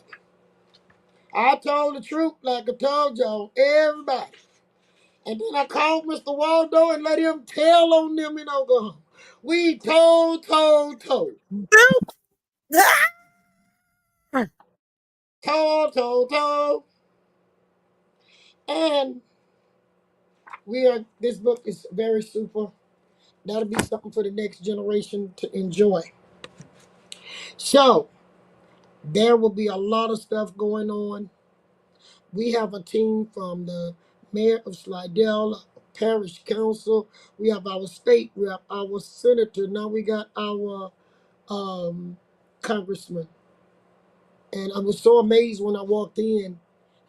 [SPEAKER 1] I told the truth like I told y'all, everybody. And then I called Mr. Waldo and let him tell on them in Oklahoma. We told.
[SPEAKER 2] Boop.
[SPEAKER 1] Toe. And this book is very super. That'll be something for the next generation to enjoy. So, there will be a lot of stuff going on. We have a team from the mayor of Slidell, parish council. We have our state rep, our senator. Now we got our congressman. And I was so amazed when I walked in.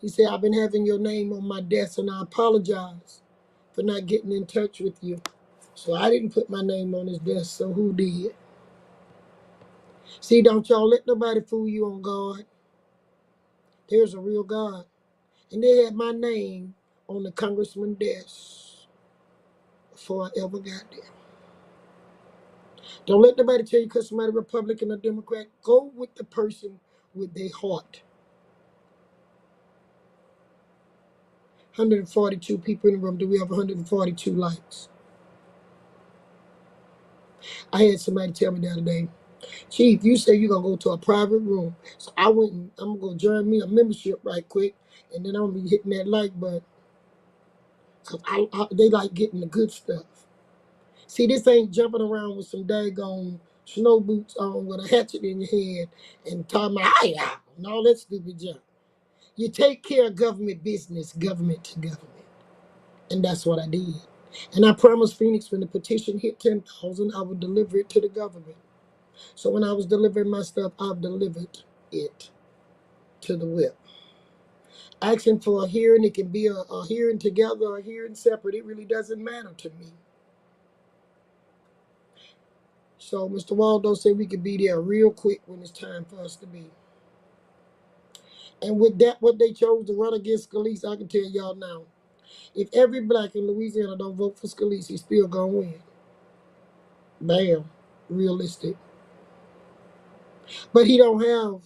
[SPEAKER 1] He said, I've been having your name on my desk and I apologize for not getting in touch with you. So I didn't put my name on his desk, so who did? See, don't y'all let nobody fool you on God. There's a real God. And they had my name on the congressman's desk before I ever got there. Don't let nobody tell you because somebody Republican or Democrat. Go with the person with their heart. 142 people in the room. Do we have 142 likes? I had somebody tell me the other day, Chief, you say you're going to go to a private room. So I went and I'm going to join me a membership right quick. And then I'm going to be hitting that like button. Because they like getting the good stuff. See, this ain't jumping around with some daggone snow boots on with a hatchet in your hand and talking about, and all that stupid junk. You take care of government business, government to government. And that's what I did. And I promised Phoenix when the petition hit 10,000, I would deliver it to the government. So when I was delivering my stuff, I've delivered it to the whip. Asking for a hearing, it can be a hearing together or a hearing separate. It really doesn't matter to me. So Mr. Waldo said we could be there real quick when it's time for us to be. And with that, what they chose to run against Scalise, I can tell y'all now. If every black in Louisiana don't vote for Scalise, he's still gonna win. Bam. Realistic. But he don't have,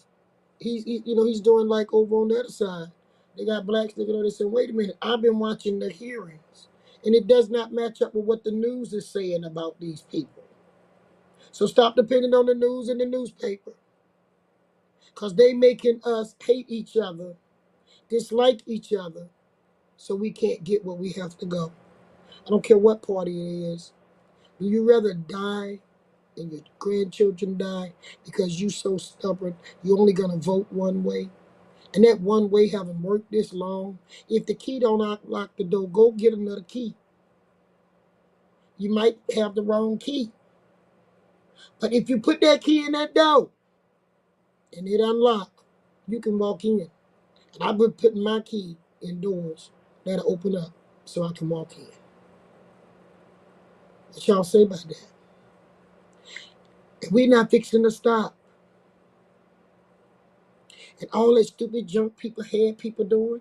[SPEAKER 1] he's doing like over on the other side. They got blacks looking at it saying, wait a minute, I've been watching the hearings. And it does not match up with what the news is saying about these people. So stop depending on the news and the newspaper. Because they making us hate each other, dislike each other, so we can't get where we have to go. I don't care what party it is. Do you rather die and your grandchildren die because you so stubborn, you're only going to vote one way? And that one way haven't worked this long. If the key don't unlock the door, go get another key. You might have the wrong key. But if you put that key in that door and it unlock, you can walk in. And I've been putting my key in doors that'll open up so I can walk in. What y'all say about that? If we're not fixing to stop, and all that stupid junk people had people doing,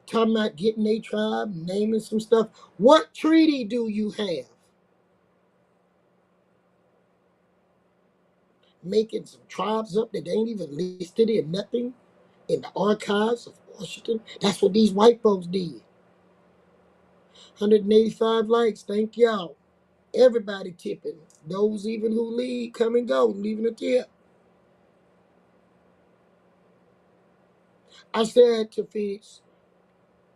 [SPEAKER 1] talking about getting a tribe, naming some stuff. What treaty do you have? Making some tribes up that they ain't even listed in nothing in the archives of Washington. That's what these white folks did. 185 likes, thank y'all. Everybody tipping. Those even who leave, come and go, leaving a tip. I said to Phoenix,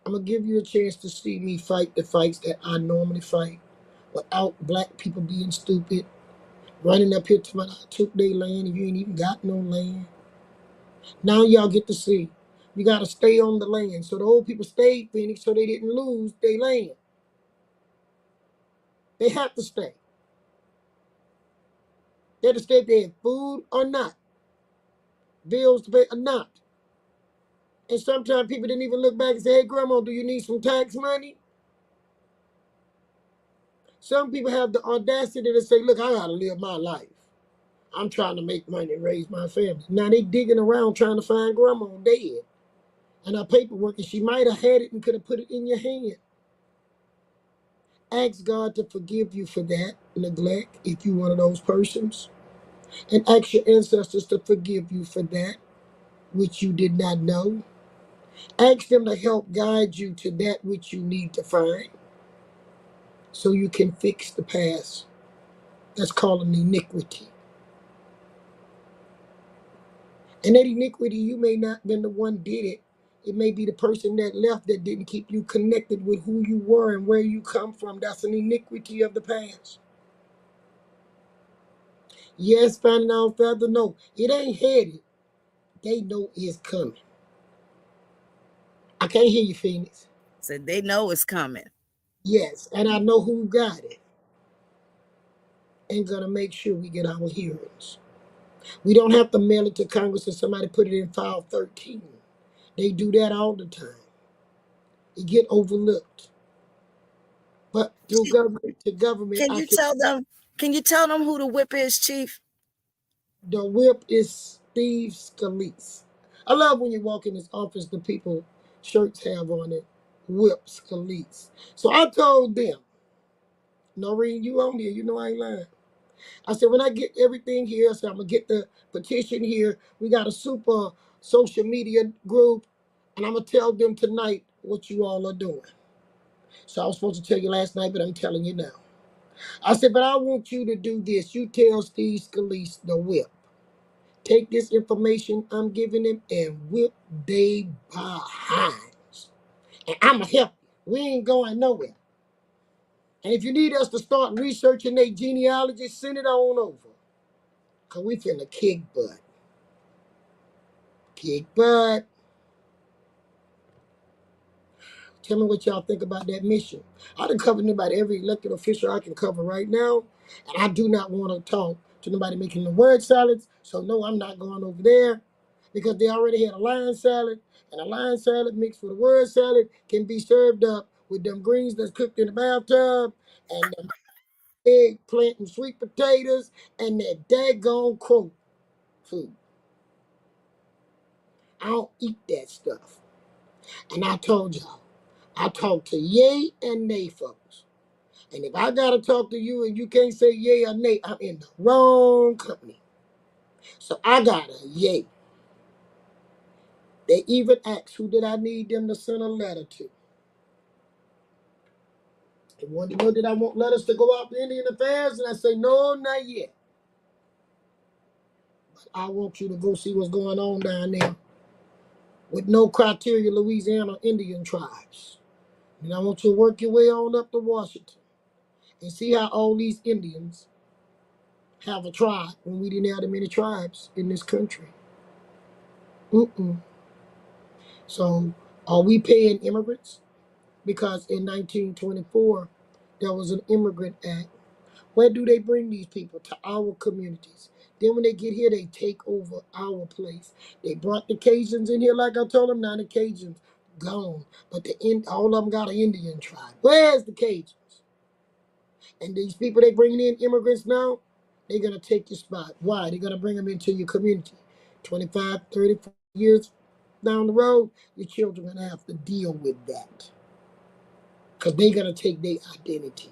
[SPEAKER 1] I'm going to give you a chance to see me fight the fights that I normally fight without black people being stupid, running up here to my, I took their land and you ain't even got no land. Now y'all get to see. You got to stay on the land. So the old people stayed, Phoenix, so they didn't lose their land. They had to stay. They had to stay if they had food or not, bills to pay or not. And sometimes people didn't even look back and say, hey, Grandma, do you need some tax money? Some people have the audacity to say, look, I got to live my life. I'm trying to make money and raise my family. Now they digging around trying to find Grandma dead. And her paperwork, and she might have had it and could have put it in your hand. Ask God to forgive you for that neglect, if you're one of those persons. And ask your ancestors to forgive you for that which you did not know. Ask them to help guide you to that which you need to find so you can fix the past. That's called an iniquity. And that iniquity, you may not been the one did it. It may be the person that left that didn't keep you connected with who you were and where you come from. That's an iniquity of the past. Yes, finding out further. No, it ain't headed. They know it's coming. I can't hear you, Phoenix.
[SPEAKER 2] So they know it's coming.
[SPEAKER 1] Yes, and I know who got it. And gonna make sure we get our hearings. We don't have to mail it to Congress and somebody put it in file 13. They do that all the time. It get overlooked. But through government to government,
[SPEAKER 2] Can you tell them? Can you tell them who the whip is, Chief?
[SPEAKER 1] The whip is Steve Scalise. I love when you walk in his office, the people shirts have on it, whip Scalise. So I told them, Noreen, you on here, you know I ain't lying. I said, when I get everything here, so I'm going to get the petition here. We got a super social media group, and I'm going to tell them tonight what you all are doing. So I was supposed to tell you last night, but I'm telling you now. I said, but I want you to do this. You tell Steve Scalise, the whip. Take this information I'm giving him and whip they behinds. And I'm going to help you. We ain't going nowhere. And if you need us to start researching their genealogy, send it on over. Because we finna kick butt. Kick butt. Tell me what y'all think about that mission. I done covered about every elected official I can cover right now. And I do not want to talk to nobody making the word salads. So no, I'm not going over there. Because they already had a lion salad. And a lion salad mixed with a word salad can be served up with them greens that's cooked in the bathtub. And them eggplant and sweet potatoes. And that daggone crow food. I don't eat that stuff. And I told y'all. I talk to yay and nay folks. And if I gotta talk to you and you can't say yay or nay, I'm in the wrong company. So I got a yay. They even asked who did I need them to send a letter to. They wanted to know did I want letters to go out to Indian Affairs, and I say no, not yet. But I want you to go see what's going on down there with no criteria Louisiana Indian tribes. And I want you to work your way on up to Washington and see how all these Indians have a tribe when we didn't have that many tribes in this country. So are we paying immigrants? Because in 1924, there was an immigrant act. Where do they bring these people? To our communities. Then when they get here, they take over our place. They brought the Cajuns in here, like I told them. Now the Cajuns gone, but all of them got an Indian tribe. Where's the Cajuns? And these people they bringing in immigrants now, they're gonna take your spot. Why? They're gonna bring them into your community. 25, 30, 40 years down the road, your children are gonna have to deal with that. Because they're gonna take their identity.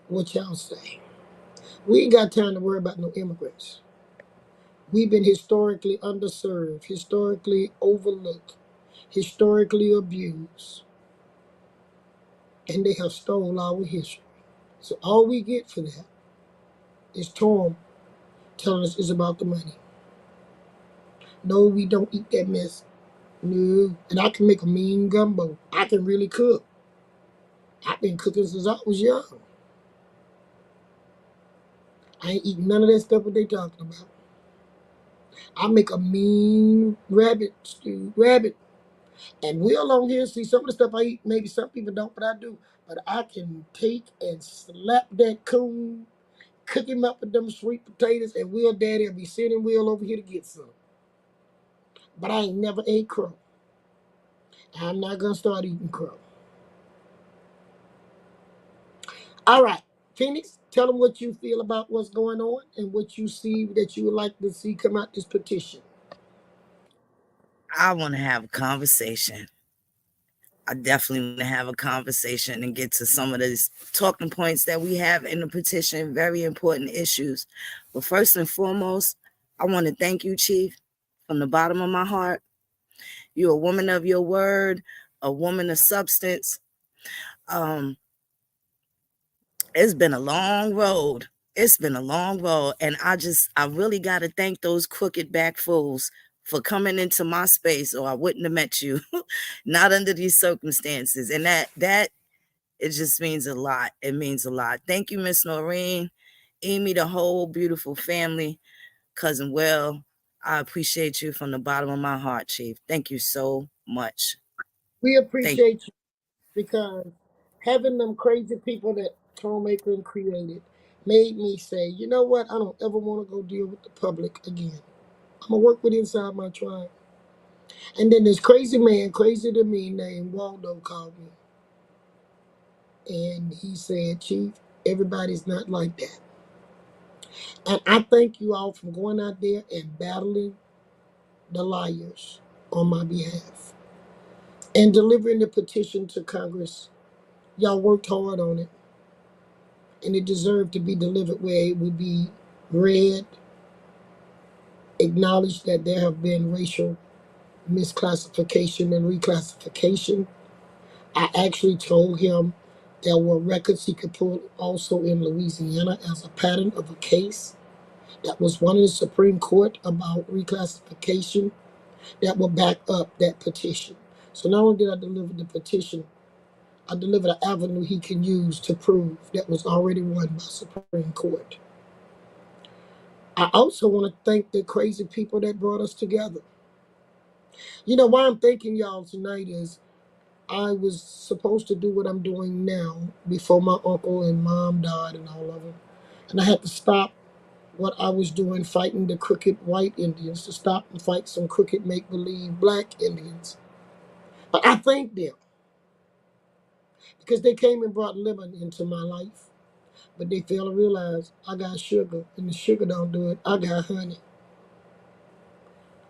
[SPEAKER 1] What y'all say? We ain't got time to worry about no immigrants. We've been historically underserved, historically overlooked, historically abused, and they have stolen our history. So all we get for that is Tom telling us it's about the money. No, we don't eat that mess. No. And I can make a mean gumbo. I can really cook. I've been cooking since I was young. I ain't eating none of that stuff what they talking about. I make a mean rabbit stew, rabbit. And we'll on here see some of the stuff I eat. Maybe some people don't, but I do. But I can take and slap that coon, cook him up with them sweet potatoes, and Will Daddy will be sending Will over here to get some. But I ain't never ate crow. I'm not going to start eating crow. All right. Phoenix, tell them what you feel about what's going on and what you see that you would like to see come out this petition.
[SPEAKER 2] I want to have a conversation. I definitely want to have a conversation and get to some of these talking points that we have in the petition, very important issues. But first and foremost, I want to thank you, Chief, from the bottom of my heart. You're a woman of your word, a woman of substance. It's been a long road It's been a long road, and I really got to thank those crooked back fools for coming into my space, or I wouldn't have met you. Not under these circumstances. And that it just means a lot. It means a lot. Thank you, Miss Noreen, Amy, the whole beautiful family, Cousin Will. I appreciate you from the bottom of my heart, Chief. Thank you so much.
[SPEAKER 1] We
[SPEAKER 2] Thank
[SPEAKER 1] appreciate you because having them crazy people that Tom Maker created made me say, you know what? I don't ever want to go deal with the public again. I'm gonna work with inside my tribe. And then this crazy man, crazy to me, named Waldo called me. And he said, Chief, everybody's not like that. And I thank you all for going out there and battling the liars on my behalf and delivering the petition to Congress. Y'all worked hard on it, and it deserved to be delivered where it would be read, acknowledged that there have been racial misclassification and reclassification. I actually told him there were records he could pull also in Louisiana as a pattern of a case that was won in the Supreme Court about reclassification that will back up that petition. So not only did I deliver the petition, I delivered an avenue he can use to prove that was already won by Supreme Court. I also want to thank the crazy people that brought us together. You know, why I'm thanking y'all tonight is I was supposed to do what I'm doing now before my uncle and mom died and all of them. And I had to stop what I was doing fighting the crooked white Indians to stop and fight some crooked make-believe black Indians. But I thank them because they came and brought lemon into my life. But they fail to realize I got sugar, and the sugar don't do it. I got honey.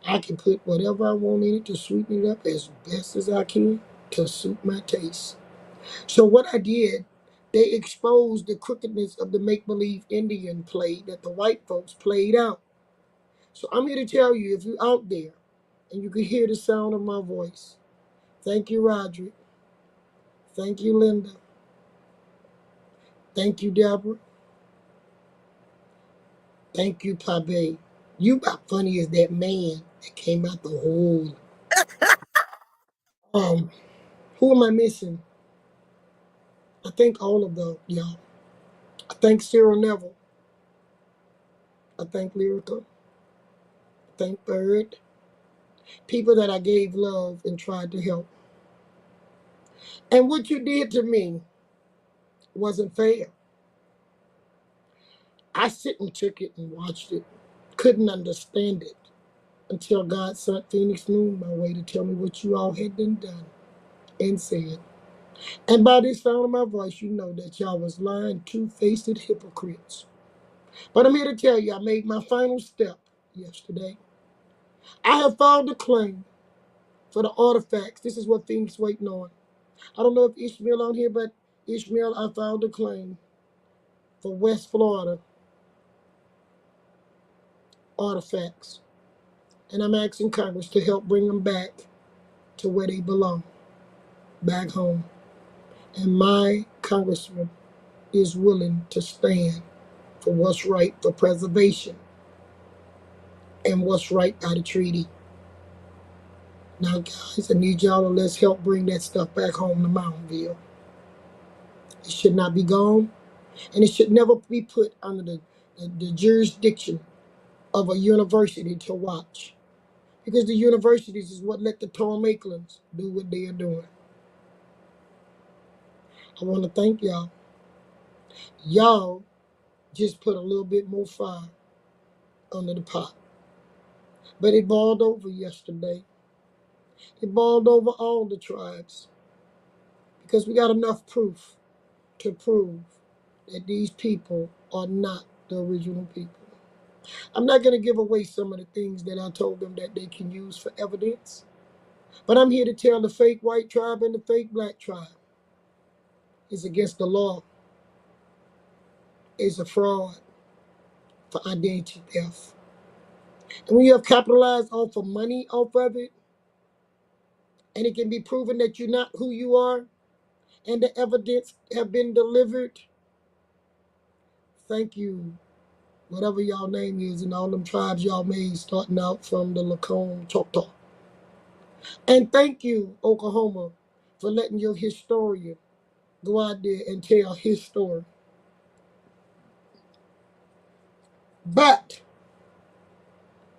[SPEAKER 1] I can put whatever I want in it to sweeten it up as best as I can to suit my taste. So what I did, they exposed the crookedness of the make-believe Indian play that the white folks played out. So I'm here to tell you, if you're out there and you can hear the sound of my voice, thank you, Roderick. Thank you, Linda. Thank you, Deborah. Thank you, Pabe. You about funny as that man that came out the hole. Who am I missing? I thank all of them, y'all. I thank Cyril Neville. I thank Lyrica. I thank Bird. People that I gave love and tried to help. And what you did to me wasn't fair. I sit and took it and watched it. Couldn't understand it until God sent Phoenix Moon my way to tell me what you all had done and said. And by this sound of my voice, you know that y'all was lying, two-faced hypocrites. But I'm here to tell you, I made my final step yesterday. I have filed a claim for the artifacts. This is what Phoenix waiting on. I don't know if Ishmael on here, but Ishmael, I filed a claim for West Florida artifacts. And I'm asking Congress to help bring them back to where they belong, back home. And my congressman is willing to stand for what's right for preservation and what's right by the treaty. Now, guys, I need y'all to let's help bring that stuff back home to Mountainville. It should not be gone, and it should never be put under the jurisdiction of a university to watch. Because the universities is what let the Tom Makelins do what they are doing. I want to thank y'all. Y'all just put a little bit more fire under the pot. But it boiled over yesterday. It boiled over all the tribes. Because we got enough proof to prove that these people are not the original people. I'm not going to give away some of the things that I told them that they can use for evidence. But I'm here to tell the fake white tribe and the fake black tribe is against the law. It's a fraud for identity theft. And when you have capitalized off of money off of it, and it can be proven that you're not who you are, and the evidence have been delivered, Thank you, whatever y'all name is, and all them tribes y'all made, starting out from the Lacombe Choctaw. And thank you, Oklahoma, for letting your historian go out there and tell his story. But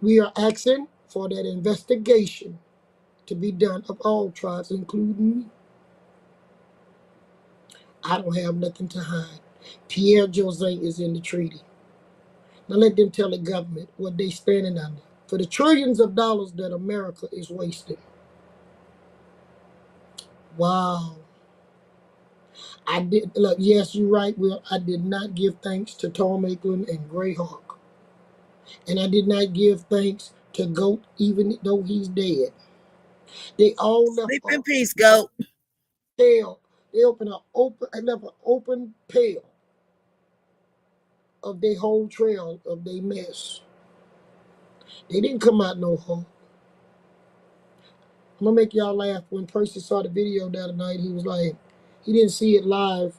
[SPEAKER 1] we are asking for that investigation to be done of all tribes, including me. I don't have nothing to hide. Pierre Jose is in the treaty. Now let them tell the government what they standing under for the trillions of dollars that America is wasting. Wow. I did look, yes, you're right, Will. I did not give thanks to Tom Akeland and Greyhawk. And I did not give thanks to Goat, even though he's dead. They all left
[SPEAKER 2] Sleep
[SPEAKER 1] a
[SPEAKER 2] in peace, goat.
[SPEAKER 1] pail. They left an open pail of their whole trail of their mess. They didn't come out no hole. I'm gonna make y'all laugh. When Percy saw the video the other night, he was like, he didn't see it live.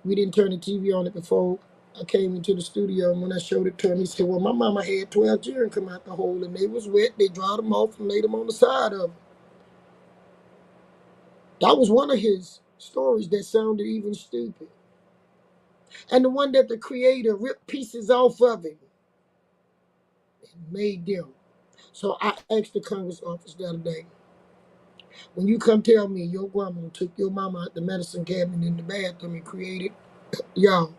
[SPEAKER 1] We didn't turn the TV on it before I came into the studio. And when I showed it to him, he said, well, my mama had 12 children come out the hole and they was wet. They dried them off and laid them on the side of them. That was one of his stories that sounded even stupid. And the one that the creator ripped pieces off of it and made them. So I asked the Congress office the other day, when you come tell me your grandma took your mama out the medicine cabinet in the bathroom and created y'all,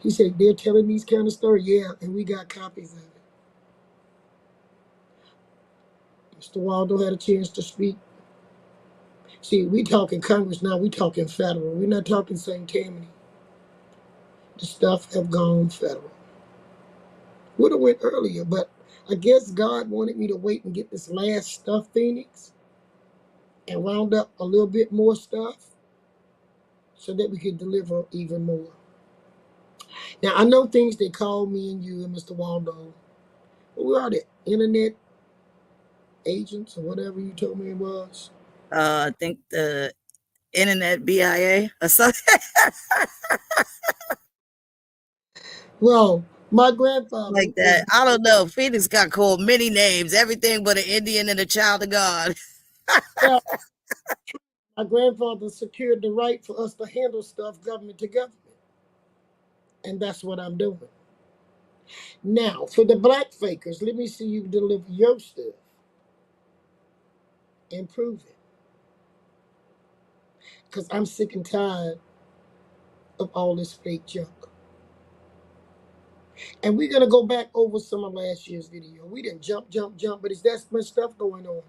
[SPEAKER 1] he said, they're telling these kind of stories? Yeah, and we got copies of it. Mr. Waldo had a chance to speak. See, we talking Congress now, we talking federal. We're not talking St. Tammany. The stuff have gone federal. Would have went earlier, but I guess God wanted me to wait and get this last stuff, Phoenix, and round up a little bit more stuff so that we could deliver even more. Now, I know things they call me and you and Mr. Waldo. We are the internet agents or whatever you told me it was.
[SPEAKER 2] I think the internet BIA or something
[SPEAKER 1] Well, my grandfather
[SPEAKER 2] like
[SPEAKER 1] was,
[SPEAKER 2] that. I don't know. Phoenix got called many names, everything but an Indian and a child of God.
[SPEAKER 1] well, my grandfather secured the right for us to handle stuff government to government. And that's what I'm doing. Now, for the black fakers, let me see you deliver your stuff and prove it. Because I'm sick and tired of all this fake junk. And we're going to go back over some of last year's video. We didn't jump, but it's that much stuff going on.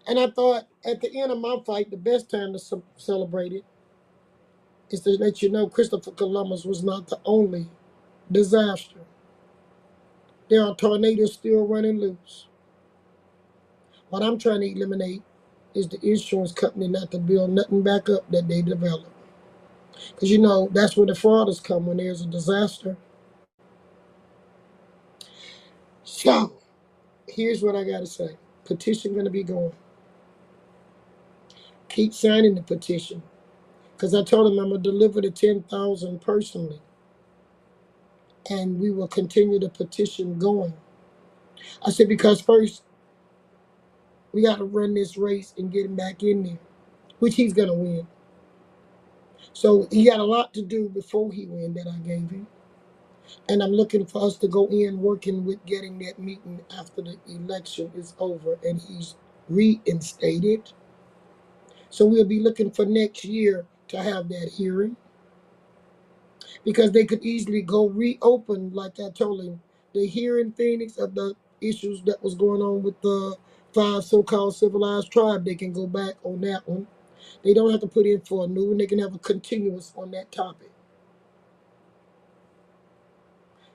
[SPEAKER 1] And I thought at the end of my fight, the best time to celebrate it is to let you know Christopher Columbus was not the only disaster. There are tornadoes still running loose. What I'm trying to eliminate is the insurance company not to build nothing back up that they developed. Because you know, that's where the frauders come when there's a disaster. So, here's what I got to say. Petition going to be going. Keep signing the petition. Because I told him I'm going to deliver the 10,000 personally. And we will continue the petition going. I said, because first, we got to run this race and get him back in there, which he's going to win. So he got a lot to do before he win that I gave him. And I'm looking for us to go in working with getting that meeting after the election is over and he's reinstated. So we'll be looking for next year to have that hearing. Because they could easily go reopen, like I told him, the hearing Phoenix of the issues that was going on with the 5 so-called civilized tribe. They can go back on that one. They don't have to put in for a new one. They can have a continuous on that topic.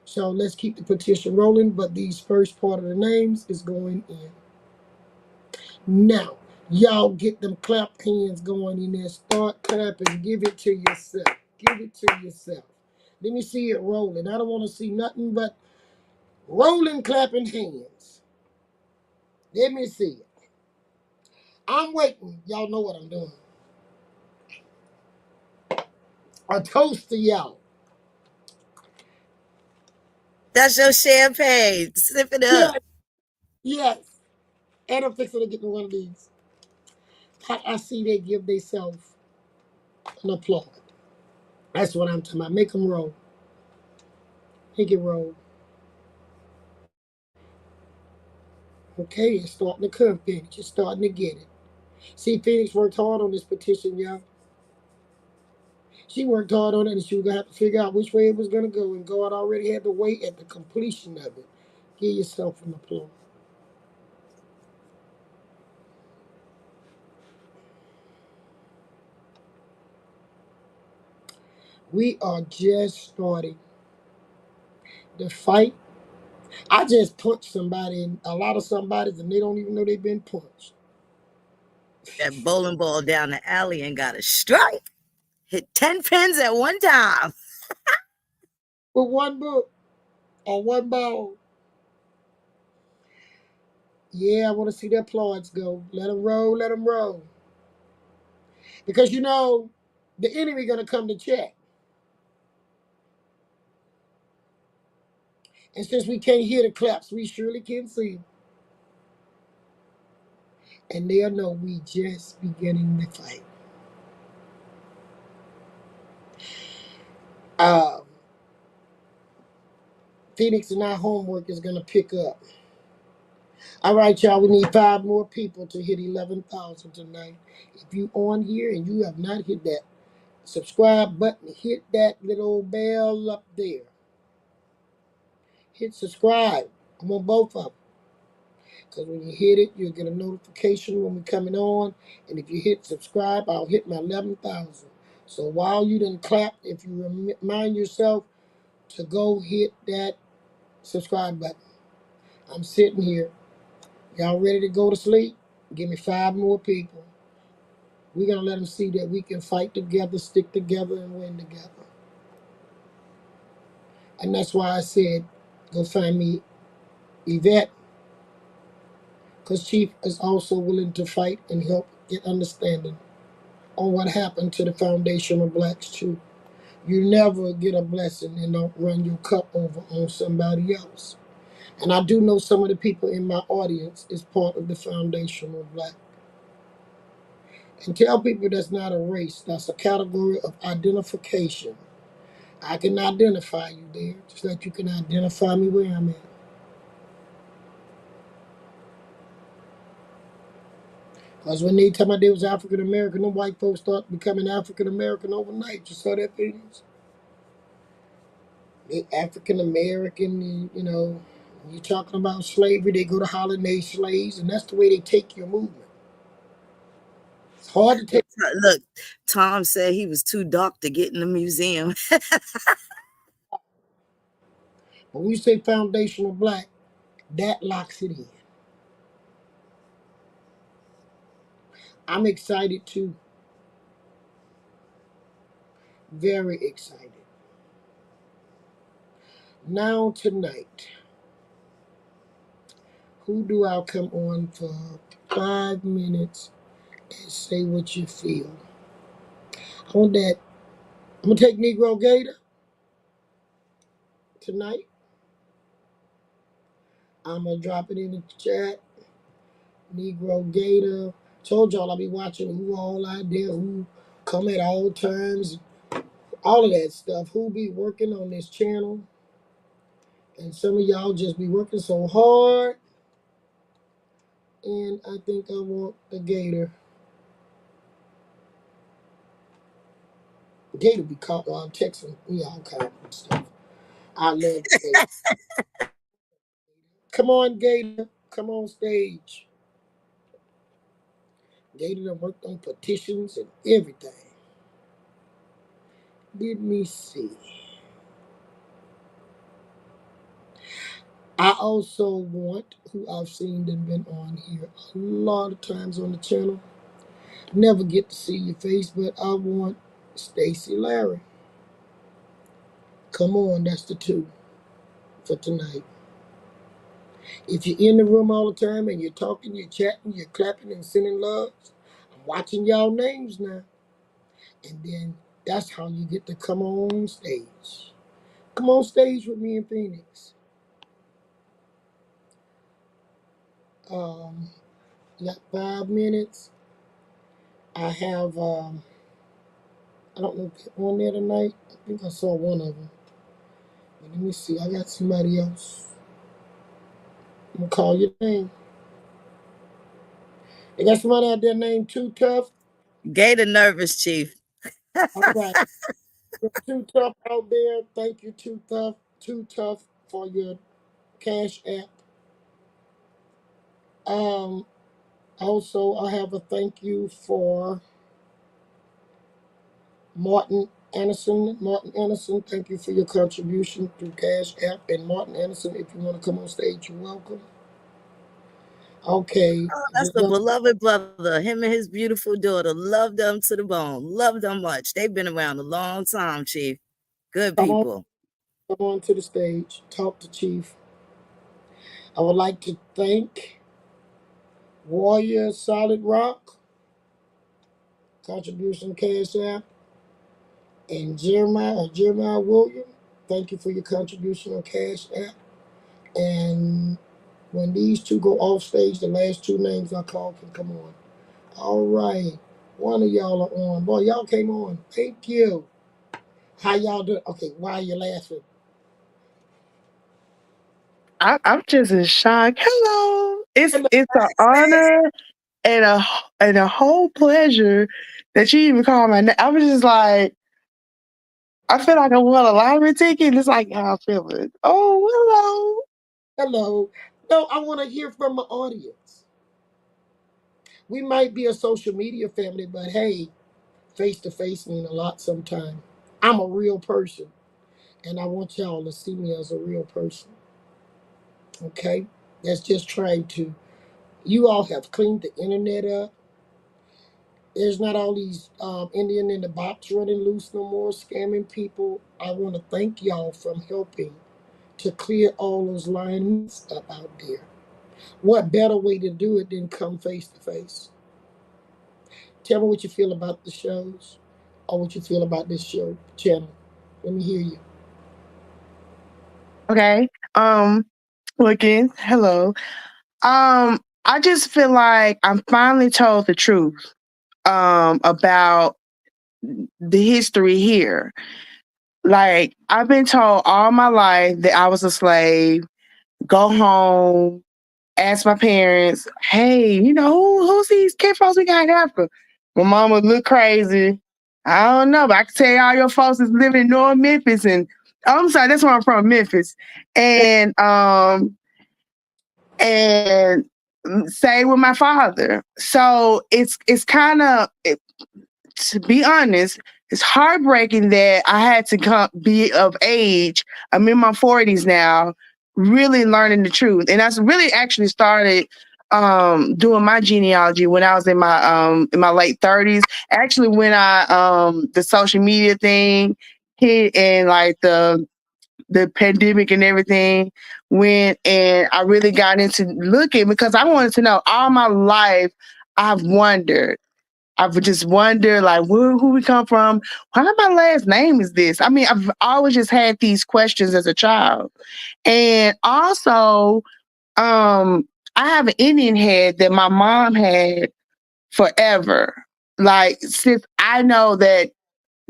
[SPEAKER 1] So let's keep the petition rolling, but these first part of the names is going in. Now, y'all get them clap hands going in there. Start clapping. Give it to yourself. Give it to yourself. Let me see it rolling. I don't want to see nothing but rolling, clapping hands. Let me see it. I'm waiting. Y'all know what I'm doing. A toast to y'all.
[SPEAKER 2] That's your champagne. Sip it up.
[SPEAKER 1] Yes, yes. And I'm fixing to get me one of these. I see they give themselves an applause. That's what I'm talking about. Make them roll. Make it roll. Okay, it's starting to come, Phoenix. You're starting to get it. See, Phoenix worked hard on this petition, y'all. She worked hard on it, and she was going to have to figure out which way it was going to go, and God already had to wait at the completion of it. Give yourself an applause. We are just starting the fight. I just punched somebody, and a lot of somebodies, and they don't even know they've been punched.
[SPEAKER 2] That bowling ball down the alley and got a strike. Hit 10 pins at one time.
[SPEAKER 1] With one book or one ball. Yeah, I want to see the applause go. Let them roll, let them roll. Because you know, the enemy going to come to check. And since we can't hear the claps, we surely can see them. And they'll know we just beginning the fight. Phoenix and our homework is going to pick up. All right, y'all, we need 5 more people to hit 11,000 tonight. If you on here and you have not hit that subscribe button, hit that little bell up there. Hit subscribe. I'm on both of them. Because when you hit it, you'll get a notification when we're coming on. And if you hit subscribe, I'll hit my 11,000. So while you done clap, if you remind yourself to go hit that subscribe button. I'm sitting here. Y'all ready to go to sleep? Give me 5 more people. We're going to let them see that we can fight together, stick together, and win together. And that's why I said, go find me Yvette, because Chief is also willing to fight and help get understanding on what happened to the foundation of blacks too. You never get a blessing and don't run your cup over on somebody else. And I do know some of the people in my audience is part of the foundation of black. And tell people that's not a race, that's a category of identification. I can identify you there, just like you can identify me where I'm at. Because when they tell me they was African American, the white folks start becoming African American overnight. You saw that, things? They African American, you know, you're talking about slavery, they go to holiday slaves, and that's the way they take your movement. It's hard to take.
[SPEAKER 2] Look, Tom said he was too dark to get in the museum.
[SPEAKER 1] But when you say foundational black, that locks it in. I'm excited too. Very excited. Now tonight, who do I come on for 5 minutes and say what you feel? I want that. I'm going to take Negro Gator tonight. I'm going to drop it in the chat. Negro Gator. Told y'all I'll be watching who all out there, who come at all times, all of that stuff. Who be working on this channel. And some of y'all just be working so hard. And I think I want the Gator. Gator be caught while I'm texting me all kind of stuff. I love the Gator. Come on, Gator. Come on stage. Gator done worked on petitions and everything. Let me see. I also want, who I've seen that been on here a lot of times on the channel. Never get to see your face, but I want Stacy Larry. Come on, that's the 2 for tonight. If you're in the room all the time and you're talking, you're chatting, you're clapping and sending loves, I'm watching y'all names now. And then That's how you get to come on stage. Come on stage with me in Phoenix. Um, got 5 minutes. I have, I don't know if they're on there tonight. I think I saw one of them. But let me see. I got somebody else. I'm going to call your name. They got somebody out there named Too Tough.
[SPEAKER 2] Gator nervous, Chief.
[SPEAKER 1] All right. Too Tough out there. Thank you, Too Tough. Too Tough for your Cash App. Also, I have a thank you for Martin Anderson. Martin Anderson, thank you for your contribution through Cash App. And Martin Anderson, if you want to come on stage, you're welcome. Okay.
[SPEAKER 2] Oh, that's the beloved brother. Him and his beautiful daughter. Love them to the bone. Love them much. They've been around a long time, Chief. Good people.
[SPEAKER 1] Come on to the stage. Talk to Chief. I would like to thank Warrior Solid Rock, contribution Cash App, and Jeremiah William. Thank you for your contribution on Cash App. And when these two go off stage, the last two names I call can come on. All right. One of y'all are on. Boy, y'all came on. Thank you. How y'all doing? Okay, why are you laughing?
[SPEAKER 5] I'm just in shock. Hello. It's an honor and a whole pleasure that you even call my name. I was just like, I feel like I won a lottery ticket. It's like how I'm feeling. Oh,
[SPEAKER 1] Hello. No, I want to hear from my audience. We might be a social media family, but hey, face to face mean a lot sometimes. I'm a real person, and I want y'all to see me as a real person. Okay? That's just trying to. You all have cleaned the internet up. There's not all these Indian in the box running loose no more, scamming people. I want to thank y'all for helping to clear all those lines up out there. What better way to do it than come face to face? Tell me what you feel about the shows or what you feel about this show channel. Let me hear you.
[SPEAKER 5] okay. Again, hello. I just feel like I'm finally told the truth about the history here. Like I've been told all my life that I was a slave. Go home, ask my parents, hey, who's these kid folks we got in Africa? My mama look crazy. I don't know, but I can tell you all your folks is living in North Memphis and I'm sorry, that's where I'm from, Memphis. And same with my father. So it's kind of, to be honest, it's heartbreaking that I had to be of age. I'm in my 40s now, really learning the truth. And that's really actually started doing my genealogy when I was in my late 30s. Actually, when I the social media thing hit and like the pandemic and everything went, and I really got into looking because I wanted to know. All my life I've wondered. I would just wonder, like, who we come from? Why my last name is this? I mean, I've always just had these questions as a child. And also, I have an Indian head that my mom had forever. Like, since I know that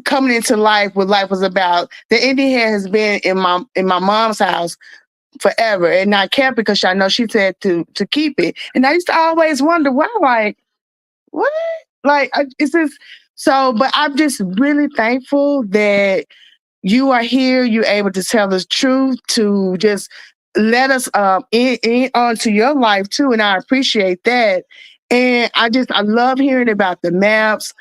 [SPEAKER 5] coming into life, what life was about, the Indian head has been in my mom's house forever, and I kept it because I know she said to keep it. And I used to always wonder why, like, what? Like, it's just so, but I'm just really thankful that you are here. You're able to tell the truth, to just let us in onto your life too. And I appreciate that. And I love hearing about the maps.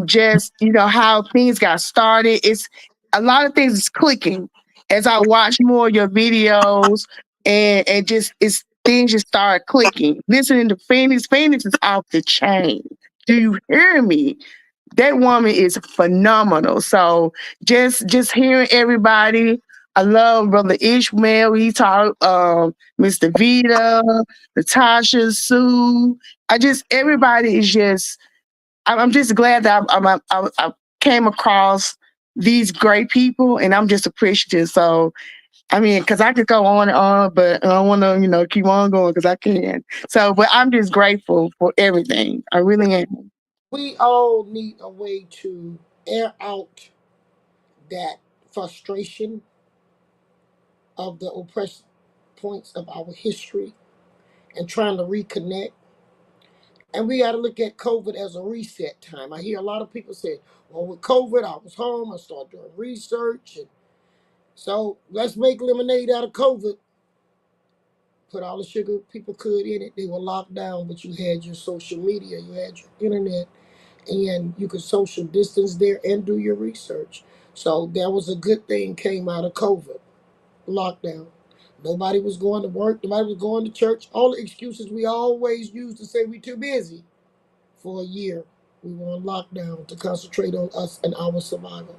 [SPEAKER 5] Just, how things got started. It's a lot of things is clicking as I watch more of your videos, and just it's things just start clicking. Listening to Phoenix is off the chain. Do you hear me? That woman is phenomenal. So just hearing everybody. I love Brother Ishmael. He taught Mr. Vita, Natasha, Sue. Everybody is just. I'm just glad that I came across these great people, and I'm just appreciative. So, I mean, because I could go on and on, but I don't want to, keep on going because I can. So, but I'm just grateful for everything. I really am.
[SPEAKER 1] We all need a way to air out that frustration of the oppressed points of our history and trying to reconnect. And we got to look at COVID as a reset time. I hear a lot of people say, well, with COVID, I was home, I started doing research. And so let's make lemonade out of COVID. Put all the sugar people could in it. They were locked down, but you had your social media, you had your internet, and you could social distance there and do your research. So that was a good thing came out of COVID lockdown. Nobody was going to work. Nobody was going to church. All the excuses we always use to say we too busy. For a year, we were on lockdown to concentrate on us and our survival.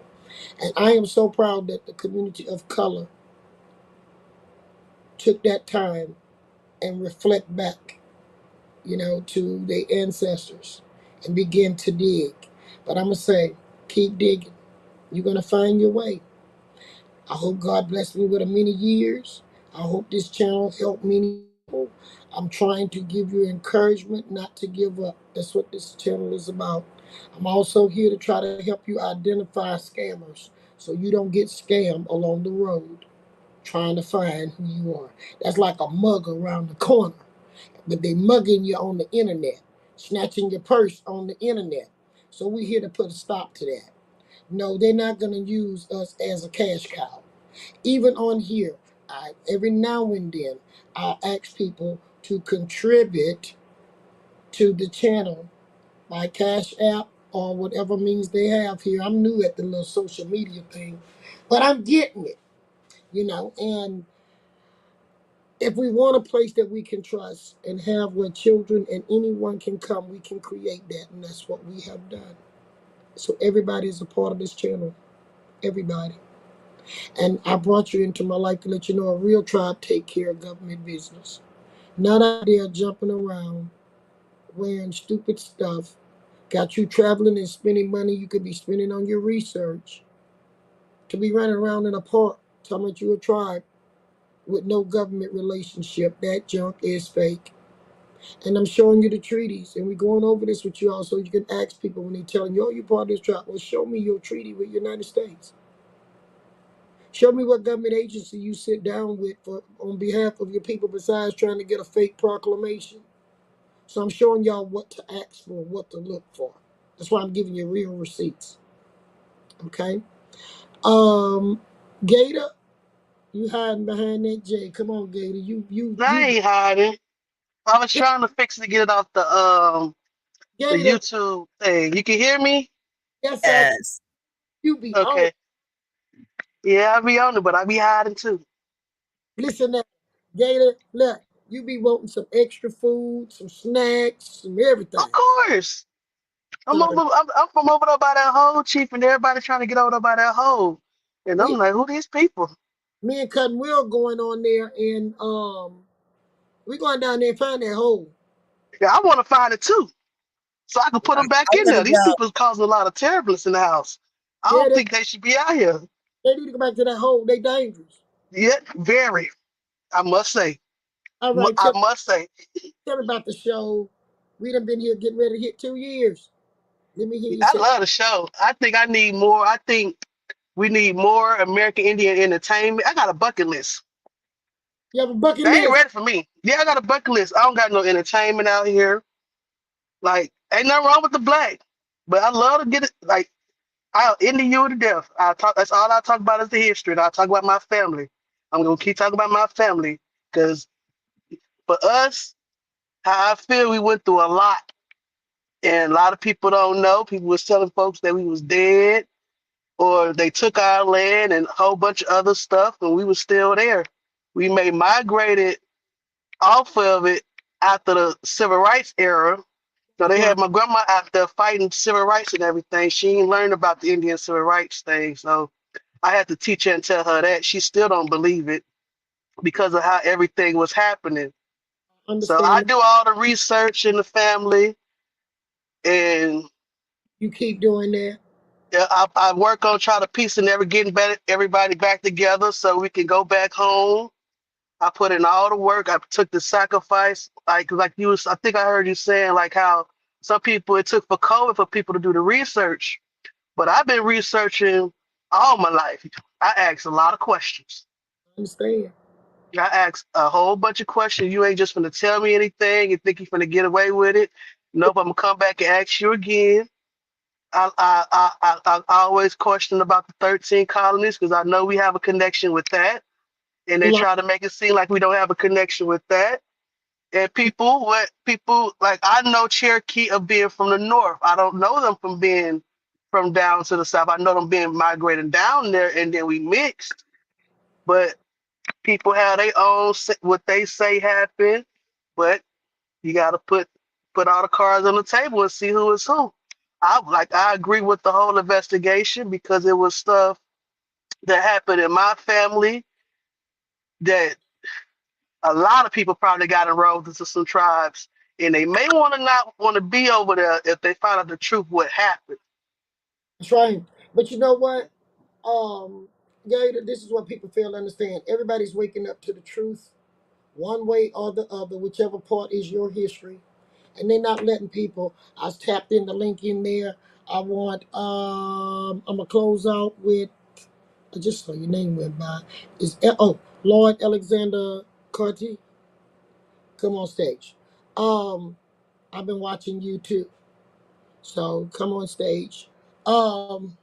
[SPEAKER 1] And I am so proud that the community of color took that time and reflect back, to their ancestors and begin to dig. But I'm going to say, keep digging. You're going to find your way. I hope God bless me with a many years. I hope this channel helped many people. I'm trying to give you encouragement not to give up. That's what this channel is about. I'm also here to try to help you identify scammers so you don't get scammed along the road trying to find who you are. That's like a mug around the corner, but they mugging you on the internet, snatching your purse on the internet. So we're here to put a stop to that. No, they're not going to use us as a cash cow. Even on here, every now and then, I ask people to contribute to the channel by Cash App or whatever means they have here. I'm new at the little social media thing, but I'm getting it, and if we want a place that we can trust and have where children and anyone can come, we can create that, and that's what we have done. So everybody is a part of this channel. Everybody. And I brought you into my life to let you know a real tribe take care of government business. Not out there jumping around, wearing stupid stuff. Got you traveling and spending money you could be spending on your research. To be running around in a park talking about you a tribe with no government relationship. That junk is fake. And I'm showing you the treaties. And we're going over this with you all so you can ask people when they're telling you, oh, you're part of this tribe. Well, show me your treaty with the United States. Show me what government agency you sit down with on behalf of your people besides trying to get a fake proclamation. So I'm showing y'all what to ask for, what to look for. That's why I'm giving you real receipts. Okay? Gator, you hiding behind that J. Come on, Gator.
[SPEAKER 6] I ain't hiding. I was trying to fix to get it off the
[SPEAKER 1] Gator,
[SPEAKER 6] YouTube thing. You can hear me?
[SPEAKER 1] yes, I can.
[SPEAKER 2] Yes.
[SPEAKER 1] You be on.
[SPEAKER 6] Okay. Yeah, I be on it, but I be hiding too.
[SPEAKER 1] Listen now, Gator, look, you be wanting some extra food, some snacks, some everything.
[SPEAKER 6] Of course. I'm
[SPEAKER 1] So
[SPEAKER 6] over. I'm from over there by that hole, Chief, and everybody trying to get over there by that hole. And I'm
[SPEAKER 1] we,
[SPEAKER 6] like, who these people?
[SPEAKER 1] me and Cutting Will going on there, and we going down there and find that hole.
[SPEAKER 6] Yeah, I want to find it too, so I can put them back
[SPEAKER 2] I
[SPEAKER 6] in
[SPEAKER 2] want
[SPEAKER 6] there.
[SPEAKER 2] to
[SPEAKER 6] These
[SPEAKER 2] go.
[SPEAKER 6] people causing a lot of turbulence in the house. I
[SPEAKER 1] Yeah,
[SPEAKER 6] don't think they should be out here.
[SPEAKER 1] they need to go back to that hole. They dangerous.
[SPEAKER 6] Yet, very. I must say.
[SPEAKER 1] All right,
[SPEAKER 6] I must say.
[SPEAKER 1] tell me about the show. We done been here getting ready to hit 2 years. Let me hear you
[SPEAKER 6] I
[SPEAKER 1] say.
[SPEAKER 6] love the show. I think I need more. I think we need more American Indian entertainment. I got a bucket list.
[SPEAKER 1] You have a bucket
[SPEAKER 6] They ain't
[SPEAKER 1] list.
[SPEAKER 6] ready for me. Yeah, I got a bucket list. I don't got no entertainment out here. Like, ain't nothing wrong with the black, but I love to get it. Like, I'll end you to death. I talk. That's all I talk about is the history. And I talk about my family. I'm gonna keep talking about my family because for us, how I feel, we went through a lot, and a lot of people don't know. People was telling folks that we was dead, or they took our land and a whole bunch of other stuff, and we were still there. We may migrated off of it after the civil rights era. So
[SPEAKER 1] That's
[SPEAKER 6] they
[SPEAKER 1] right.
[SPEAKER 6] had my grandma out there fighting civil rights and everything. She ain't learned about the Indian civil rights thing. So I had to teach her and tell her that. She still don't believe it because of how everything was happening. So I
[SPEAKER 1] Understand that.
[SPEAKER 6] do all the research in the family and
[SPEAKER 1] You keep doing that.
[SPEAKER 6] Yeah, I work on trying to piece and everybody back together so we can go back home. I put in all the work. I took the sacrifice, like you was. I think I heard you saying like how some people it took for COVID for people to do the research, but I've been researching all my life. I asked a lot of questions.
[SPEAKER 1] Understand?
[SPEAKER 6] I asked a whole bunch of questions. You ain't just gonna tell me anything and think you're gonna get away with it. Nope, I'm gonna come back and ask you again. I always question about the 13 colonies because I know we have a connection with that, and they
[SPEAKER 1] Like,
[SPEAKER 6] try to make it seem like we don't have a connection with that. And people like I know Cherokee of being from the north. I don't know them from being from down to the south. I know them being migrating down there, and then we mixed. But people have their own what they say happened, but you got to put all the cards on the table and see who is who. I agree with the whole investigation because it was stuff that happened in my family that a lot of people probably got enrolled into some tribes, and they may want to not want to be over there if they find out the truth what happened.
[SPEAKER 1] that's right. But you know what? Gator, this is what people fail to understand. Everybody's waking up to the truth one way or the other, whichever part is your history. And they're not letting people. I tapped in the link in there. I want I'm gonna close out with I just saw your name went by. Lord Alexander Carty. Come on stage. I've been watching you too. So come on stage. Um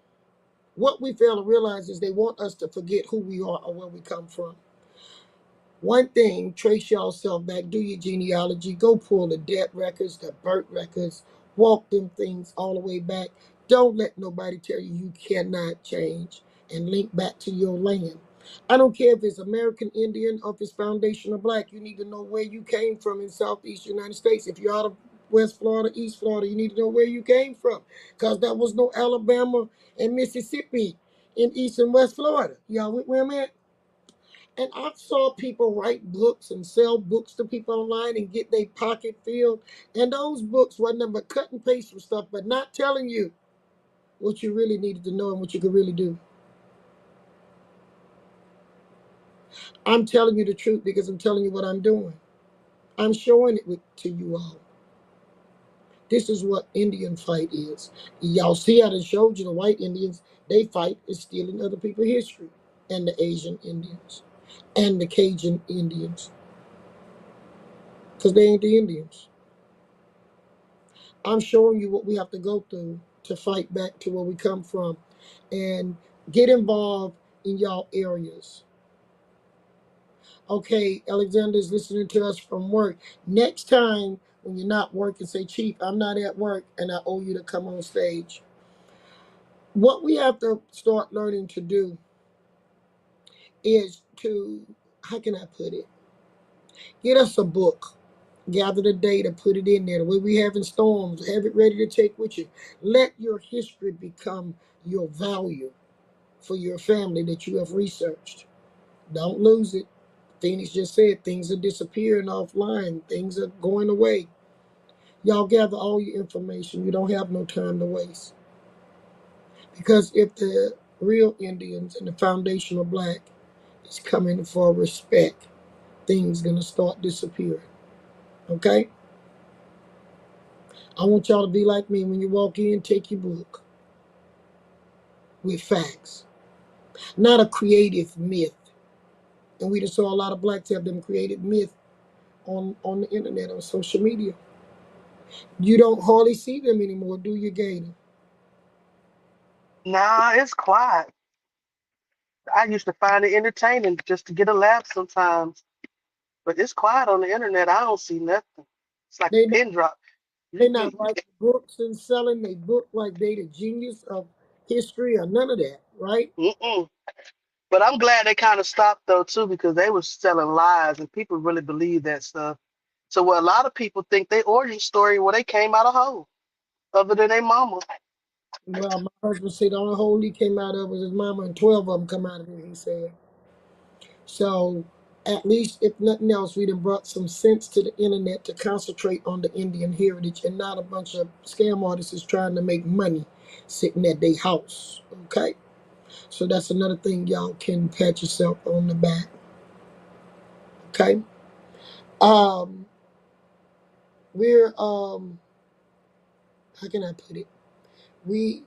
[SPEAKER 1] what we fail to realize is they want us to forget who we are or where we come from. One thing, trace yourself back, do your genealogy, go pull the death records, the birth records, walk them things all the way back. Don't let nobody tell you you cannot change and link back to your land. I don't care if it's American Indian or if it's foundational black. You need to know where you came from in Southeast United States. If you're out of West Florida, East Florida, you need to know where you came from because there was no Alabama and Mississippi in East and West Florida. Y'all with where I'm at? And I saw people write books and sell books to people online and get their pocket filled. And those books were nothing but cut and paste some stuff, but not telling you what you really needed to know and what you could really do. I'm telling you the truth because I'm telling you what I'm doing. I'm showing it to you all. This is what Indian fight is. Y'all see how they showed you the white Indians, they fight is stealing other people's history. And the Asian Indians. And the Cajun Indians. Because they ain't the Indians. I'm showing you what we have to go through to fight back to where we come from and get involved in y'all areas. Okay, Alexander's listening to us from work. Next time when you're not working, say, Chief, I'm not at work and I owe you to come on stage. What we have to start learning to do is to, how can I put it? Get us a book. Gather the data, put it in there. The way we having storms, have it ready to take with you. Let your history become your value for your family that you have researched. Don't lose it. Phoenix just said things are disappearing offline. Things are going away. Y'all gather all your information. You don't have no time to waste. Because if the real Indians and the foundational black is coming for respect, things gonna start disappearing. Okay? I want y'all to be like me. When you walk in, take your book with facts, not a creative myth. And we just saw a lot of blacks have them created myth on the internet, on social media. You don't hardly see them anymore, do you, Gator?
[SPEAKER 6] Nah, it's quiet. I used to find it entertaining just to get a laugh sometimes, but it's quiet on the internet. I don't see nothing. It's like
[SPEAKER 1] They
[SPEAKER 6] a
[SPEAKER 1] not,
[SPEAKER 6] pin drop.
[SPEAKER 1] they not writing books and selling they book like they the genius of history or none of that, right?
[SPEAKER 6] Mm-mm. But I'm glad they kind of stopped though too because they were selling lies and people really believe that stuff. So what a lot of people think they origin story where they came out of hole, other than their mama.
[SPEAKER 1] Well, my husband said the only hole he came out of was his mama, and 12 of them come out of it, he said. So at least, if nothing else, we done brought some sense to the internet to concentrate on the Indian heritage and not a bunch of scam artists trying to make money. sitting at their house. Okay? So that's another thing y'all can pat yourself on the back. Okay? Um, we're how can I put it? We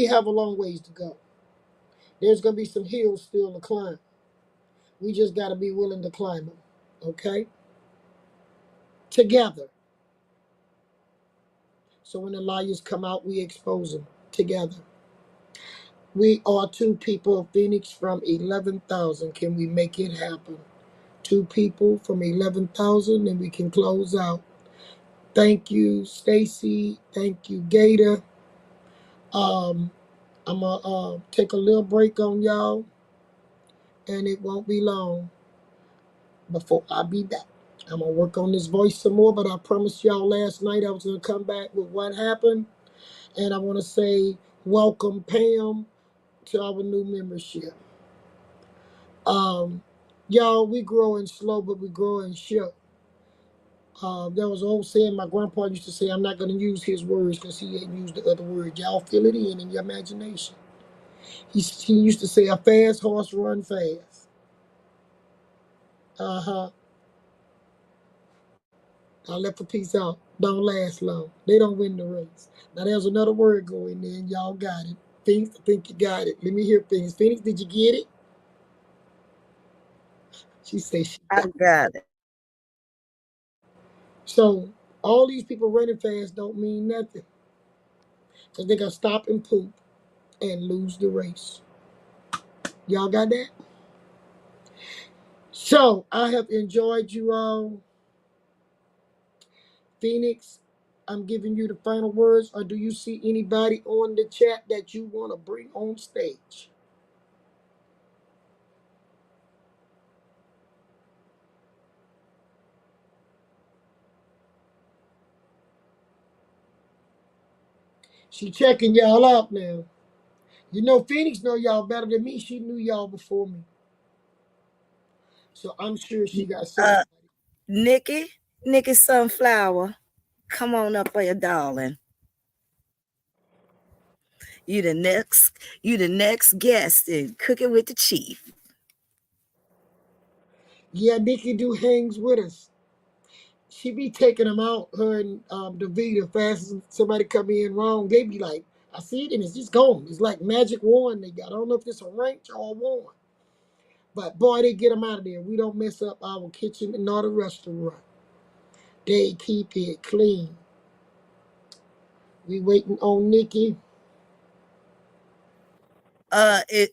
[SPEAKER 1] have a long ways to go. There's gonna be some hills still to climb. We just gotta be willing to climb them. Okay? Together. So when the liars come out, we expose them together. We are two people, Phoenix from 11,000. Can we make it happen? Two people from 11,000, and we can close out. Thank you, Stacy. Thank you, Gator. I'm gonna take a little break on y'all, and it won't be long before I be back. I'm gonna work on this voice some more, but I promised y'all last night I was gonna come back with what happened, and I want to say welcome, Pam, to our new membership. Y'all, we growing slow, but we growing sure. There was an old saying my grandpa used to say, I'm not going to use his words because he ain't used the other word. Y'all fill it in your imagination. He used to say, a fast horse run fast. Uh-huh. I left a piece out. Don't last long. They don't win the race. Now, there's another word going there, and y'all got it. Phoenix, I think you got it. Let me hear Phoenix. Phoenix, did you get it? She said she
[SPEAKER 2] I
[SPEAKER 1] got it.
[SPEAKER 2] got it.
[SPEAKER 1] So, all these people running fast don't mean nothing because they're going to stop and poop and lose the race. Y'all got that? So I have enjoyed you all. Phoenix, I'm giving you the final words, or do you see anybody on the chat that you want to bring on stage? She checking y'all out now. You know, Phoenix know y'all better than me. She knew y'all before me. So I'm sure she got
[SPEAKER 2] Uh,
[SPEAKER 1] somebody.
[SPEAKER 2] Nikki Sunflower, come on up for your darling. You the next guest in Cooking with the Chief.
[SPEAKER 1] Yeah, Nikki do hangs with us. She be taking them out, her and Davida, fast as somebody come in wrong. They be like, I see it and it's just gone. It's like magic wand they got. I don't know if it's a wrench or a wand. But boy, they get them out of there. We don't mess up our kitchen nor the restaurant. They keep it clean. We waiting on Nikki.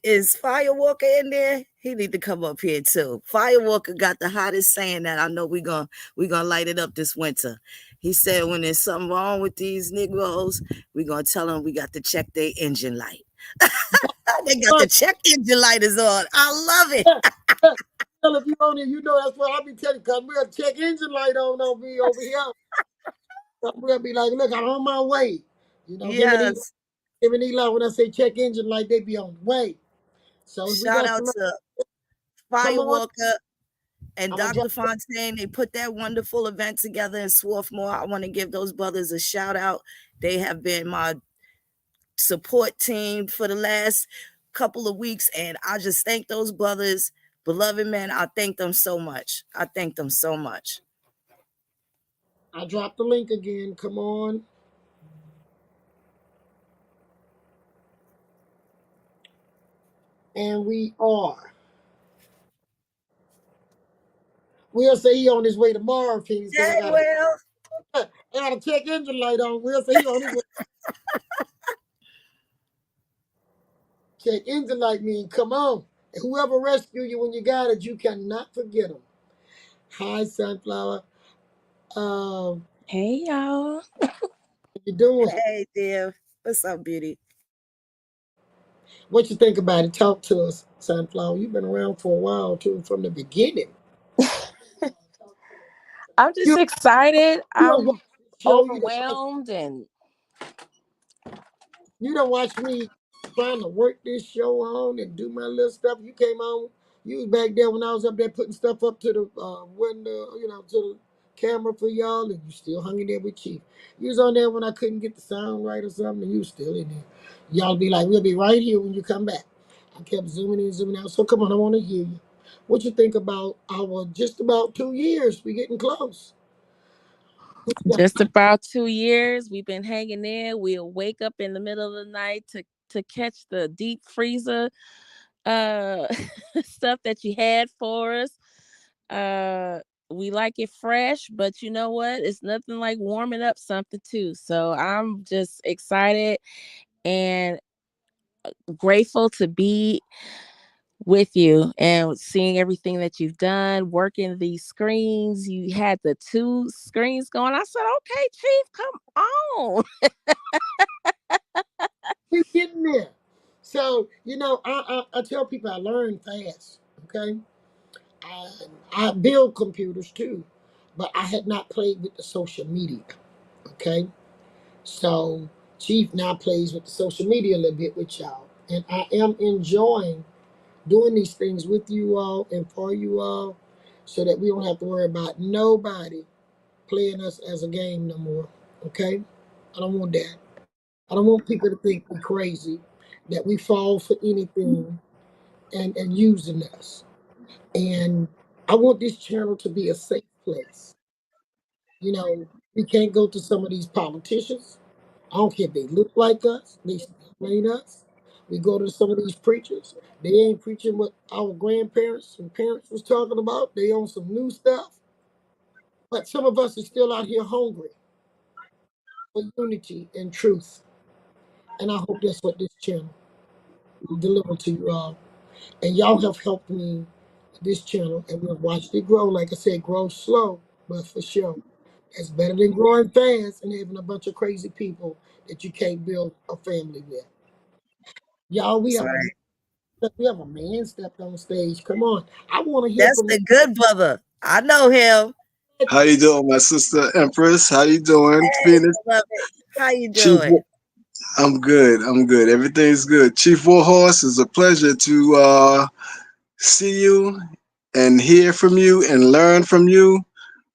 [SPEAKER 2] Is Firewalker in there? He need to come up here too. Firewalker got the hottest saying that I know we gonna light it up this winter. He said when there's something wrong with these Negroes, we gonna tell them we got to check their engine light. They got the check engine light is on. I love it.
[SPEAKER 1] Tell if you on there, you know that's what I'll be telling you, because we'll check engine light on me over here. So we'll be like, look, I'm on my way. You know,
[SPEAKER 2] Yes.
[SPEAKER 1] give me love when I say check engine light, they be on the way. So if we
[SPEAKER 2] Shout
[SPEAKER 1] got
[SPEAKER 2] out
[SPEAKER 1] some,
[SPEAKER 2] to
[SPEAKER 1] come on.
[SPEAKER 2] Firewalker and
[SPEAKER 1] I'm going to
[SPEAKER 2] Dr. Fontaine. They put that wonderful event together in Swarthmore. I want to give those brothers a shout out. They have been my support team for the last couple of weeks, and I just thank those brothers. Beloved men, I thank them so much. I thank them so much.
[SPEAKER 1] I dropped the link again. Come on. And we are. We'll say he on his way tomorrow, Phoenix, because
[SPEAKER 2] Yeah, well,
[SPEAKER 1] I got a check engine light on. We'll say he on his way. Check engine light mean come on. And whoever rescued you when you got it, you cannot forget them. Hi, Sunflower.
[SPEAKER 7] Hey y'all.
[SPEAKER 1] How you doing?
[SPEAKER 2] hey dear, what's up, beauty?
[SPEAKER 1] What you think about it? Talk to us, Sunflower. You've been around for a while too, from the beginning.
[SPEAKER 7] I'm just
[SPEAKER 1] You
[SPEAKER 7] excited.
[SPEAKER 1] you don't watch
[SPEAKER 7] I'm
[SPEAKER 1] the show.
[SPEAKER 7] overwhelmed and
[SPEAKER 1] You don't watch me trying to work this show on and do my little stuff. You came on. You was back there when I was up there putting stuff up to the window, to the camera for y'all, and you still hung in there with Chief. You was on there when I couldn't get the sound right or something, and you was still in there. Y'all be like, we'll be right here when you come back. I kept zooming in, zooming out. So come on, I want to hear you. What you think about our just about 2 years? We getting close.
[SPEAKER 7] Just about 2 years. We've been hanging in. We'll wake up in the middle of the night to catch the deep freezer uh stuff that you had for us. Uh we like it fresh, but you know what? It's nothing like warming up something too. So I'm just excited and grateful to be with you and seeing everything that you've done, working these screens. You had the 2 screens going. I said, okay, Chief, come on.
[SPEAKER 1] We getting there. So, I tell people I learn fast, okay? I, I build computers too, but I had not played with the social media, okay? So, Chief now plays with the social media a little bit with y'all. And I am enjoying doing these things with you all and for you all so that we don't have to worry about nobody playing us as a game no more, okay? I don't want that. I don't want people to think we're crazy, that we fall for anything and using us. And I want this channel to be a safe place. You know, we can't go to some of these politicians. I don't care if they look like us, they still ain't us. We go to some of these preachers. They ain't preaching what our grandparents and parents was talking about. They own some new stuff. But some of us are still out here hungry for unity and truth. And I hope that's what this channel deliver to you all. And y'all have helped me with this channel, and we've watched it grow. Like I said, grow slow, but for sure. It's better than growing fast and having a bunch of crazy people that you can't build a family with. Y'all, we
[SPEAKER 2] That's
[SPEAKER 1] have a
[SPEAKER 2] right.
[SPEAKER 1] we have a man stepped on stage. Come on, I want to hear
[SPEAKER 2] That's
[SPEAKER 1] from
[SPEAKER 2] the good brother. I know him.
[SPEAKER 8] How you doing, my sister Empress? How you doing,
[SPEAKER 2] Hey,
[SPEAKER 8] Phoenix?
[SPEAKER 2] beloved. How you
[SPEAKER 8] Chief,
[SPEAKER 2] doing?
[SPEAKER 8] I'm good. I'm good. Everything's good. Chief Warhorse, it's a pleasure to see you and hear from you and learn from you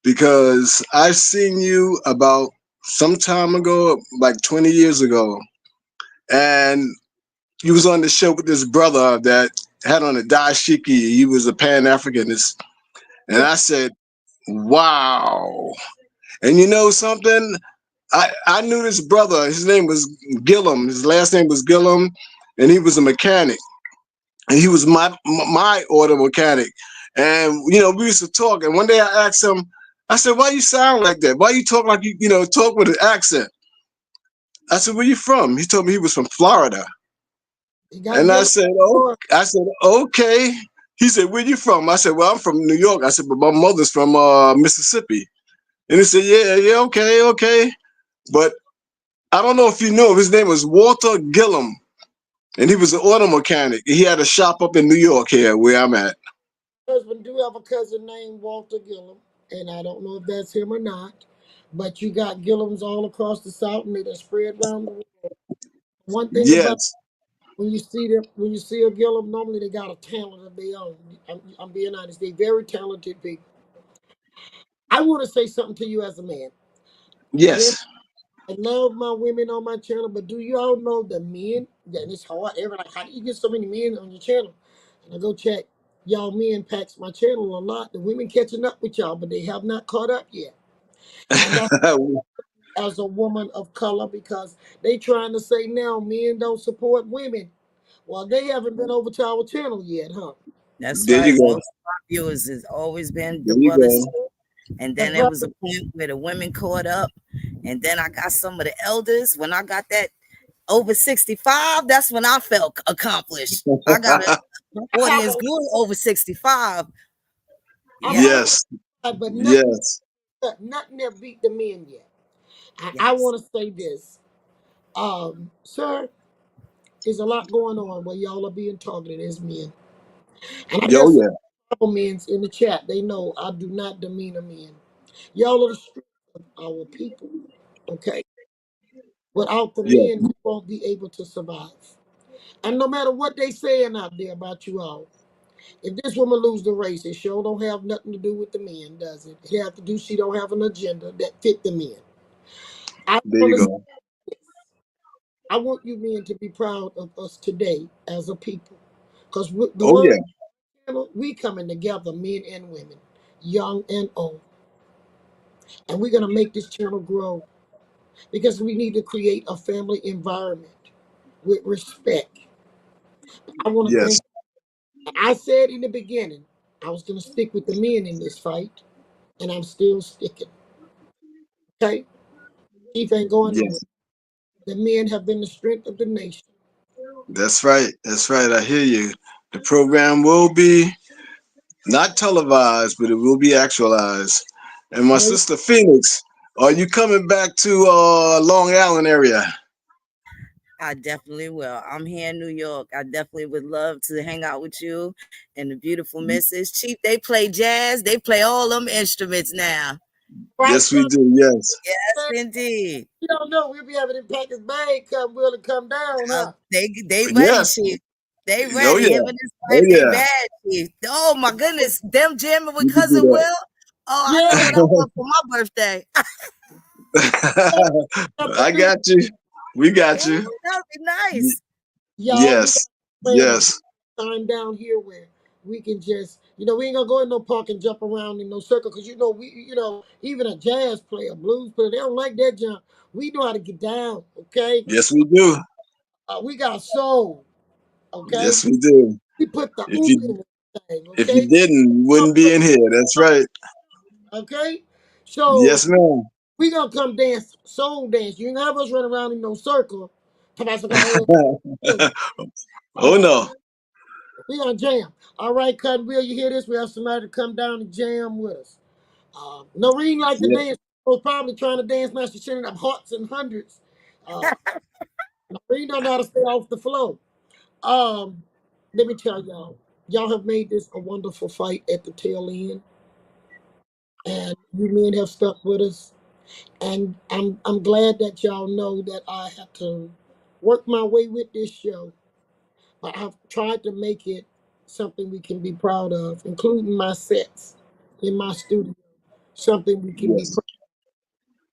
[SPEAKER 8] because I've seen you about some time ago, like 20 years ago, and you was on the show with this brother that had on a dashiki. He was a Pan Africanist, and
[SPEAKER 1] yeah.
[SPEAKER 8] I said, "Wow." And you know something? I knew this brother. His name was Gillum. His last name was Gillum, and he was a mechanic. And he was my auto mechanic. And we used to talk. And one day I asked him, I said, "Why you sound like that? Why you talk like you talk with an accent?" I said, "Where you from?" He told me he was from Florida.
[SPEAKER 1] You got
[SPEAKER 8] And I
[SPEAKER 1] Gillum.
[SPEAKER 8] said, "Oh," I said, "Okay." He said, "Where you from?" I said, "Well, I'm from New York." I said, "But my mother's from Mississippi." And he said, "Yeah, yeah, okay, okay." But I don't know if you know, his name was Walter Gillum, and he was an auto mechanic. He had a shop up in New York here, where I'm at.
[SPEAKER 1] Husband do have a cousin named Walter Gillum, and I don't know if that's him or not. But you got Gillums all across the South, and they done spread around the world. One thing about
[SPEAKER 8] Yes,
[SPEAKER 1] when you see a Gillum, normally they got a talent of their own. I'm being honest; they very talented people. I want to say something to you as a man. Yes,
[SPEAKER 8] yes.
[SPEAKER 1] I love my women on my channel, but do you all know the men? That it's hard. Everybody, like, how do you get so many men on your channel? And I go check. Y'all men packs my channel a lot. The women catching up with y'all, but they have not caught up yet. And that's as a woman of color because they trying to say now men don't support women. Well, they haven't been over to our channel yet, huh?
[SPEAKER 2] That's
[SPEAKER 8] There
[SPEAKER 2] right.
[SPEAKER 8] you go.
[SPEAKER 2] Most of our viewers has always been
[SPEAKER 8] There
[SPEAKER 2] the
[SPEAKER 8] you
[SPEAKER 2] brothers
[SPEAKER 8] go.
[SPEAKER 2] too. And then
[SPEAKER 1] That's
[SPEAKER 2] there
[SPEAKER 1] right.
[SPEAKER 2] was a point where the women caught up. And then I got some of the elders. When I got that over 65, that's when I felt accomplished. I got an
[SPEAKER 1] I have
[SPEAKER 2] audience grew over 65.
[SPEAKER 1] I
[SPEAKER 2] Yeah.
[SPEAKER 1] have
[SPEAKER 8] Yes,
[SPEAKER 1] but
[SPEAKER 8] yes,
[SPEAKER 1] nothing that beat the men yet. I
[SPEAKER 2] Yes.
[SPEAKER 1] want to say this, sir. There's a lot going on where y'all are being targeted as men, and I
[SPEAKER 8] yo,
[SPEAKER 1] got some
[SPEAKER 8] yeah,
[SPEAKER 1] men in the chat. They know I do not demean a man. Y'all are the strength of our people. Okay, without the
[SPEAKER 8] yeah,
[SPEAKER 1] men, we won't be able to survive. And no matter what they saying out there about you all, If this woman lose the race, it sure don't have nothing to do with the men, does it? It have to do. She don't have an agenda that fit the men. I
[SPEAKER 8] There
[SPEAKER 1] want
[SPEAKER 8] you
[SPEAKER 1] to.
[SPEAKER 8] go.
[SPEAKER 1] I want you men to be proud of us today as a people, because the
[SPEAKER 8] Oh
[SPEAKER 1] word
[SPEAKER 8] yeah.
[SPEAKER 1] we coming together, men and women, young and old, and we're gonna make this channel grow because we need to create a family environment with respect. I want to
[SPEAKER 8] Yes.
[SPEAKER 1] thank. I said in the beginning I was gonna stick with the men in this fight, and I'm still sticking. Okay, Chief ain't going nowhere.
[SPEAKER 8] Yes.
[SPEAKER 1] The men have been the strength of the nation.
[SPEAKER 8] That's right. That's right. I hear you. The program will be not televised, but it will be actualized. And my
[SPEAKER 1] No,
[SPEAKER 8] sister Phoenix, are you coming back to Long Island area?
[SPEAKER 2] I definitely will. I'm here in New York. I definitely would love to hang out with you and the beautiful misses. Chief, they play jazz. They play all them instruments now.
[SPEAKER 1] right,
[SPEAKER 8] Yes, we
[SPEAKER 1] come.
[SPEAKER 8] do. Yes.
[SPEAKER 2] Yes, indeed.
[SPEAKER 1] You don't know. We'll be having him pack his bag, come will and come down, huh?
[SPEAKER 2] They ready,
[SPEAKER 8] Yes.
[SPEAKER 2] Chief. They
[SPEAKER 8] Oh
[SPEAKER 2] ready. Him
[SPEAKER 8] yeah.
[SPEAKER 2] and his
[SPEAKER 8] Oh
[SPEAKER 2] wife, they
[SPEAKER 8] yeah.
[SPEAKER 2] bad, Chief. Oh my goodness. Them jamming with
[SPEAKER 8] We can do
[SPEAKER 2] cousin Will. Oh, I know
[SPEAKER 1] Yeah,
[SPEAKER 2] what I want for my birthday.
[SPEAKER 8] that.
[SPEAKER 1] have to
[SPEAKER 8] I
[SPEAKER 1] do.
[SPEAKER 8] got you. We got
[SPEAKER 2] Yeah,
[SPEAKER 8] you.
[SPEAKER 2] that'd be nice.
[SPEAKER 1] Y'all, we got
[SPEAKER 8] Yes.
[SPEAKER 1] a plan
[SPEAKER 8] Yes.
[SPEAKER 1] time down here where we can just, we ain't gonna go in no park and jump around in no circle, because even a jazz player, blues player, they don't like that jump. We know how to get down, okay?
[SPEAKER 8] Yes, we do.
[SPEAKER 1] We got soul, okay?
[SPEAKER 8] Yes, we do.
[SPEAKER 1] We put the
[SPEAKER 8] If
[SPEAKER 1] ooh
[SPEAKER 8] you
[SPEAKER 1] in the thing,
[SPEAKER 8] if you
[SPEAKER 1] okay?
[SPEAKER 8] didn't, you wouldn't be in here. That's right.
[SPEAKER 1] Okay? So
[SPEAKER 8] Yes, ma'am.
[SPEAKER 1] we gonna come dance, soul dance. You ain't gonna have us run around in no circle. Come on,
[SPEAKER 8] Oh
[SPEAKER 1] uh,
[SPEAKER 8] no.
[SPEAKER 1] we gonna jam. All right, Cutting Will, you hear this? We have somebody to come down and jam with us. Noreen like to
[SPEAKER 8] Yeah.
[SPEAKER 1] dance. Was probably trying to dance now. She's sending up hearts and hundreds. Uh, Noreen don't know how to stay off the floor. Um, Let me tell y'all have made this a wonderful fight at the tail end, and you men have stuck with us. And I'm glad that y'all know that I have to work my way with this show. But I've tried to make it something we can be proud of, including my sets in my studio. Something we can be
[SPEAKER 8] Yes.
[SPEAKER 1] proud.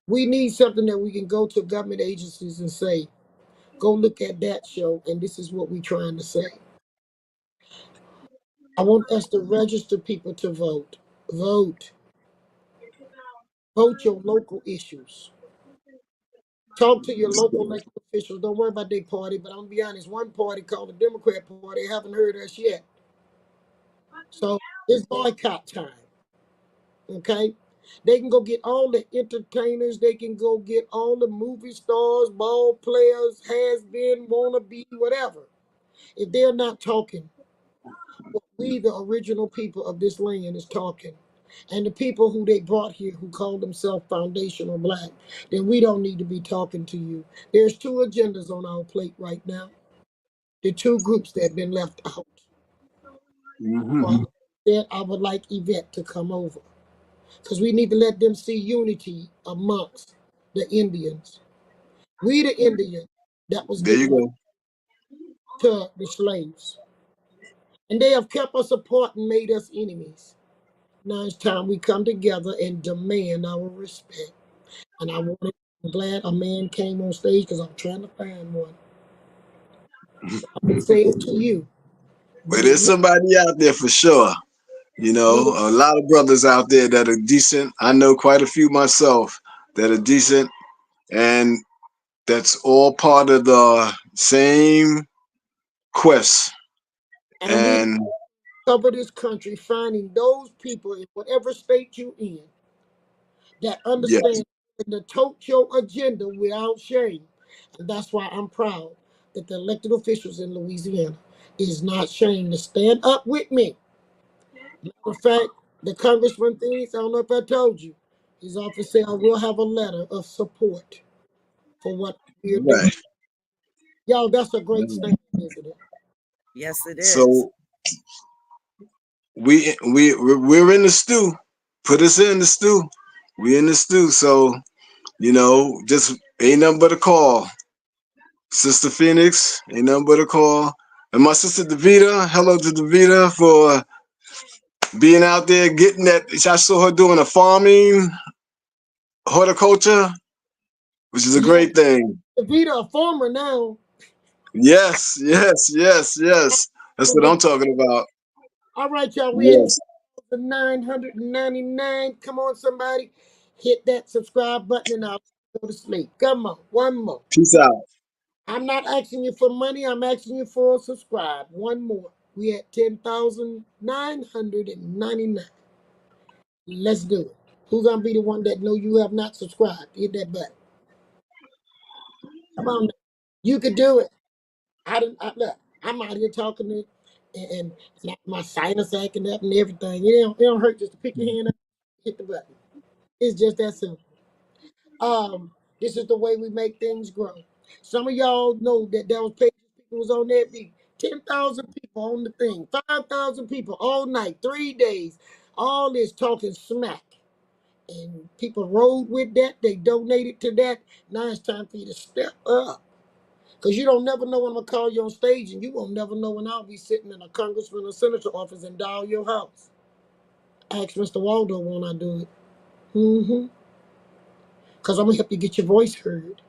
[SPEAKER 1] We need something that we can go to government agencies and say, go look at that show, and this is what we're trying to say. I want us to register people to vote. Vote. Vote your local issues. Talk to your local elected officials. Don't worry about their party, but I'm gonna be honest, one party called the Democrat Party haven't heard us yet. So it's boycott time. Okay? They can go get all the entertainers, they can go get all the movie stars, ball players, has been, wanna be, whatever. If they're not talking, what we, the original people of this land, is talking, and the people who they brought here who call themselves foundational black, then we don't need to be talking to you. There's two agendas on our plate right now. The two groups that have been left out.
[SPEAKER 8] Hmm.
[SPEAKER 1] Well, then I would like Yvette to come over, because we need to let them see unity amongst the Indians. We the Indians that was
[SPEAKER 8] There you
[SPEAKER 1] given
[SPEAKER 8] go.
[SPEAKER 1] to the slaves. And they have kept us apart and made us enemies. Now it's time we come together and demand our respect. And I'm glad a man came on stage, because I'm trying to find one. I'm gonna say it to you, but
[SPEAKER 8] Well,
[SPEAKER 1] it's
[SPEAKER 8] there's
[SPEAKER 1] not.
[SPEAKER 8] somebody out there for sure. You
[SPEAKER 1] Well,
[SPEAKER 8] know, a lot of brothers out there that are decent. I know quite a few myself that are decent, and that's all part of the same quest.
[SPEAKER 1] and we
[SPEAKER 8] And
[SPEAKER 1] cover this country finding those people in whatever state you in that
[SPEAKER 8] yes,
[SPEAKER 1] understand the tote your agenda without shame. And that's why I'm proud that the elected officials in Louisiana is not ashamed to stand up with me. Matter of fact, the congressman thinks, I don't know if I told you, his office said I will have a letter of support for what we're doing.
[SPEAKER 8] right.
[SPEAKER 1] Y'all, that's a great stand, isn't it?
[SPEAKER 2] Yes, it is.
[SPEAKER 8] So we're in the stew. Put us in the stew. We in the stew. So just ain't nothing but a call. Sister Phoenix, ain't nothing but a call. And my sister Davita, hello to Davita for being out there getting that. I saw her doing a farming, horticulture, which is a
[SPEAKER 1] Yeah,
[SPEAKER 8] great thing.
[SPEAKER 1] Vita, a farmer now.
[SPEAKER 8] Yes, yes, yes, yes. That's what I'm talking about.
[SPEAKER 1] All right, y'all. We at
[SPEAKER 8] Yes.
[SPEAKER 1] 999. Come on, somebody. Hit that subscribe button and I'll go to sleep. Come on. One more.
[SPEAKER 8] Peace out.
[SPEAKER 1] I'm not asking you for money. I'm asking you for a subscribe. One more. We at 10,999. Let's do it. Who's going to be the one that know you have not subscribed? Hit that button. Come on. Now. You could do it. Look, I'm out here talking to and my sinus acting up and everything. It don't hurt just to pick your hand up, hit the button. It's just that simple. This is the way we make things grow. Some of y'all know that there was pages people was on that beat. 10,000 people on the thing, 5,000 people all night, 3 days. All this talking smack. And people rode with that. They donated to that. Now it's time for you to step up. Because you don't never know when I'm going to call you on stage, and you won't never know when I'll be sitting in a congressman or senator office and dial your house. Ask Mr. Waldo when I do it. Because I'm going to help you get your voice heard.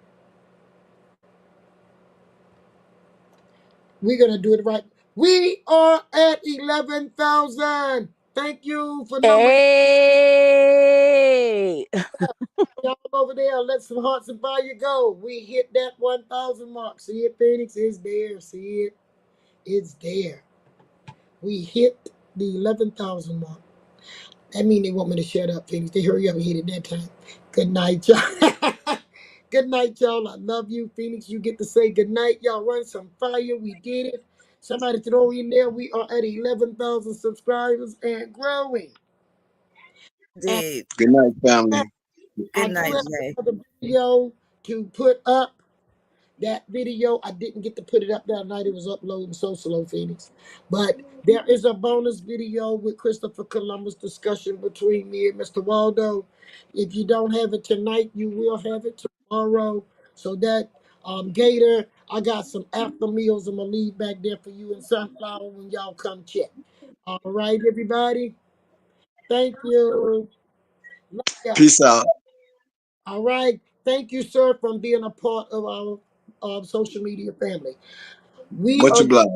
[SPEAKER 1] We're going to do it right. We are at 11,000. Thank you for numbers.
[SPEAKER 7] Hey.
[SPEAKER 1] Y'all over there, let some hearts and fire go. We hit that 1,000 mark. See it, Phoenix? It's there. See it? It's there. We hit the 11,000 mark. That mean they want me to shut up, Phoenix. They hurry up and hit it that time. Good night, y'all. Good night, y'all. I love you, Phoenix. You get to say good night. Y'all run some fire. We did it. Somebody throw in there. We are at 11,000 subscribers and growing. And
[SPEAKER 2] Did.
[SPEAKER 8] Good night, family.
[SPEAKER 1] I
[SPEAKER 2] Good
[SPEAKER 1] do
[SPEAKER 2] night,
[SPEAKER 1] have
[SPEAKER 2] Jay.
[SPEAKER 1] another video to put up. That video, I didn't get to put it up that night. It was uploading so slow, Phoenix. But there is a bonus video with Christopher Columbus discussion between me and Mr. Waldo. If you don't have it tonight, you will have it tomorrow. So that Gator, I got some after meals I'm going to leave back there for you in Sunflower when y'all come check. All right, everybody. Thank you. Love ya.
[SPEAKER 8] Peace out.
[SPEAKER 1] All right. Thank you, sir, for being a part of our social media family. We
[SPEAKER 8] Much
[SPEAKER 1] are
[SPEAKER 8] obliged.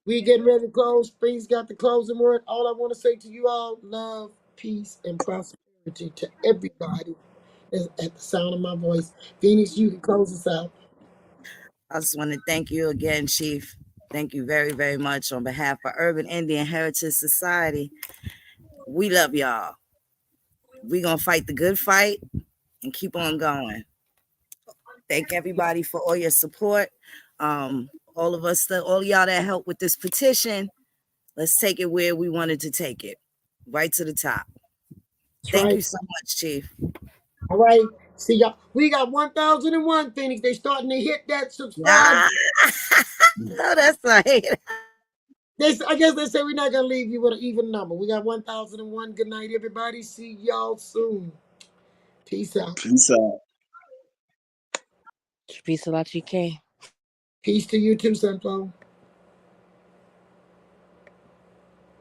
[SPEAKER 1] getting ready to close. Things got the closing word. All I want to say to you all, love, peace, and prosperity to everybody that's at the sound of my voice. Phoenix, you can close us out.
[SPEAKER 2] I just want to thank you again, Chief. Thank you very, very much on behalf of Urban Indian Heritage Society. We love y'all. We're going to fight the good fight and keep on going. Thank everybody for all your support. All of us, all of y'all that helped with this petition, let's take it where we wanted to take it, right to the top.
[SPEAKER 1] That's
[SPEAKER 2] Thank
[SPEAKER 1] right.
[SPEAKER 2] you so much, Chief.
[SPEAKER 1] All right. See y'all. We got 1,001, Phoenix. They starting to hit that subscribe.
[SPEAKER 2] Ah, no, that's right.
[SPEAKER 1] I guess they say we're not going to leave you with an even number. We got 1,001. Good night, everybody. See y'all soon. Peace out.
[SPEAKER 8] Peace out.
[SPEAKER 7] Peace a lot, GK.
[SPEAKER 1] Peace to you too, Sunflower.